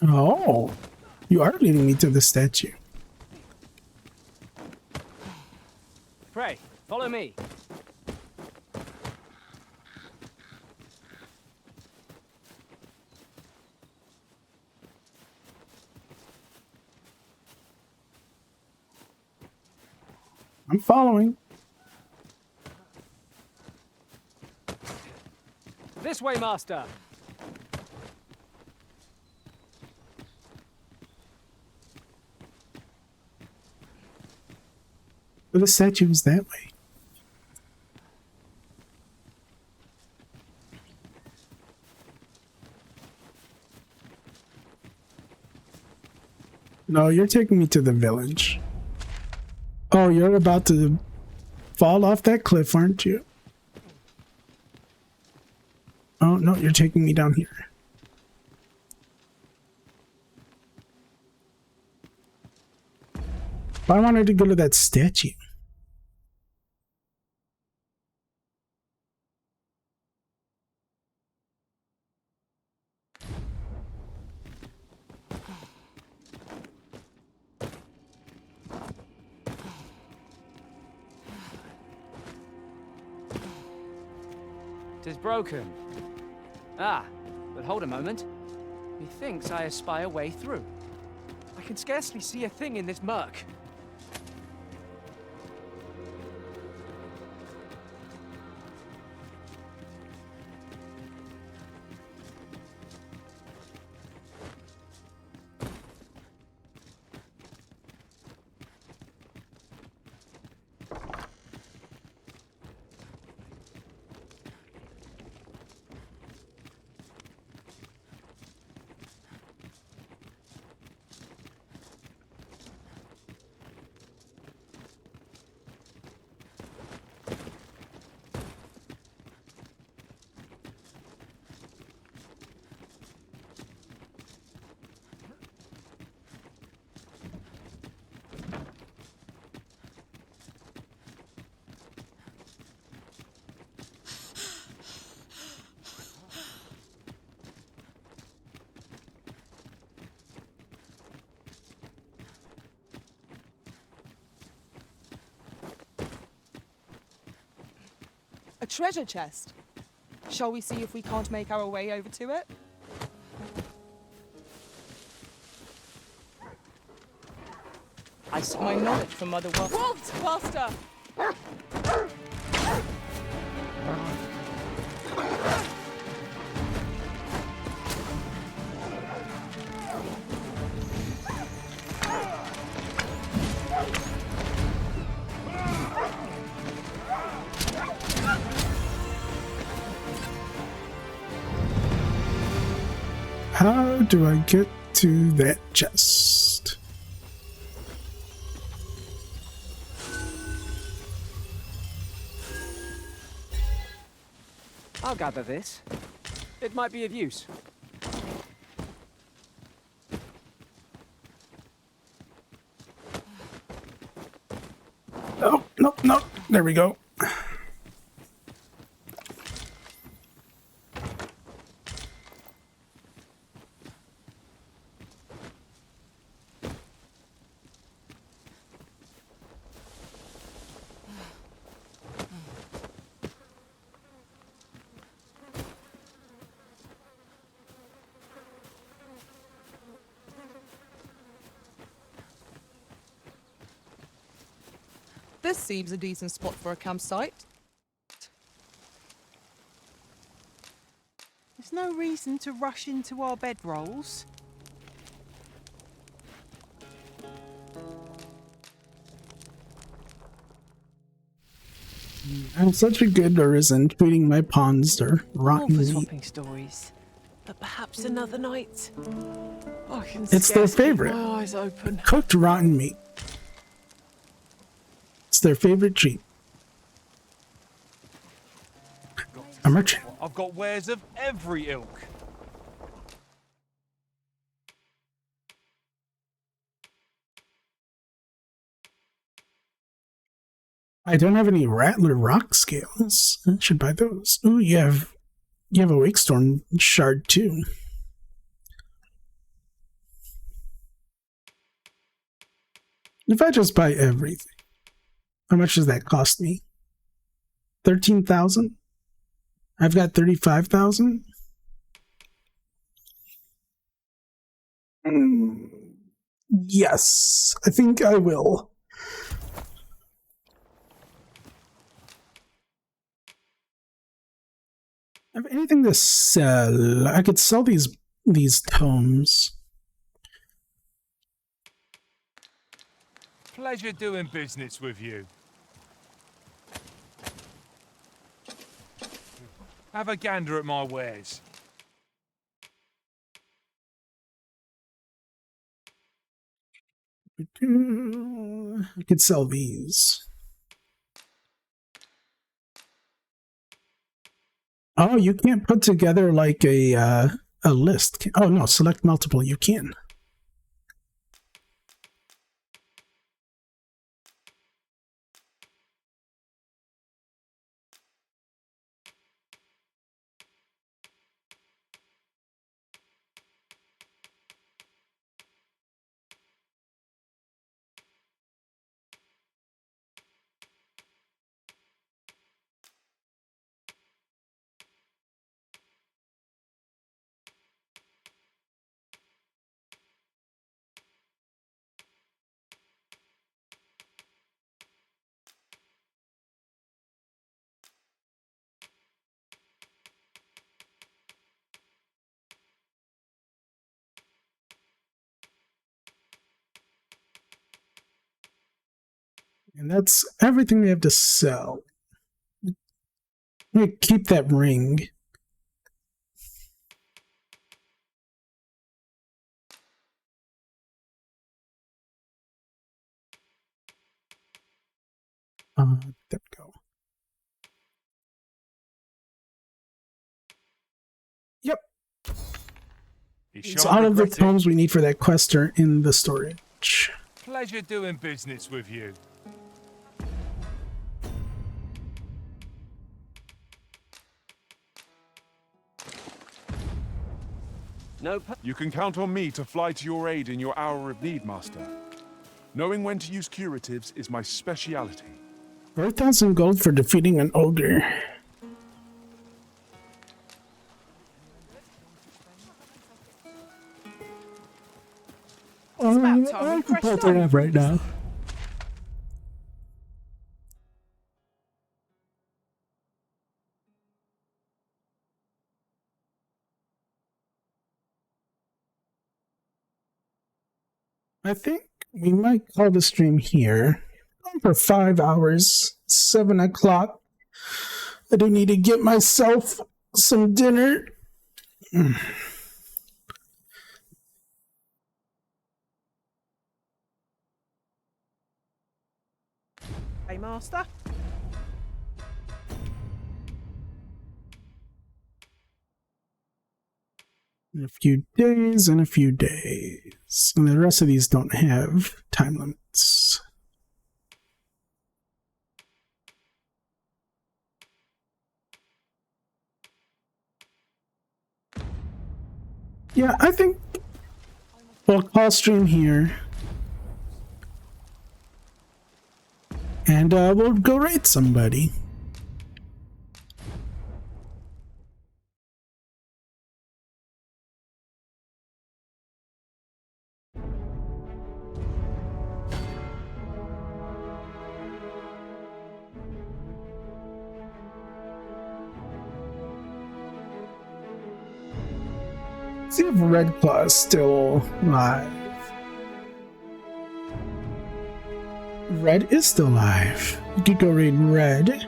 Oh, you are leading me to the statue. Pray, follow me. I'm following. This way, master. But the statue is that way. No, you're taking me to the village. Oh, you're about to fall off that cliff, aren't you? Oh, no, you're taking me down here. I wanted to go to that statue. Tis broken. Ah, but hold a moment. Methinks I espy a way through. I can scarcely see a thing in this murk. A treasure chest. Shall we see if we can't make our way over to it? I seek my knowledge from Mother Wolf. Wolves, master! How do I get to that chest? I'll gather this. It might be of use. Oh, no, no. There we go. This seems a decent spot for a campsite. There's no reason to rush into our bedrolls. I'm such a good artisan treating my pawns to rotten More for meat. swapping stories, but perhaps another night. I can It's their scarce keep favorite. my eyes open. Cooked rotten meat. It's their favorite treat. A merchant. I've got wares of every ilk. I don't have any Rattler rock scales. I should buy those. Ooh, you have a Wakestorm shard too. If I just buy everything, how much does that cost me? 13,000? I've got 35,000? Yes, I think I will. Have anything to sell? I could sell these tomes. Pleasure doing business with you. Have a gander at my wares. I could sell these. Oh, you can't put together like a list. Oh no, select multiple. You can. And that's everything we have to sell. Let me keep that ring. There we go. Yep. It's all of the tomes we need for that quest are in the storage. Pleasure doing business with you. You can count on me to fly to your aid in your hour of need, Master. Knowing when to use curatives is my speciality. 4,000 gold for defeating an ogre. It's about time I we can pressed pull it on. up right now. I think we might call the stream here for 5 hours, 7 o'clock. I do need to get myself some dinner. Hey, Master. In a few days, and the rest of these don't have time limits. Yeah, I think we'll call stream here. And we'll go raid somebody. See if Red Claw is still live. Red is still live. You could go raid Red.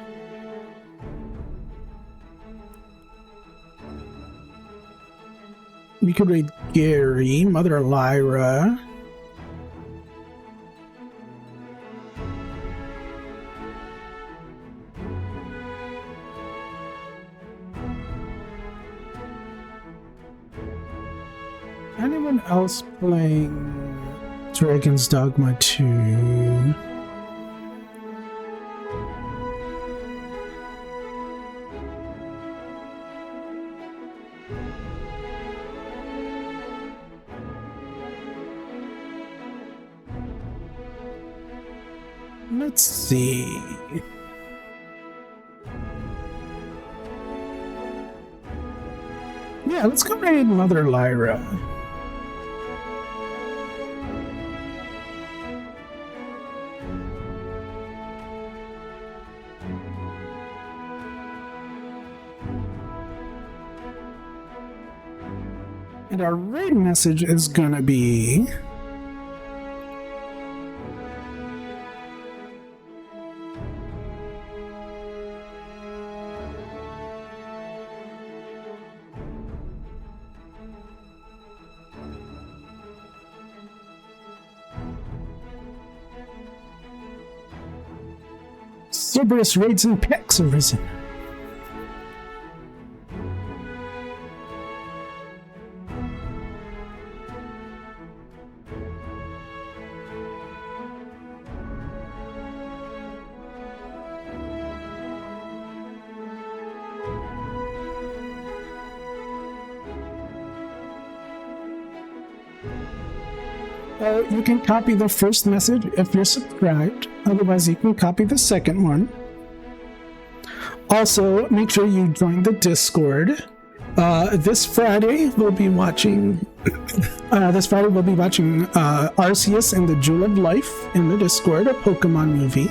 We could raid Gary, Mother Lyra. Anyone else playing Dragon's Dogma 2? Let's see. Yeah, let's go raid Mother Lyra. And our raid message is gonna be... Cerberus raids and packs have risen. You can copy the first message if you're subscribed. Otherwise, you can copy the second one. Also, make sure you join the Discord. This Friday we'll be watching. Arceus and the Jewel of Life in the Discord, a Pokemon movie.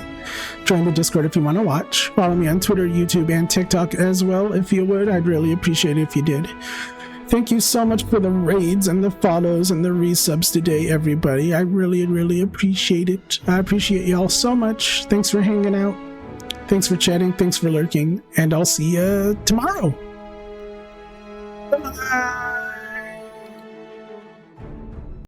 Join the Discord if you want to watch. Follow me on Twitter, YouTube, and TikTok as well. If you would, I'd really appreciate it if you did. Thank you so much for the raids and the follows and the resubs today, everybody. I really, really appreciate it. I appreciate y'all so much. Thanks for hanging out. Thanks for chatting. Thanks for lurking. And I'll see you tomorrow.